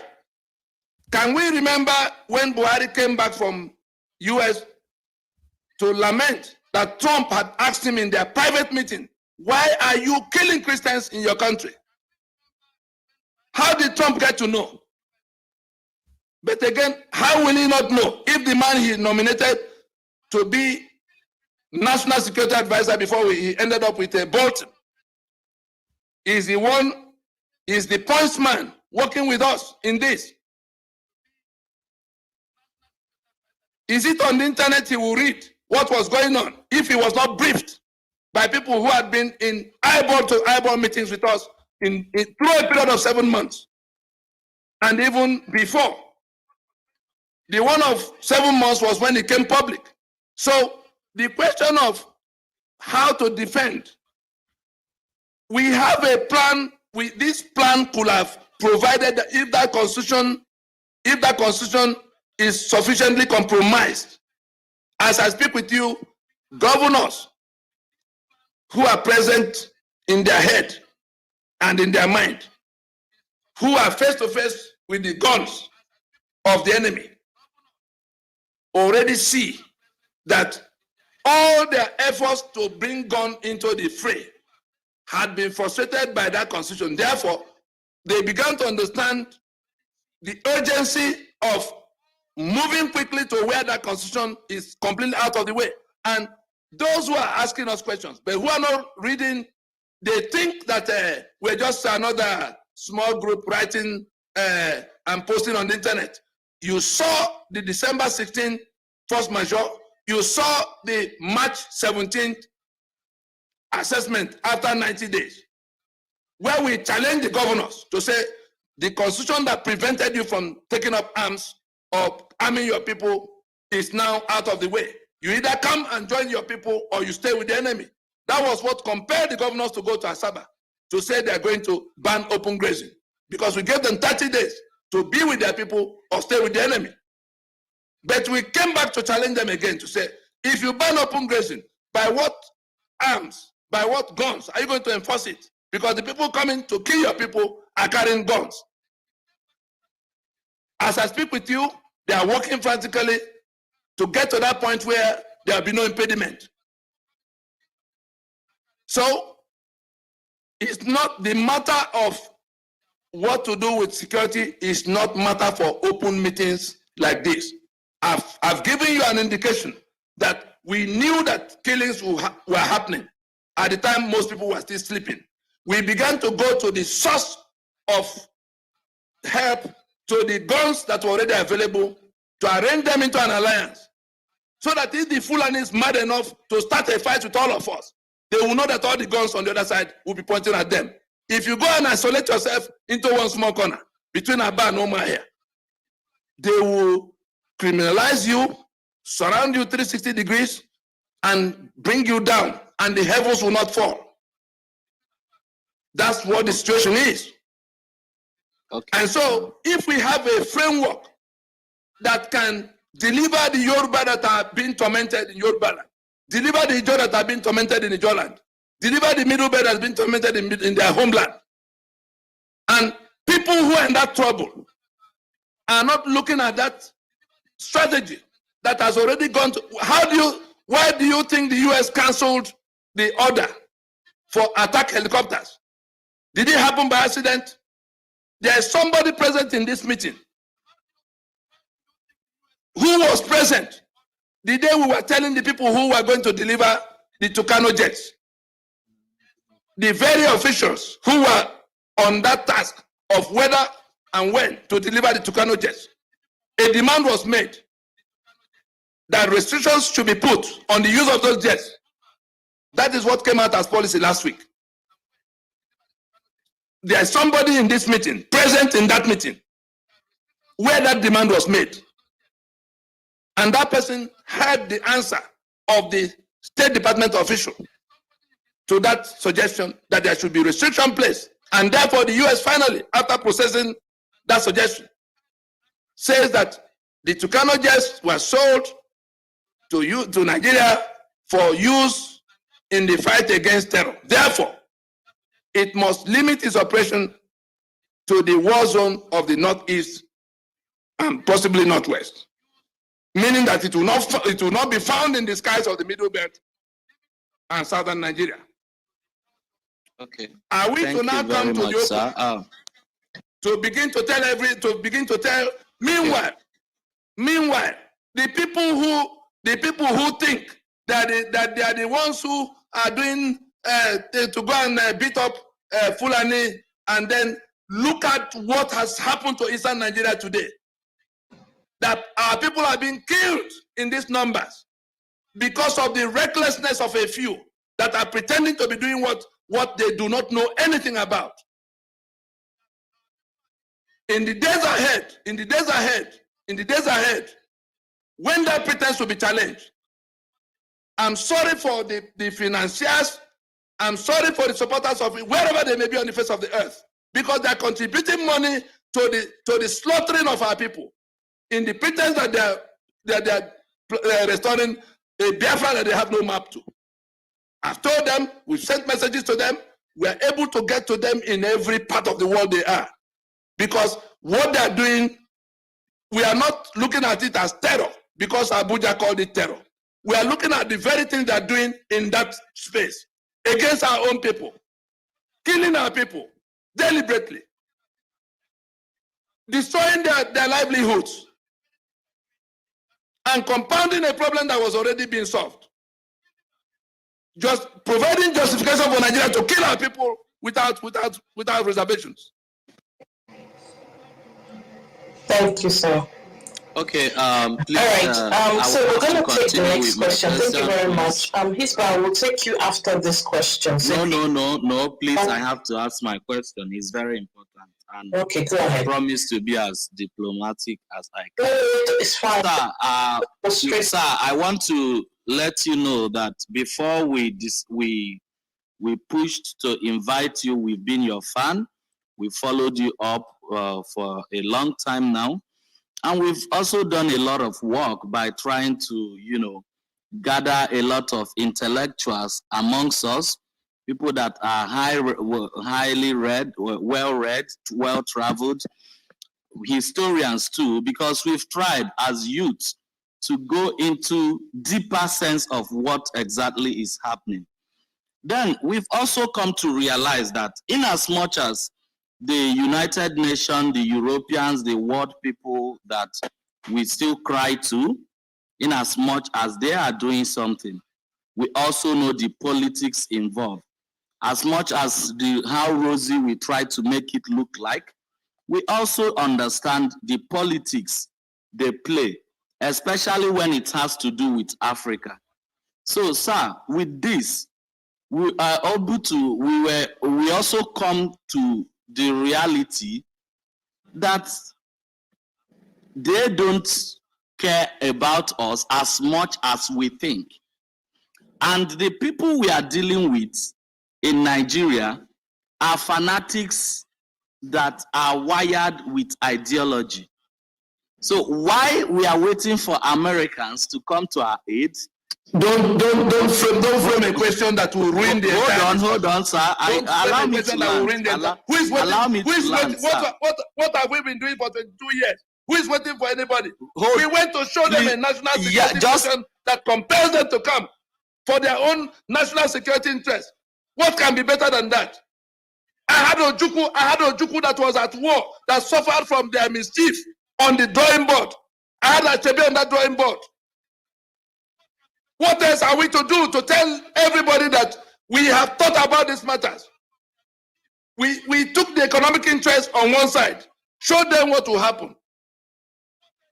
Can we remember when Buhari came back from US to lament that Trump had asked him in their private meeting, why are you killing Christians in your country? How did Trump get to know? But again, how will he not know if the man he nominated to be national security advisor before he ended up with a Bolton is the pointsman working with us in this? Is it on the internet he will read what was going on if he was not briefed by people who had been in eyeball-to-eyeball meetings with us through a period of 7 months? And even before. The one of 7 months was when it came public. So the question of how to defend, we have a plan. This plan could have provided that if that constitution is sufficiently compromised. As I speak with you, governors who are present in their head and in their mind, who are face to face with the guns of the enemy, already see that all their efforts to bring gun into the fray had been frustrated by that constitution. Therefore, they began to understand the urgency of moving quickly to where that constitution is completely out of the way. And those who are asking us questions, but who are not reading, they think that we're just another small group writing and posting on the internet. You saw the December 16th force majeure. You saw the March 17th assessment after 90 days, where we challenged the governors to say the constitution that prevented you from taking up arms or arming your people is now out of the way. You either come and join your people or you stay with the enemy. That was what compelled the governors to go to Asaba to say they're going to ban open grazing, because we gave them 30 days to be with their people or stay with the enemy. But we came back to challenge them again to say, if you ban open grazing, by what arms, by what guns are you going to enforce it? Because the people coming to kill your people are carrying guns. As I speak with you, they are working frantically to get to that point where there will be no impediment. So it's not the matter of what to do with security, is not matter for open meetings like this. I've given you an indication that we knew that killings were happening at the time most people were still sleeping. We began to go to the source of help, to the guns that were already available, to arrange them into an alliance, so that if the Fulani is mad enough to start a fight with all of us, they will know that all the guns on the other side will be pointing at them. If you go and isolate yourself into one small corner between Aba and Omar here, they will criminalize you, surround you 360 degrees, and bring you down, and the heavens will not fall. That's what the situation is. Okay. And so, if we have a framework that can deliver the Yoruba that are being tormented in Yoruba land, deliver the Ijo that are being tormented in Ijo land, deliver the Middle Belt that has been tormented in their homeland, and people who are in that trouble are not looking at that strategy that has already gone to, why do you think the US canceled the order for attack helicopters? Did it happen by accident? There is somebody present in this meeting who was present the day we were telling the people who were going to deliver the Tucano jets. The very officials who were on that task of whether and when to deliver the Tucano jets. A demand was made that restrictions should be put on the use of those jets. That is what came out as policy last week. There is somebody in this meeting, present in that meeting, where that demand was made. And that person had the answer of the State Department official to that suggestion that there should be restriction placed. And therefore the US finally, after processing that suggestion, says that the Tucano jets were sold to Nigeria for use in the fight against terror. Therefore, it must limit its operation to the war zone of the Northeast and possibly Northwest, meaning that it will not be found in the skies of the Middle Belt and Southern Nigeria. Okay. Are we to now come to you to begin to tell? Meanwhile, the people who think that they are the ones who are doing to go and beat up Fulani, and then look at what has happened to Eastern Nigeria today. That our people are being killed in these numbers because of the recklessness of a few that are pretending to be doing what they do not know anything about. In the days ahead, when that pretense will be challenged, I'm sorry for the financiers, I'm sorry for the supporters of it, wherever they may be on the face of the earth, because they're contributing money to the slaughtering of our people, in the pretense that they're restoring a Biafra that they have no map to. I've told them, we've sent messages to them, we are able to get to them in every part of the world they are. Because what they're doing, we are not looking at it as terror, because Abuja called it terror. We are looking at the very thing they're doing in that space against our own people, killing our people deliberately, destroying their livelihoods, and compounding a problem that was already being solved. Just providing justification for Nigeria to kill our people without reservations. Thank you, sir. Okay, please. All right. So we're going to take the next question. Thank you very much. Hisba, we'll take you after this question. So No. Please, I have to ask my question. It's very important. And okay, go ahead. I promise to be as diplomatic as I can. It's fine. Sir, I want to let you know that before we pushed to invite you, we've been your fan. We followed you up for a long time now. And we've also done a lot of work by trying to, gather a lot of intellectuals amongst us, people that are highly read, well-read, well-traveled, historians too, because we've tried as youth to go into deeper sense of what exactly is happening. Then we've also come to realize that in as much as the United Nations, the Europeans, the world people that we still cry to, in as much as they are doing something, we also know the politics involved. As much as how rosy we try to make it look like, we also understand the politics they play, especially when it has to do with Africa. So, sir, with this, we are able to, we also come to the reality that they don't care about us as much as we think. And the people we are dealing with in Nigeria are fanatics that are wired with ideology. So why we are waiting for Americans to come to our aid? Don't frame a question that will ruin the Hold on, sir. Allow me to land. What have we been doing for 22 years? Who is waiting for anybody? We went to show them a national security mission that compels them to come for their own national security interest. What can be better than that? I had Ojukwu that was at war, that suffered from their mischief on the drawing board. I had Achebe on that drawing board. What else are we to do to tell everybody that we have thought about these matters? We took the economic interest on one side, showed them what will happen,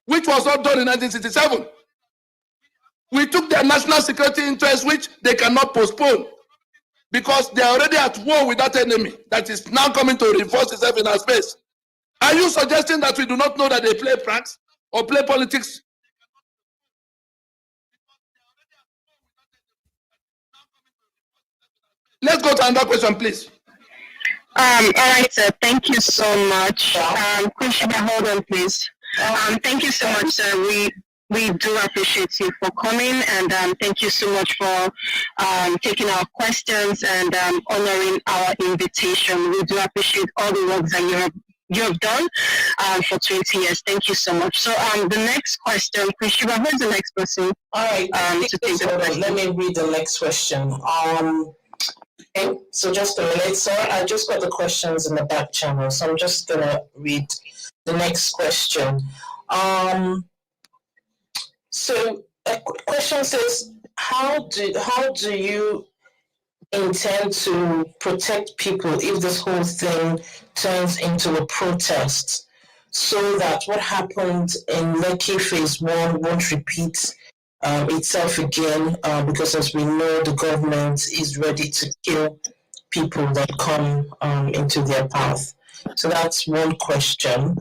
which was not done in 1967. We took their national security interest, which they cannot postpone, because they are already at war with that enemy that is now coming to reinforce itself in our space. Are you suggesting that we do not know that they play pranks or play politics? Let's go to another question, please. All right, sir. Thank you so much. Christian, hold on, please. Thank you so much, sir. We do appreciate you for coming, and thank you so much for taking our questions and honoring our invitation. We do appreciate all the work that you have done for 20 years. Thank you so much. So the next question, Christian, who's the next person? All right. To take the question? Let me read the next question. Okay, so just a minute, sir. I just got the questions in the back channel, so I'm just gonna read the next question. So a question says, how do you intend to protect people if this whole thing turns into a protest, so that what happened in Lekki Phase 1 won't repeat itself again, because as we know, the government is ready to kill people that come into their path. So that's one question.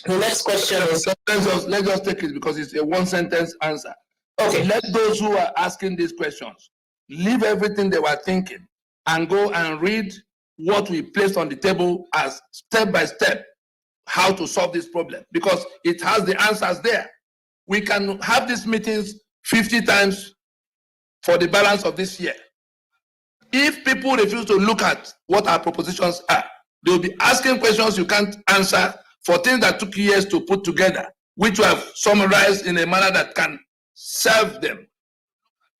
The next question is... Let's just take it because it's a one-sentence answer. Okay. Let those who are asking these questions leave everything they were thinking and go and read what we placed on the table as step-by-step how to solve this problem, because it has the answers there. We can have these meetings 50 times for the balance of this year. If people refuse to look at what our propositions are, they'll be asking questions you can't answer for things that took years to put together, which we have summarized in a manner that can serve them.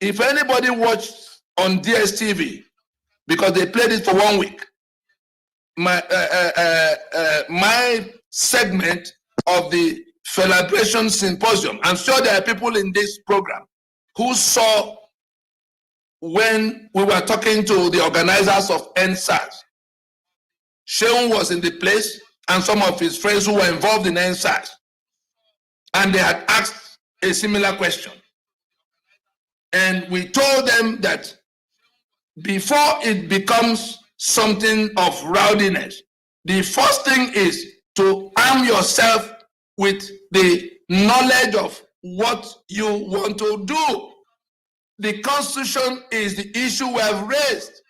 If anybody watched on DSTV, because they played it for 1 week, my segment of the Celebration Symposium, I'm sure there are people in this program who saw when we were talking to the organizers of NSAS. Sheung was in the place and some of his friends who were involved in NSAS, and they had asked a similar question. And we told them that before it becomes something of rowdiness, the first thing is to arm yourself with the knowledge of what you want to do. The Constitution is the issue we have raised.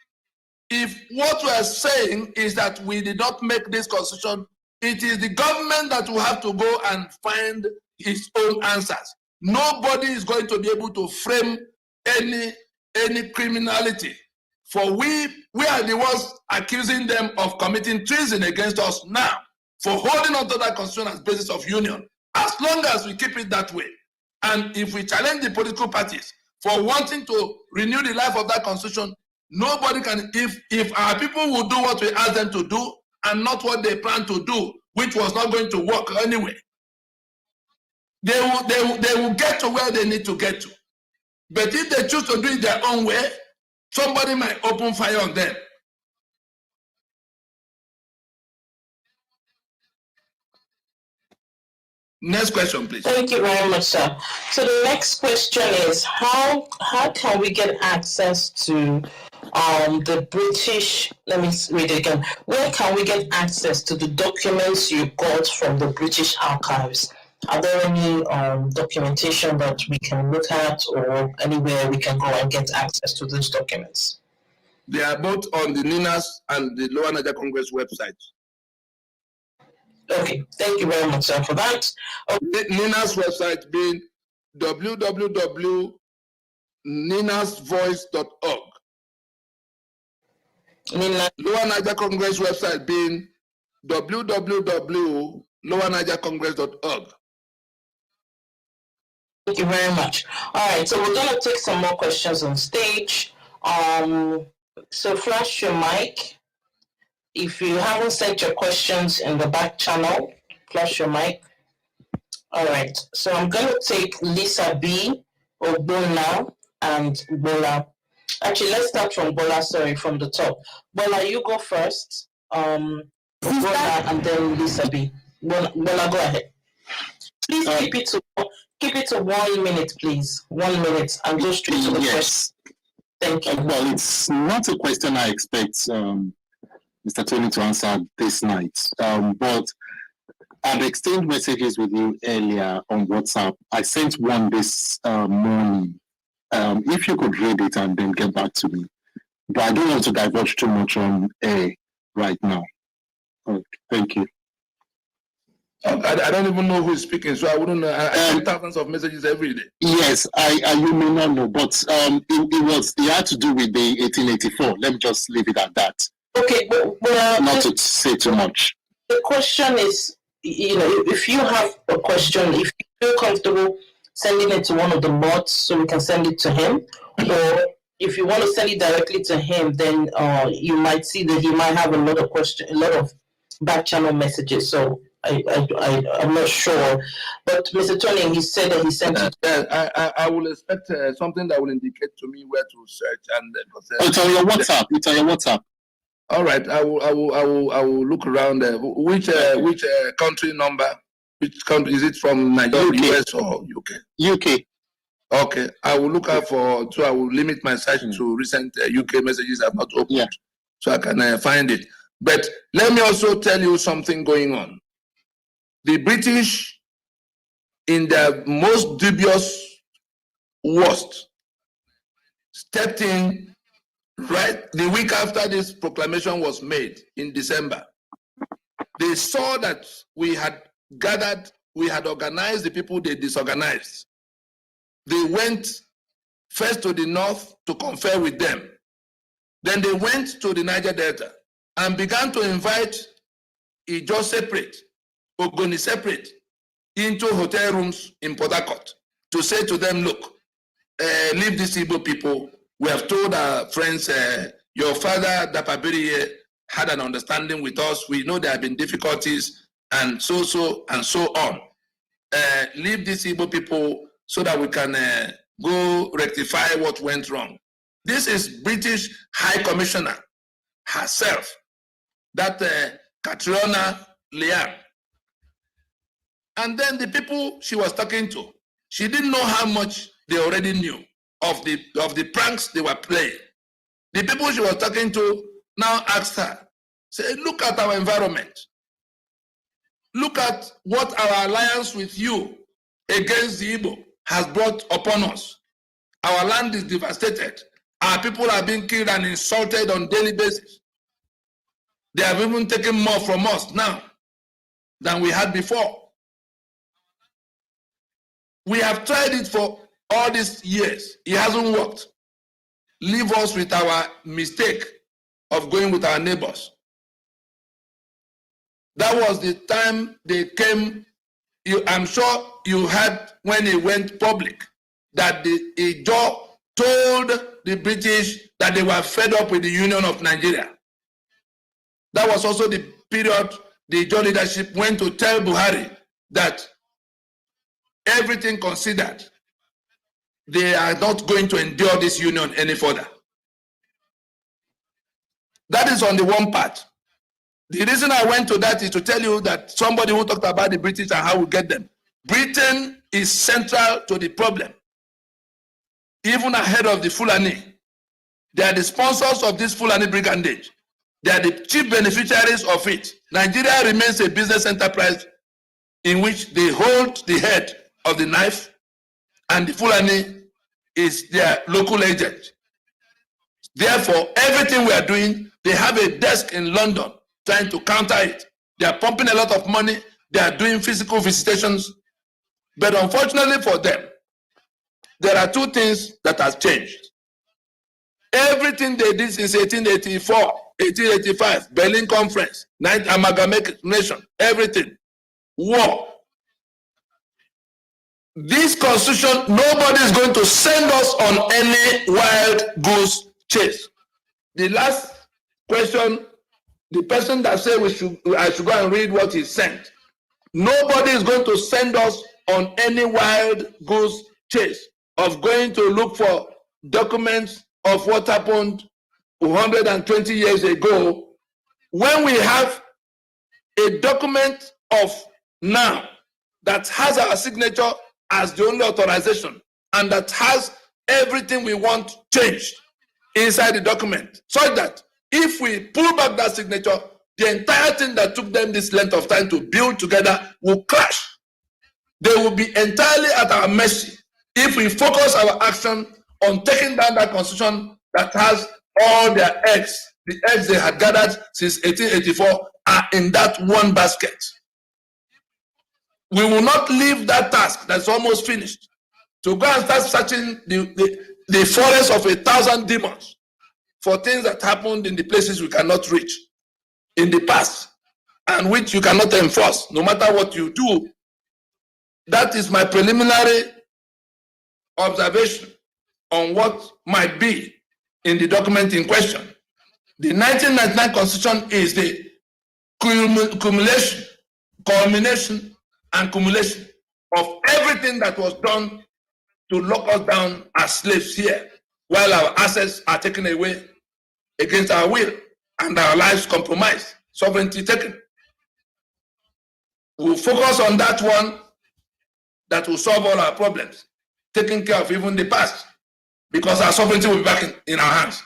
If what we are saying is that we did not make this Constitution, it is the government that will have to go and find its own answers. Nobody is going to be able to frame any criminality. For we are the ones accusing them of committing treason against us now for holding on to that Constitution as basis of union, as long as we keep it that way. And if we challenge the political parties for wanting to renew the life of that Constitution, nobody can, if our people will do what we ask them to do and not what they plan to do, which was not going to work anyway, they will get to where they need to get to. But if they choose to do it their own way, somebody might open fire on them. Next question, please. Thank you very much, sir. So the next question is, how can we get access to the British, let me read it again. Where can we get access to the documents you got from the British archives? Are there any documentation that we can look at, or anywhere we can go and get access to those documents? They are both on the NINAS and the Lower Niger Congress website. Okay, thank you very much, sir, for that. NINAS website being www.ninasvoice.org. Lower Niger Congress website being www.ninasvoice.org. lowernigercongress.org. Thank you very much. All right, so we're gonna take some more questions on stage. So flash your mic. If you haven't sent your questions in the back channel, flash your mic. All right, so I'm gonna take Lisa B, Ogbonna, and Bola. Actually, let's start from Bola, sorry, from the top. Bola, you go first. Ogbonna, and then Lisa B. Bola, go ahead. Please keep it to 1 minute, please. 1 minute, and go straight to the question. Thank you. Well, it's not a question I expect Mr. Tony to answer this night, but I've exchanged messages with you earlier on WhatsApp. I sent one this morning. If you could read it and then get back to me. But I don't want to divulge too much on air right now. Okay, thank you. I don't even know who is speaking, so I wouldn't know. I send thousands of messages every day. Yes, you may not know, but it had to do with the 1884. Let me just leave it at that. Okay, but not to say too much. The question is, if you have a question, if you feel comfortable sending it to one of the mods so we can send it to him, or if you want to send it directly to him, then you might see that he might have a lot of back channel messages. So I'm not sure, but Mr. Tony, he said that he sent it. I will expect something that will indicate to me where to search, and it's on your WhatsApp. It's on your WhatsApp. All right, I will look around. Which country number? Which country is it from? Nigeria, US, or UK? UK. Okay, I will look out for. So I will limit my search to recent UK messages I've not opened, so I can find it. But let me also tell you something going on. The British, in their most dubious worst, stepped in right the week after this proclamation was made in December. They saw that we had gathered, we had organized the people they disorganized. They went first to the north to confer with them. Then they went to the Niger Delta and began to invite Ijo separate, Ogoni separate, into hotel rooms in Port Harcourt to say to them, look, leave these Igbo people. We have told our friends, your father, Dapabiri, had an understanding with us. We know there have been difficulties and so on. Leave these Igbo people so that we can go rectify what went wrong. This is British High Commissioner herself, that Catriona Liam. And then the people she was talking to, she didn't know how much they already knew of the pranks they were playing. The people she was talking to now asked her, say, look at our environment. Look at what our alliance with you against the Igbo has brought upon us. Our land is devastated. Our people are being killed and insulted on a daily basis. They have even taken more from us now than we had before. We have tried it for all these years. It hasn't worked. Leave us with our mistake of going with our neighbors. That was the time they came. I'm sure you heard when it went public that the Ijo told the British that they were fed up with the Union of Nigeria. That was also the period the Ijo leadership went to tell Buhari that everything considered, they are not going to endure this union any further. That is on the one part. The reason I went to that is to tell you that somebody who talked about the British and how we get them. Britain is central to the problem. Even ahead of the Fulani. They are the sponsors of this Fulani brigandage. They are the chief beneficiaries of it. Nigeria remains a business enterprise in which they hold the head of the knife and the Fulani is their local agent. Therefore, everything we are doing, they have a desk in London trying to counter it. They are pumping a lot of money. They are doing physical visitations. But unfortunately for them, there are two things that have changed. Everything they did since 1884, 1885, Berlin Conference, Ninth Amalgamation, everything war. This constitution, nobody is going to send us on any wild goose chase. The last question, the person that said I should go and read what he sent. Nobody is going to send us on any wild goose chase of going to look for documents of what happened 120 years ago, when we have a document of now that has our signature as the only authorization and that has everything we want changed inside the document, so that if we pull back that signature, the entire thing that took them this length of time to build together will crash. They will be entirely at our mercy if we focus our action on taking down that constitution that has all their eggs, the eggs they had gathered since 1884 are in that one basket. We will not leave that task that's almost finished to go and start searching the forest of 1,000 demons for things that happened in the places we cannot reach in the past and which you cannot enforce no matter what you do. That is my preliminary observation on what might be in the document in question. The 1999 Constitution is the culmination and cumulation of everything that was done to lock us down as slaves here, while our assets are taken away against our will and our lives compromised, sovereignty taken. We'll focus on that one that will solve all our problems, taking care of even the past, because our sovereignty will be back in our hands.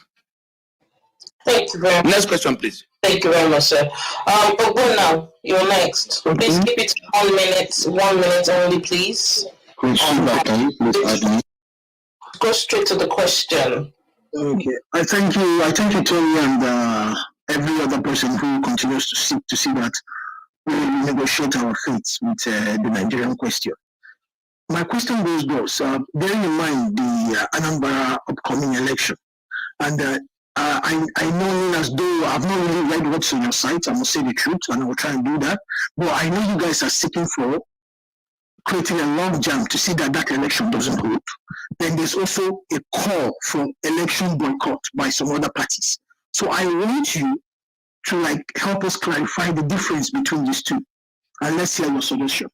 Thank you very much. Next question, please. Thank you very much, sir. Now, you're next. Please keep it 1 minute, 1 minute only, please. Go straight to the question. Okay. I thank you, Tony, and every other person who continues to seek to see that we negotiate our fates with the Nigerian question. My question goes thus, bearing in mind the Anambra upcoming election, and I know as though I've not really read what's on your site, I must say the truth, and I will try and do that, but I know you guys are seeking for creating a log jam to see that that election doesn't hold. Then there's also a call for election boycott by some other parties. So I want you to help us clarify the difference between these two, and let's hear your suggestion.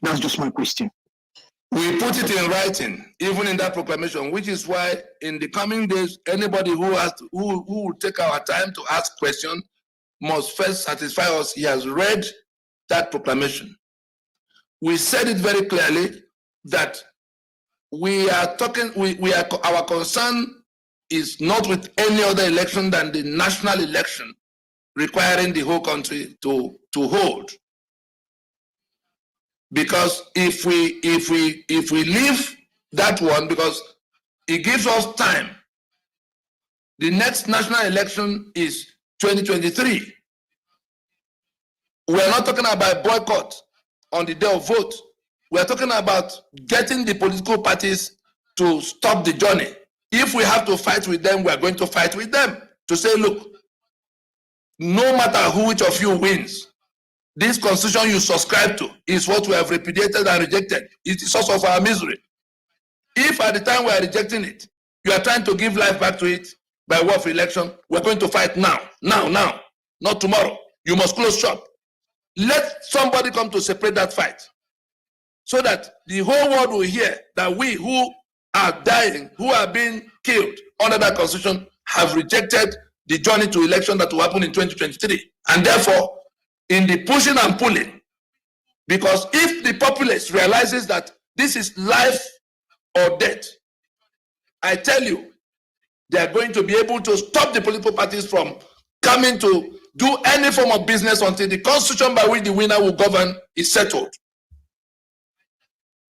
That's just my question. We put it in writing, even in that proclamation, which is why in the coming days, anybody who will take our time to ask questions must first satisfy us he has read that proclamation. We said it very clearly that we are talking, our concern is not with any other election than the national election requiring the whole country to hold. Because if we leave that one, because it gives us time, the next national election is 2023. We are not talking about boycott on the day of vote. We are talking about getting the political parties to stop the journey. If we have to fight with them, we are going to fight with them to say, look, no matter which of you wins, this constitution you subscribe to is what we have repudiated and rejected. It's the source of our misery. If at the time we are rejecting it, you are trying to give life back to it by way of election, we're going to fight now, not tomorrow. You must close shop. Let somebody come to separate that fight so that the whole world will hear that we who are dying, who are being killed under that constitution, have rejected the journey to election that will happen in 2023. And therefore, in the pushing and pulling, because if the populace realizes that this is life or death, I tell you, they are going to be able to stop the political parties from coming to do any form of business until the constitution by which the winner will govern is settled.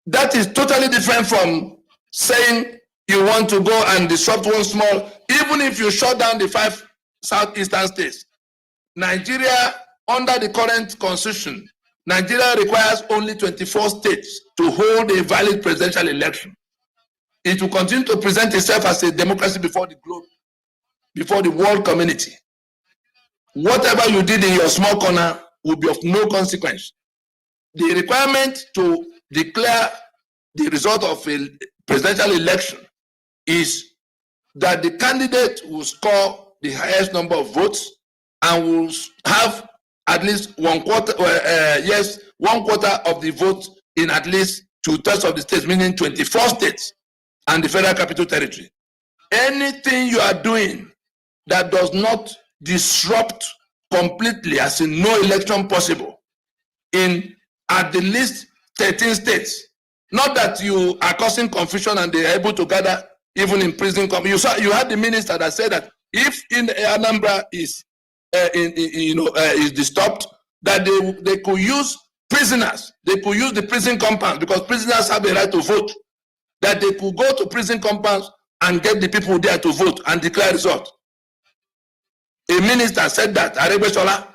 That is totally different from saying you want to go and disrupt one small, even if you shut down the 5 southeastern states. Nigeria, under the current constitution, Nigeria requires only 24 states to hold a valid presidential election. It will continue to present itself as a democracy before the globe, before the world community. Whatever you did in your small corner will be of no consequence. the requirement to declare the result of a presidential election is that the candidate will score the highest number of votes and will have at least 1/4, yes, 1/4 of the votes in at least 2/3 of the states, meaning 24 states and the Federal Capital Territory. Anything you are doing that does not disrupt completely, as in no election possible, in at the least 13 states, not that you are causing confusion and they are able to gather even in prison. You had the minister that said that if in Anambra is is disturbed, that they could use prisoners, they could use the prison compounds because prisoners have a right to vote. That they could go to prison compounds and get the people there to vote and declare result. A minister said that, Aregbesola.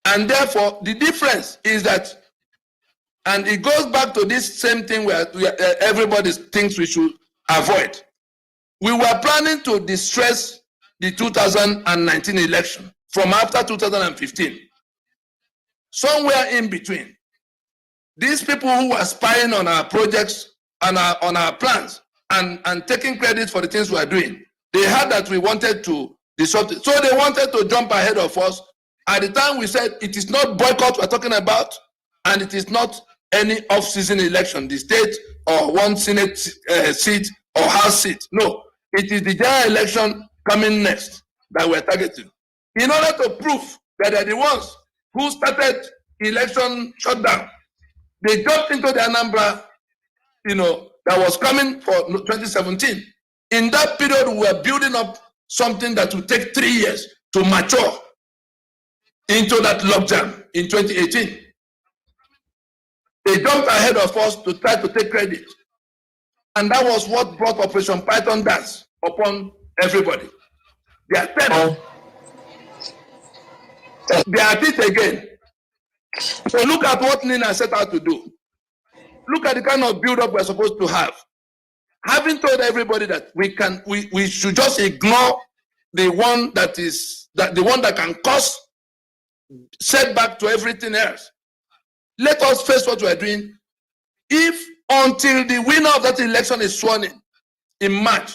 And therefore, the difference is that, and it goes back to this same thing where everybody thinks we should avoid. We were planning to distress the 2019 election from after 2015. Somewhere in between, these people who were spying on our projects and on our plans and taking credit for the things we are doing, they heard that we wanted to disrupt it. So they wanted to jump ahead of us. At the time we said it is not boycott we're talking about, and it is not any off-season election, the state or one Senate seat or House seat. No, it is the general election coming next that we're targeting. In order to prove that they're the ones who started election shutdown, they jumped into the Anambra, that was coming for 2017. In that period, we were building up something that will take 3 years to mature into that logjam in 2018. They jumped ahead of us to try to take credit. And that was what brought Operation Python dance upon everybody. They attempt. They are at it again. So look at what Nina set out to do. Look at the kind of build-up we're supposed to have. Having told everybody that we should just ignore the one that can cause setback to everything else. Let us face what we are doing. If until the winner of that election is sworn in March,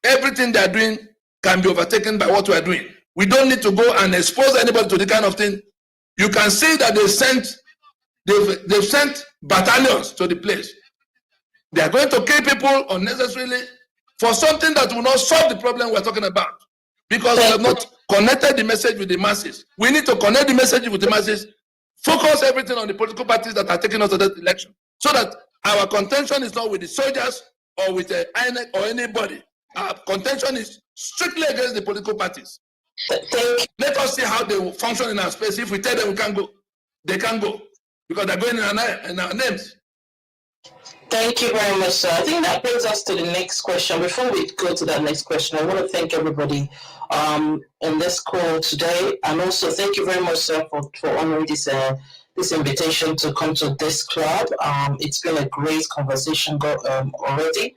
everything they are doing can be overtaken by what we are doing. We don't need to go and expose anybody to the kind of thing. You can see that they've sent battalions to the place. They are going to kill people unnecessarily for something that will not solve the problem we're talking about, because we have not connected the message with the masses. We need to connect the message with the masses, focus everything on the political parties that are taking us to that election, so that our contention is not with the soldiers or with the INEC or anybody. Our contention is strictly against the political parties. Let us see how they will function in our space. If we tell them we can't go, they can't go, because they're going in our names. Thank you very much, sir. I think that brings us to the next question. Before we go to that next question, I want to thank everybody in this call today, and also thank you very much, sir, for honoring this invitation to come to this club. It's been a great conversation already.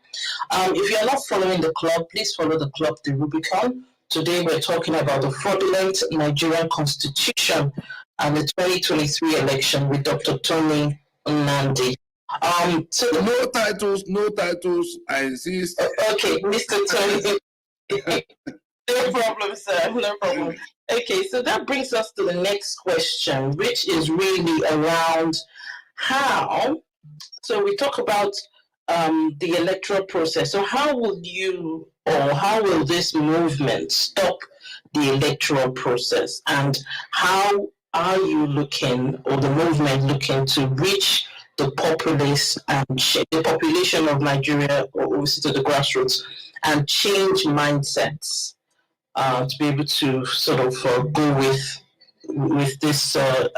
If you are not following the club, please follow the club, the Rubicon. Today we're talking about the fraudulent Nigerian Constitution and the 2023 election with Dr. Tony Nandi. So no titles, I insist. Okay, Mr. Tony. No problem, sir. No problem. Okay, so that brings us to the next question, which is really around how. So we talk about the electoral process. So how will this movement stop the electoral process, and how are you looking, or the movement looking, to reach the populace and the population of Nigeria, or also to the grassroots, and change mindsets to be able to sort of go with this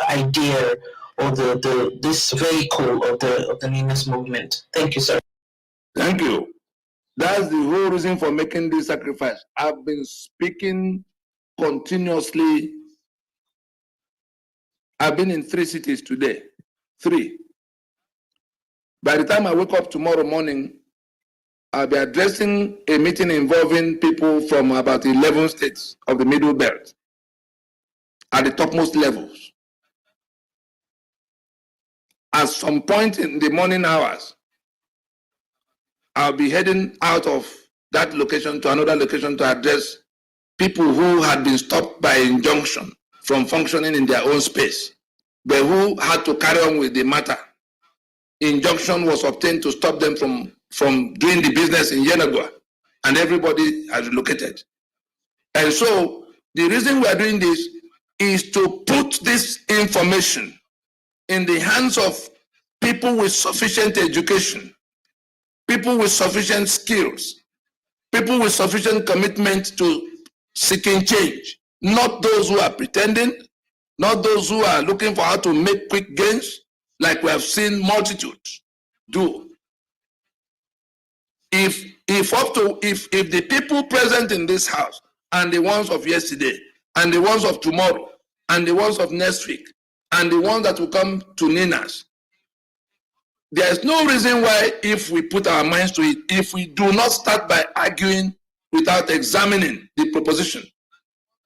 idea, or this vehicle of the Ninas movement? Thank you, sir. Thank you. That's the whole reason for making this sacrifice. I've been speaking continuously. I've been in 3 cities today. 3. By the time I wake up tomorrow morning, I'll be addressing a meeting involving people from about 11 states of the Middle Belt at the topmost levels. at some point in the morning hours, I'll be heading out of that location to another location to address people who had been stopped by injunction from functioning in their own space, but who had to carry on with the matter. Injunction was obtained to stop them from doing the business in Yenagua, and everybody has relocated. And so the reason we are doing this is to put this information in the hands of people with sufficient education, people with sufficient skills, people with sufficient commitment to seeking change, not those who are pretending, not those who are looking for how to make quick gains, like we have seen multitudes do. If the people present in this house and the ones of yesterday and the ones of tomorrow and the ones of next week and the ones that will come to Nina's, there is no reason why, if we put our minds to it, if we do not start by arguing without examining the proposition,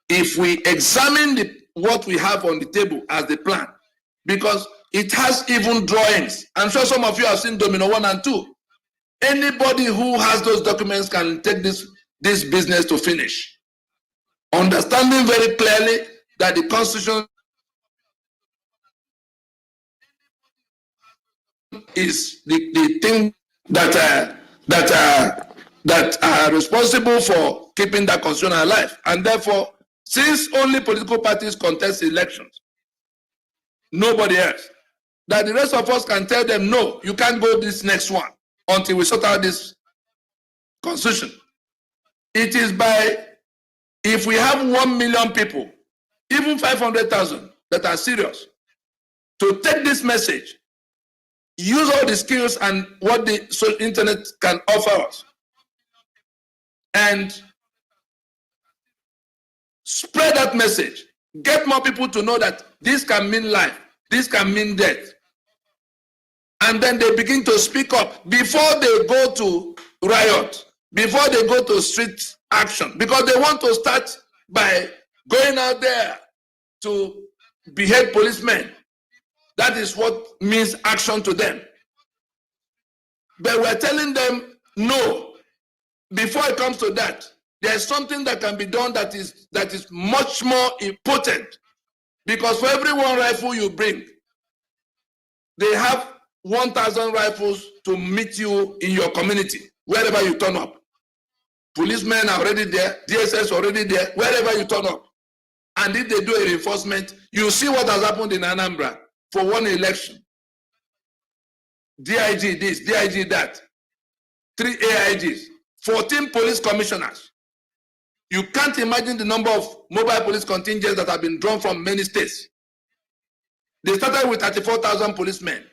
if we examine what we have on the table as the plan, because it has even drawings. I'm sure some of you have seen Domino 1 and 2. Anybody who has those documents can take this business to finish. Understanding very clearly that the Constitution is the thing that are responsible for keeping that Constitution alive. And therefore, since only political parties contest elections, nobody else, that the rest of us can tell them, no, you can't go this next one until we sort out this Constitution. It is by, if we have 1 million people, even 500,000 that are serious, to take this message, use all the skills and what the internet can offer us, and spread that message. Get more people to know that this can mean life, this can mean death. And then they begin to speak up before they go to riot, before they go to street action, because they want to start by going out there to behead policemen. That is what means action to them. But we're telling them, no, before it comes to that, there's something that can be done that is much more important. Because for every one rifle you bring, they have 1,000 rifles to meet you in your community, wherever you turn up. Policemen are already there, DSS already there, wherever you turn up. And if they do a reinforcement, you see what has happened in Anambra for one election. DIG this, DIG that, 3 AIGs, 14 police commissioners. You can't imagine the number of mobile police contingents that have been drawn from many states. They started with 34,000 policemen,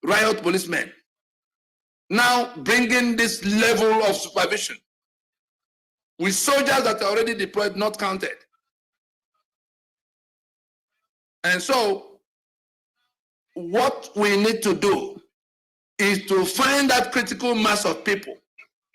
riot policemen. Now bringing this level of supervision with soldiers that are already deployed, not counted. And so what we need to do is to find that critical mass of people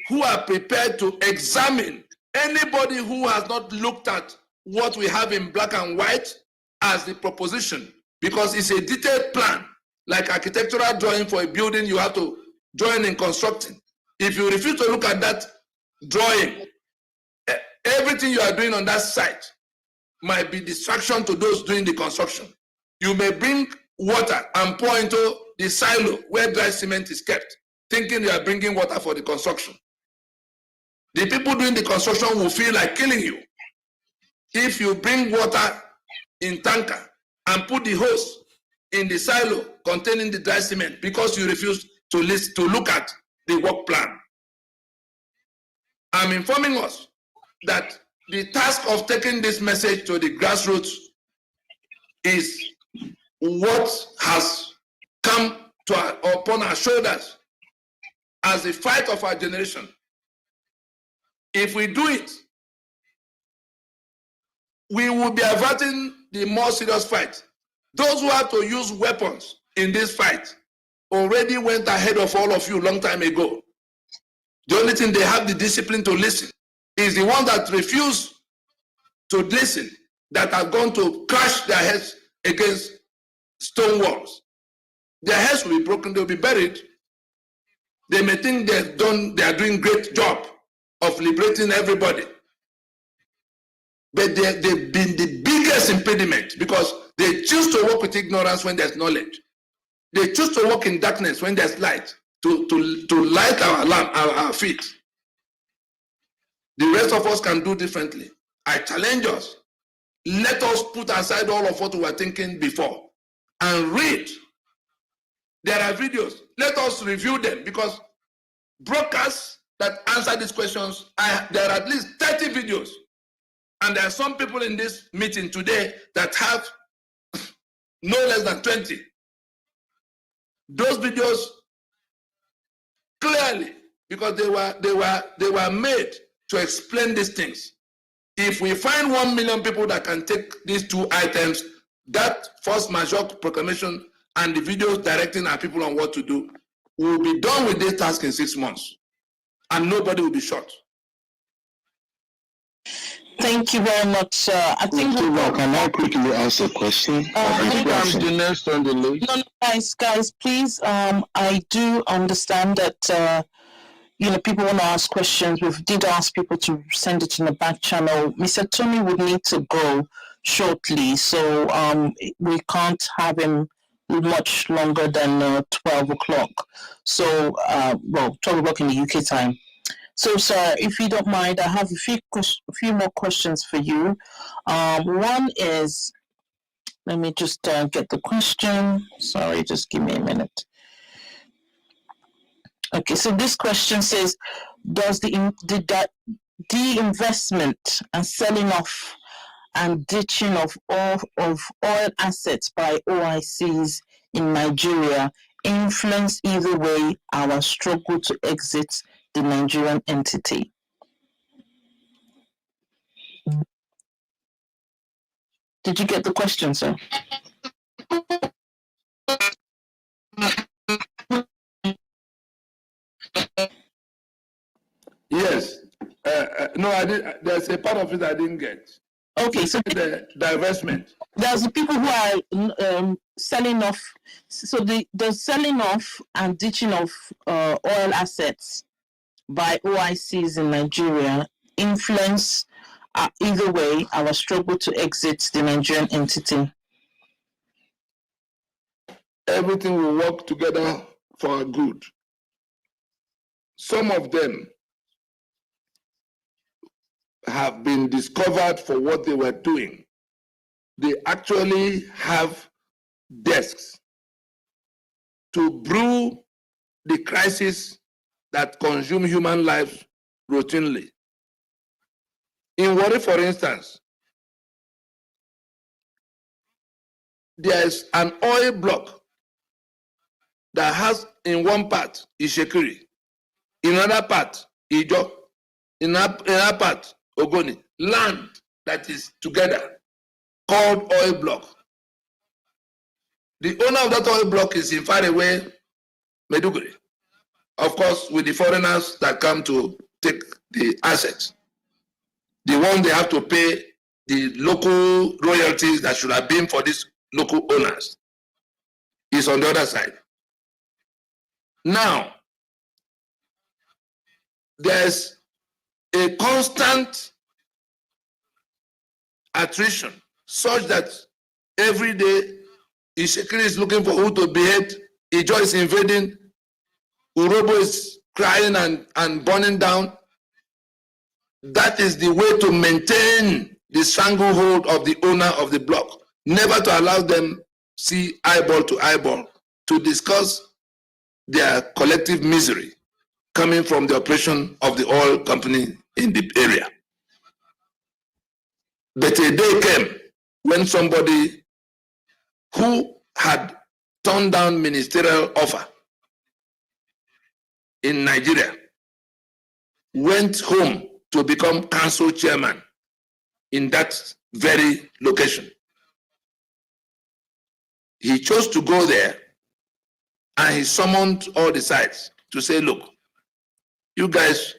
who are prepared to examine anybody who has not looked at what we have in black and white as the proposition, because it's a detailed plan, like architectural drawing for a building you have to join in constructing. If you refuse to look at that drawing, everything you are doing on that site might be distraction to those doing the construction. You may bring water and pour into the silo where dry cement is kept, thinking you are bringing water for the construction. The people doing the construction will feel like killing you if you bring water in tanker and put the hose in the silo containing the dry cement because you refuse to look at the work plan. I'm informing us that the task of taking this message to the grassroots is what has come upon our shoulders as the fight of our generation. If we do it, we will be averting the more serious fight. Those who have to use weapons in this fight already went ahead of all of you a long time ago. The only thing they have the discipline to listen is the ones that refuse to listen, that are going to crash their heads against stone walls. Their heads will be broken, they'll be buried. They may think they are doing great job of liberating everybody. But they've been the biggest impediment because they choose to work with ignorance when there's knowledge. They choose to walk in darkness when there's light, to light our lamp, our feet. The rest of us can do differently. I challenge us. Let us put aside all of what we were thinking before and read. There are videos. Let us review them because brokers that answer these questions, there are at least 30 videos. And there are some people in this meeting today that have no less than 20. Those videos clearly, because they were made to explain these things. If we find 1 million people that can take these two items, that force majeure proclamation and the videos directing our people on what to do, we will be done with this task in 6 months, and nobody will be shot. Thank you very much, sir. I think can I quickly ask a question? The next on the list. No, guys, please. I do understand that people want to ask questions. We did ask people to send it in the back channel. Mr. Tony would need to go shortly, so we can't have him much longer than 12 o'clock. So, 12 o'clock in the UK time. So, sir, if you don't mind, I have a few more questions for you. One is, let me just get the question. Sorry, just give me a minute. Okay, so this question says, does the investment and selling off and ditching of oil assets by OICs in Nigeria influence either way our struggle to exit the Nigerian entity? Did you get the question, sir? Yes. No, I did. There's a part of it I didn't get. Okay, so the divestment. There's the people who are selling off. So the selling off and ditching of oil assets by OICs in Nigeria influence either way our struggle to exit the Nigerian entity. Everything will work together for our good. Some of them have been discovered for what they were doing. They actually have desks to brew the crisis that consume human lives routinely. In Warri, for instance, there is an oil block that has in one part Ishekiri, in another part Ijo, in another part Ogoni, land that is together called oil block. The owner of that oil block is in faraway Maiduguri, of course, with the foreigners that come to take the assets. The one they have to pay the local royalties that should have been for these local owners is on the other side. Now, there's a constant attrition such that every day Ishekiri is looking for who to behead, Ijo is invading, Urobo is crying and burning down. That is the way to maintain the stranglehold of the owner of the block. Never to allow them see eyeball to eyeball to discuss their collective misery coming from the operation of the oil company in the area. But a day came when somebody who had turned down ministerial offer in Nigeria went home to become council chairman in that very location. He chose to go there and he summoned all the sides to say, look, you guys,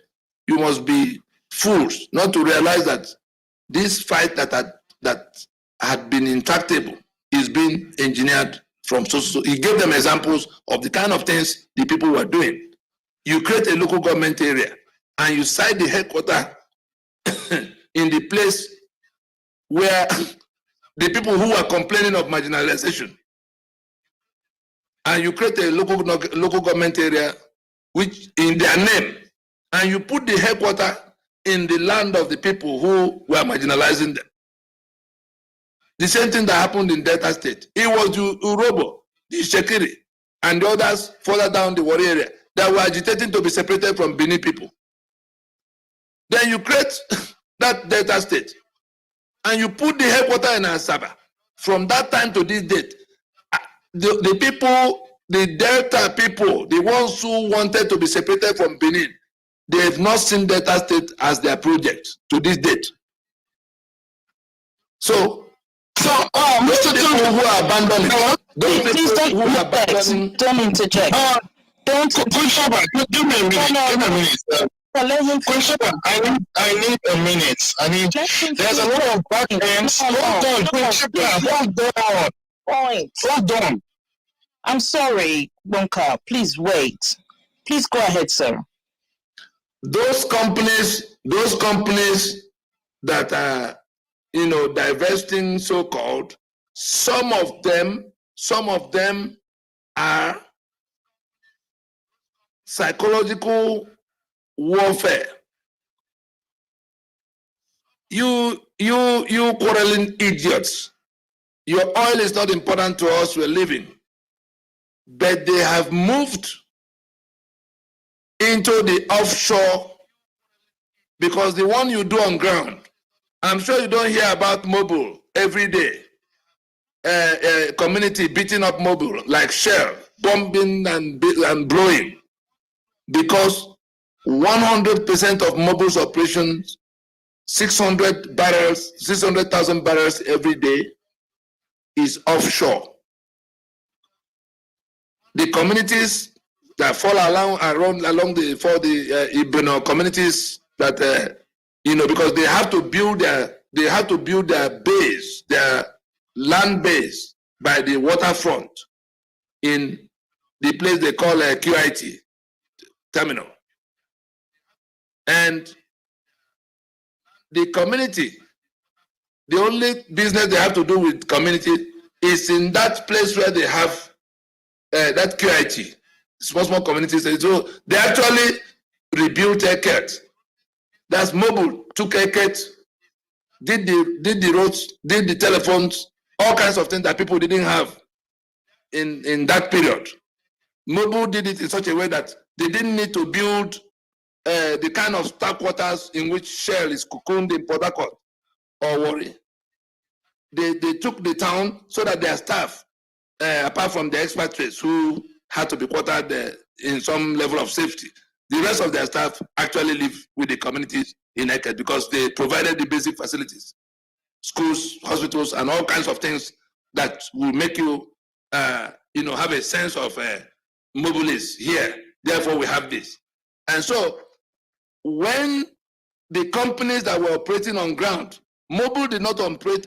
you must be fools not to realize that this fight that had been intractable is being engineered from so. He gave them examples of the kind of things the people were doing. You create a local government area and you cite the headquarters in the place where the people who are complaining of marginalization, and you create a local government area which in their name, and you put the headquarters in the land of the people who were marginalizing them. The same thing that happened in Delta State. It was the Urobo, the Shekiri, and the others further down the Warri area that were agitating to be separated from Benin people. Then you create that Delta State, and you put the headquarters in Asaba. From that time to this date, the people, the Delta people, the ones who wanted to be separated from Benin, they have not seen Delta State as their project to this date. So most of the people who are abandoning, please don't interject. Don't Christopher, give me a minute. Give me a minute. Christopher, I need a minute. I mean, there's a lot of back ends. Hold on, Christopher. Hold on. I'm sorry, Bonka. Please wait. Please go ahead, sir. Those companies that are, divesting, so-called, some of them are psychological warfare. You quarreling idiots. Your oil is not important to us, we're living. But they have moved into the offshore because the one you do on ground, I'm sure you don't hear about mobile every day. Community beating up mobile like Shell, bombing and blowing, because 100% of mobile's operations, 600,000 barrels every day, is offshore. The communities that fall along the Ibano communities that because they have to build their base, their land base by the waterfront in the place they call a QIT terminal. And the community, the only business they have to do with community is in that place where they have that QIT, small communities. So they actually rebuilt Eket. That's mobile, took Eket, did the roads, did the telephones, all kinds of things that people didn't have in that period. Mobile did it in such a way that they didn't need to build the kind of staff quarters in which Shell is cocooned in Port Harcourt or Warri. They took the town so that their staff, apart from the expatriates who had to be quartered in some level of safety, the rest of their staff actually live with the communities in Eket because they provided the basic facilities, schools, hospitals, and all kinds of things that will make you, have a sense of mobilis here. Therefore, we have this. And so, when the companies that were operating on ground, Mobile did not operate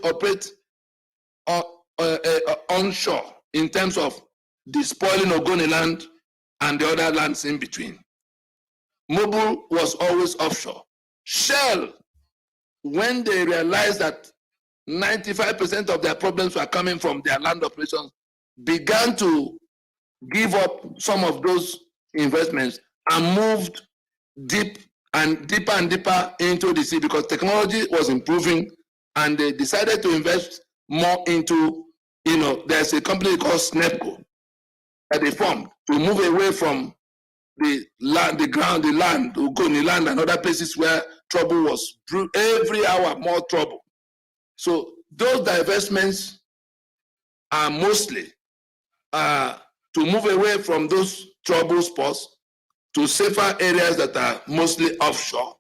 onshore in terms of the spoiling Ogoni land and the other lands in between. Mobile was always offshore. Shell, when they realized that 95% of their problems were coming from their land operations, began to give up some of those investments and moved deeper and deeper into the sea because technology was improving, and they decided to invest more into, there's a company called Snepco that they formed to move away from the land, the land, Ogoni land, and other places where trouble was every hour more trouble. So those divestments are mostly to move away from those trouble spots to safer areas that are mostly offshore.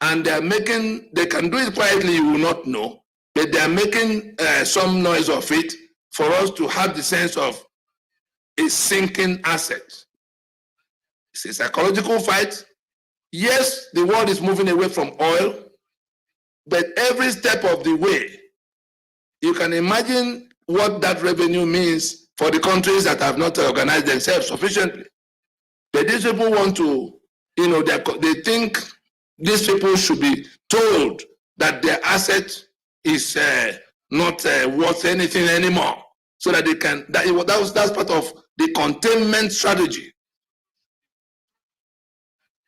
And they can do it quietly, you will not know, but they are making some noise of it for us to have the sense of a sinking asset. It's a psychological fight. Yes, the world is moving away from oil, but every step of the way, you can imagine what that revenue means for the countries that have not organized themselves sufficiently. But these people want to, they think these people should be told that their asset is not worth anything anymore, so that they can. That's part of the containment strategy.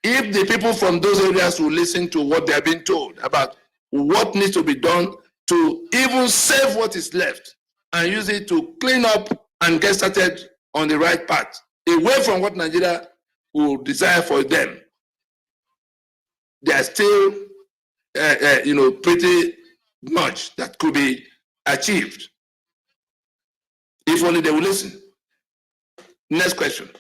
If the people from those areas will listen to what they are being told about what needs to be done to even save what is left and use it to clean up and get started on the right path, away from what Nigeria will desire for them, they are still, pretty much that could be achieved if only they will listen. Next question.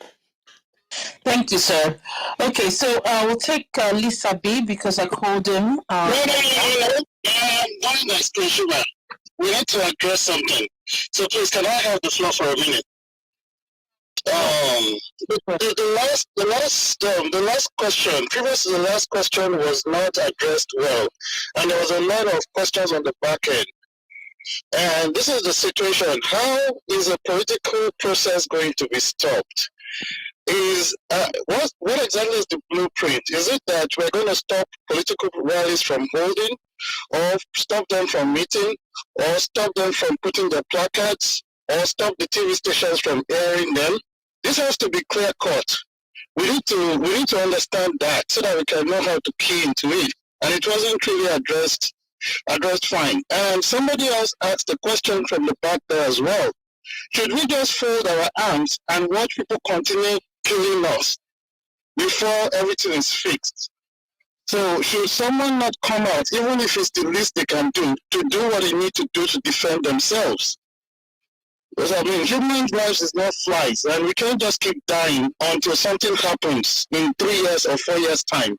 Thank you, sir. Okay, so we'll take Lisa B because I called him. One next question. We need to address something. So please, can I have the floor for a minute? The last question, previously the last question was not addressed well, and there was a lot of questions on the back end. And this is the situation. How is the political process going to be stopped? What exactly is the blueprint? Is it that we're going to stop political rallies from holding, or stop them from meeting, or stop them from putting their placards, or stop the TV stations from airing them? This has to be clear cut. We need to understand that so that we can know how to key into it. And it wasn't really addressed fine. And somebody else asked the question from the back there as well. Should we just fold our arms and watch people continue killing us before everything is fixed? So should someone not come out, even if it's the least they can do, to do what they need to do to defend themselves? Because I mean, human lives is not flies, and we can't just keep dying until something happens in 3 years or 4 years' time.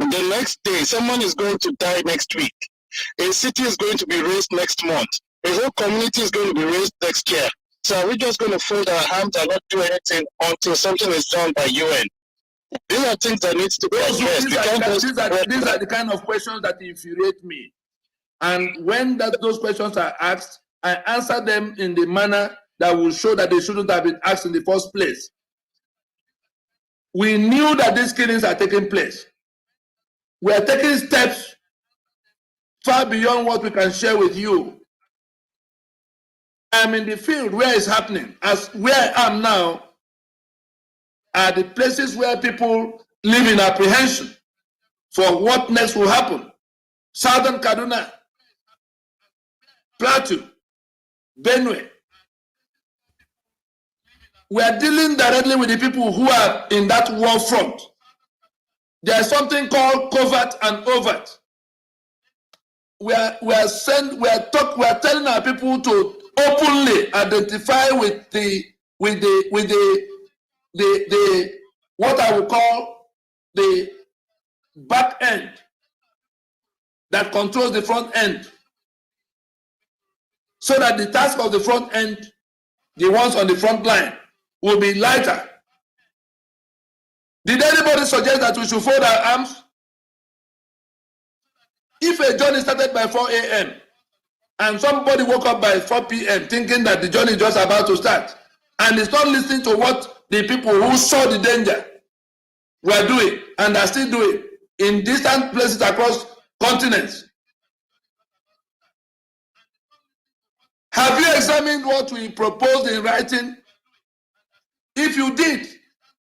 And the next day, someone is going to die next week. A city is going to be raised next month. A whole community is going to be raised next year. So are we just going to fold our hands and not do anything until something is done by UN? These are things that needs to be addressed. These are the kind of questions that infuriate me. And when those questions are asked, I answer them in the manner that will show that they shouldn't have been asked in the first place. We knew that these killings are taking place. We are taking steps far beyond what we can share with you. I'm in the field where it's happening. As where I am now are the places where people live in apprehension for what next will happen. Southern Kaduna, Plateau, Benue. We are dealing directly with the people who are in that war front. There is something called covert and overt. We are telling our people to openly identify with the what I would call the back end that controls the front end, so that the task of the front end, the ones on the front line, will be lighter. Did anybody suggest that we should fold our arms? If a journey started by 4 a.m. and somebody woke up by 4 p.m. thinking that the journey is just about to start, and is not listening to what the people who saw the danger were doing and are still doing in distant places across continents. Have you examined what we proposed in writing? If you did,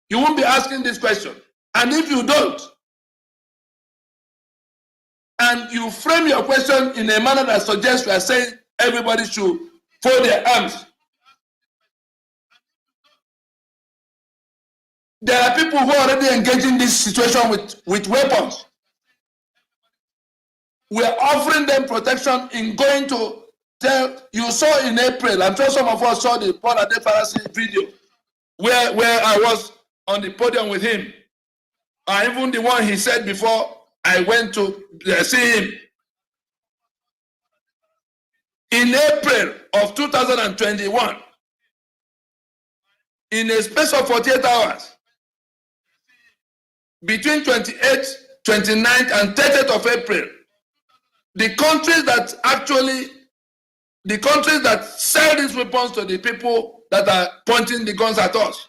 you won't be asking this question. And if you don't, and you frame your question in a manner that suggests you are saying everybody should fold their arms, there are people who are already engaging this situation with weapons. We are offering them protection in going to tell. You saw in April, I'm sure some of us saw the Paul Adefarasi video where I was on the podium with him. Even the one he said before I went to see him. In April of 2021, in a space of 48 hours, between 28th, 29th, and 30th of April, the countries that actually the countries that sell these weapons to the people that are pointing the guns at us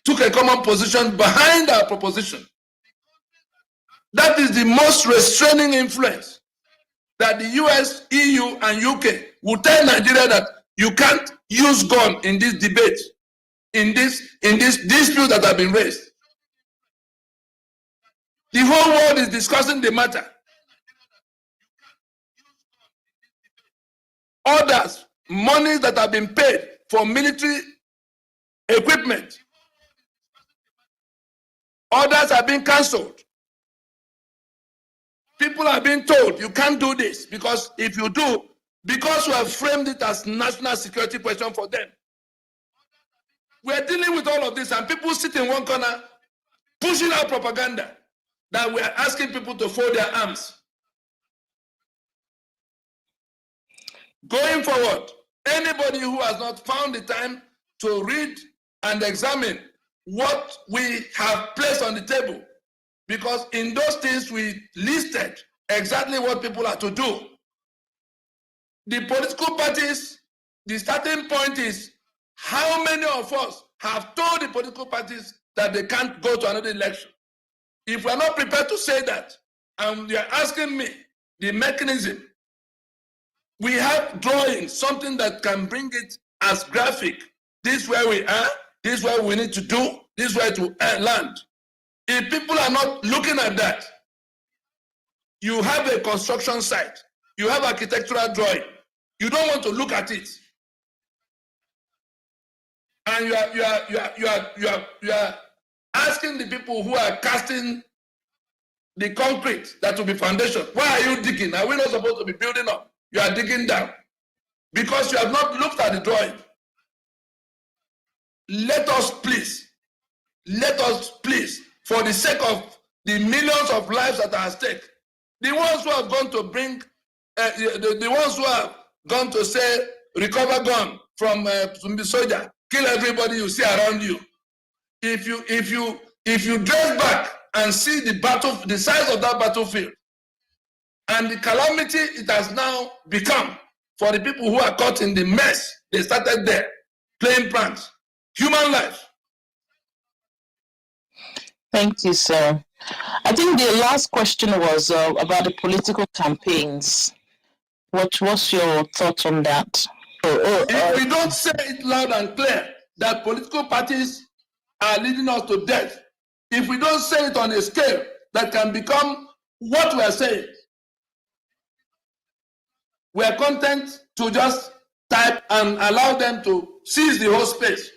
took a common position behind our proposition. That is the most restraining influence that the US, EU, and UK will tell Nigeria that you can't use gun in this debate, in this dispute that have been raised. The whole world is discussing the matter. Others, monies that have been paid for military equipment, others have been cancelled. People are being told you can't do this because if you do, because we have framed it as national security question for them. We are dealing with all of this and people sit in one corner pushing out propaganda that we are asking people to fold their arms. Going forward, anybody who has not found the time to read and examine what we have placed on the table, because in those things we listed exactly what people are to do. The political parties, the starting point is how many of us have told the political parties that they can't go to another election. If we are not prepared to say that, and you are asking me the mechanism, we have drawings, something that can bring it as graphic. This is where we are, this is what we need to do, this is where to land. If people are not looking at that, you have a construction site, you have architectural drawing, you don't want to look at it. And you are asking the people who are casting the concrete that will be foundation, why are you digging? Are we not supposed to be building up? You are digging down because you have not looked at the drawing. Let us please, for the sake of the millions of lives that are at stake, the ones who have gone to bring, the ones who have gone to say, recover gun from the soldier, kill everybody you see around you. If you dress back and see the size of that battlefield, and the calamity it has now become for the people who are caught in the mess they started there, playing pranks, human life. Thank you, sir. I think the last question was about the political campaigns. What's your thoughts on that? If we don't say it loud and clear that political parties are leading us to death, if we don't say it on a scale that can become what we are saying, we are content to just type and allow them to seize the whole space.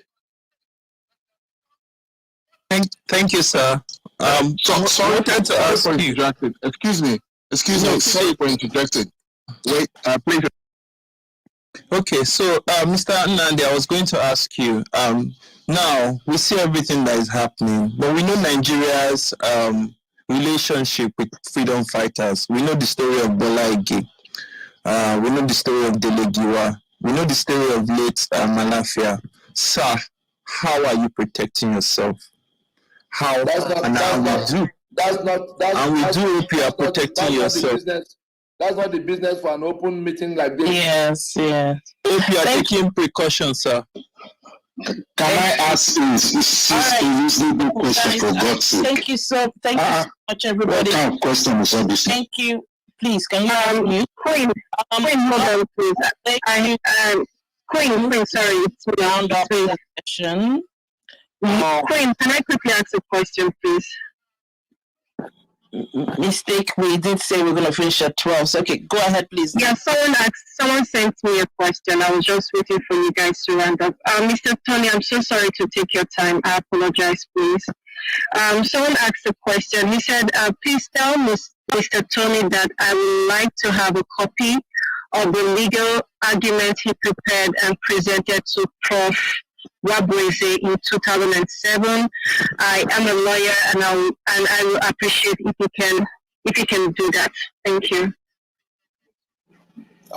Thank you, sir. Sorry to ask you. Excuse me, sorry for interjecting. Wait, please. Okay, so Mr. Nandi, I was going to ask you, now we see everything that is happening, but we know Nigeria's relationship with freedom fighters. We know the story of Bola Ige. We know the story of Delegiwa. We know the story of late Malafia. Sir, how are you protecting yourself? How? That's not hope you are protecting yourself. That's not the business for an open meeting like this. Yes, yeah. Hope you are taking precautions, sir. Can I ask this a reasonable question for God's sake? Thank you so much, everybody. What kind of question is this? Thank you. Please, can you ask me? Queen, hold on, please. Queen, sorry, it's me. Round up the session. Queen, can I quickly ask a question, please? Mistake, we did say we're going to finish at 12. So, okay, go ahead, please. Yeah, someone sent me a question. I was just waiting for you guys to round up. Mr. Tony, I'm so sorry to take your time. I apologize, please. Someone asked a question. He said, please tell Mr. Tony that I would like to have a copy of the legal argument he prepared and presented to Prof. Wabweze in 2007. I am a lawyer, and I will appreciate if you can do that. Thank you.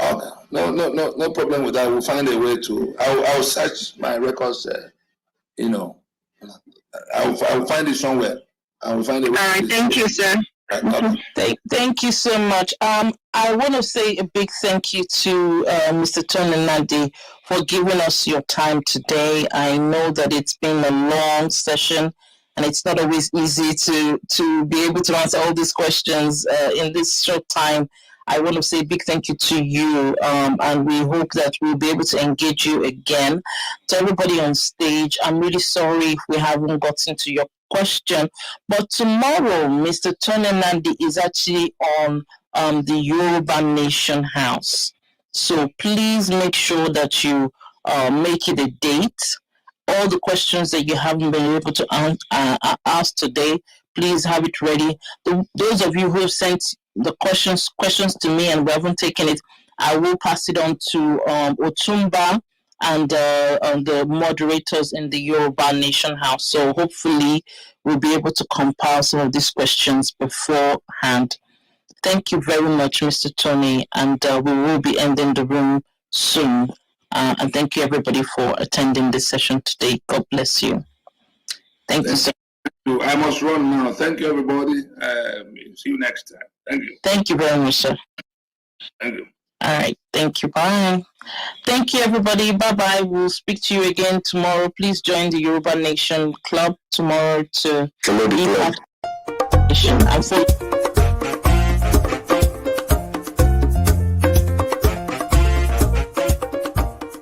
Okay. No problem with that. We'll find a way to. I'll search my records. I'll find it somewhere. I will find a way. All right. Thank you, sir. Thank you so much. I want to say a big thank you to Mr. Tony Nandi for giving us your time today. I know that it's been a long session and it's not always easy to be able to answer all these questions in this short time. I want to say a big thank you to you, and we hope that we'll be able to engage you again. To everybody on stage, I'm really sorry if we haven't gotten to your question, but tomorrow, Mr. Tony Nandi is actually on the Yoruba Nation House. So please make sure that you make it a date. All the questions that you haven't been able to ask today, please have it ready. Those of you who have sent the questions to me and we haven't taken it, I will pass it on to Otumba and the moderators in the Yoruba Nation House. So hopefully we'll be able to compile some of these questions beforehand. Thank you very much, Mr. Tony, and we will be ending the room soon. And thank you, everybody, for attending this session today. God bless you. Thank you, sir. I must run now. Thank you, everybody. See you next time. Thank you. Thank you very much, sir. Thank you. All right. Thank you. Bye. Thank you, everybody. Bye-bye. We'll speak to you again tomorrow. Please join the Yoruba Nation Club tomorrow to be part of the nation.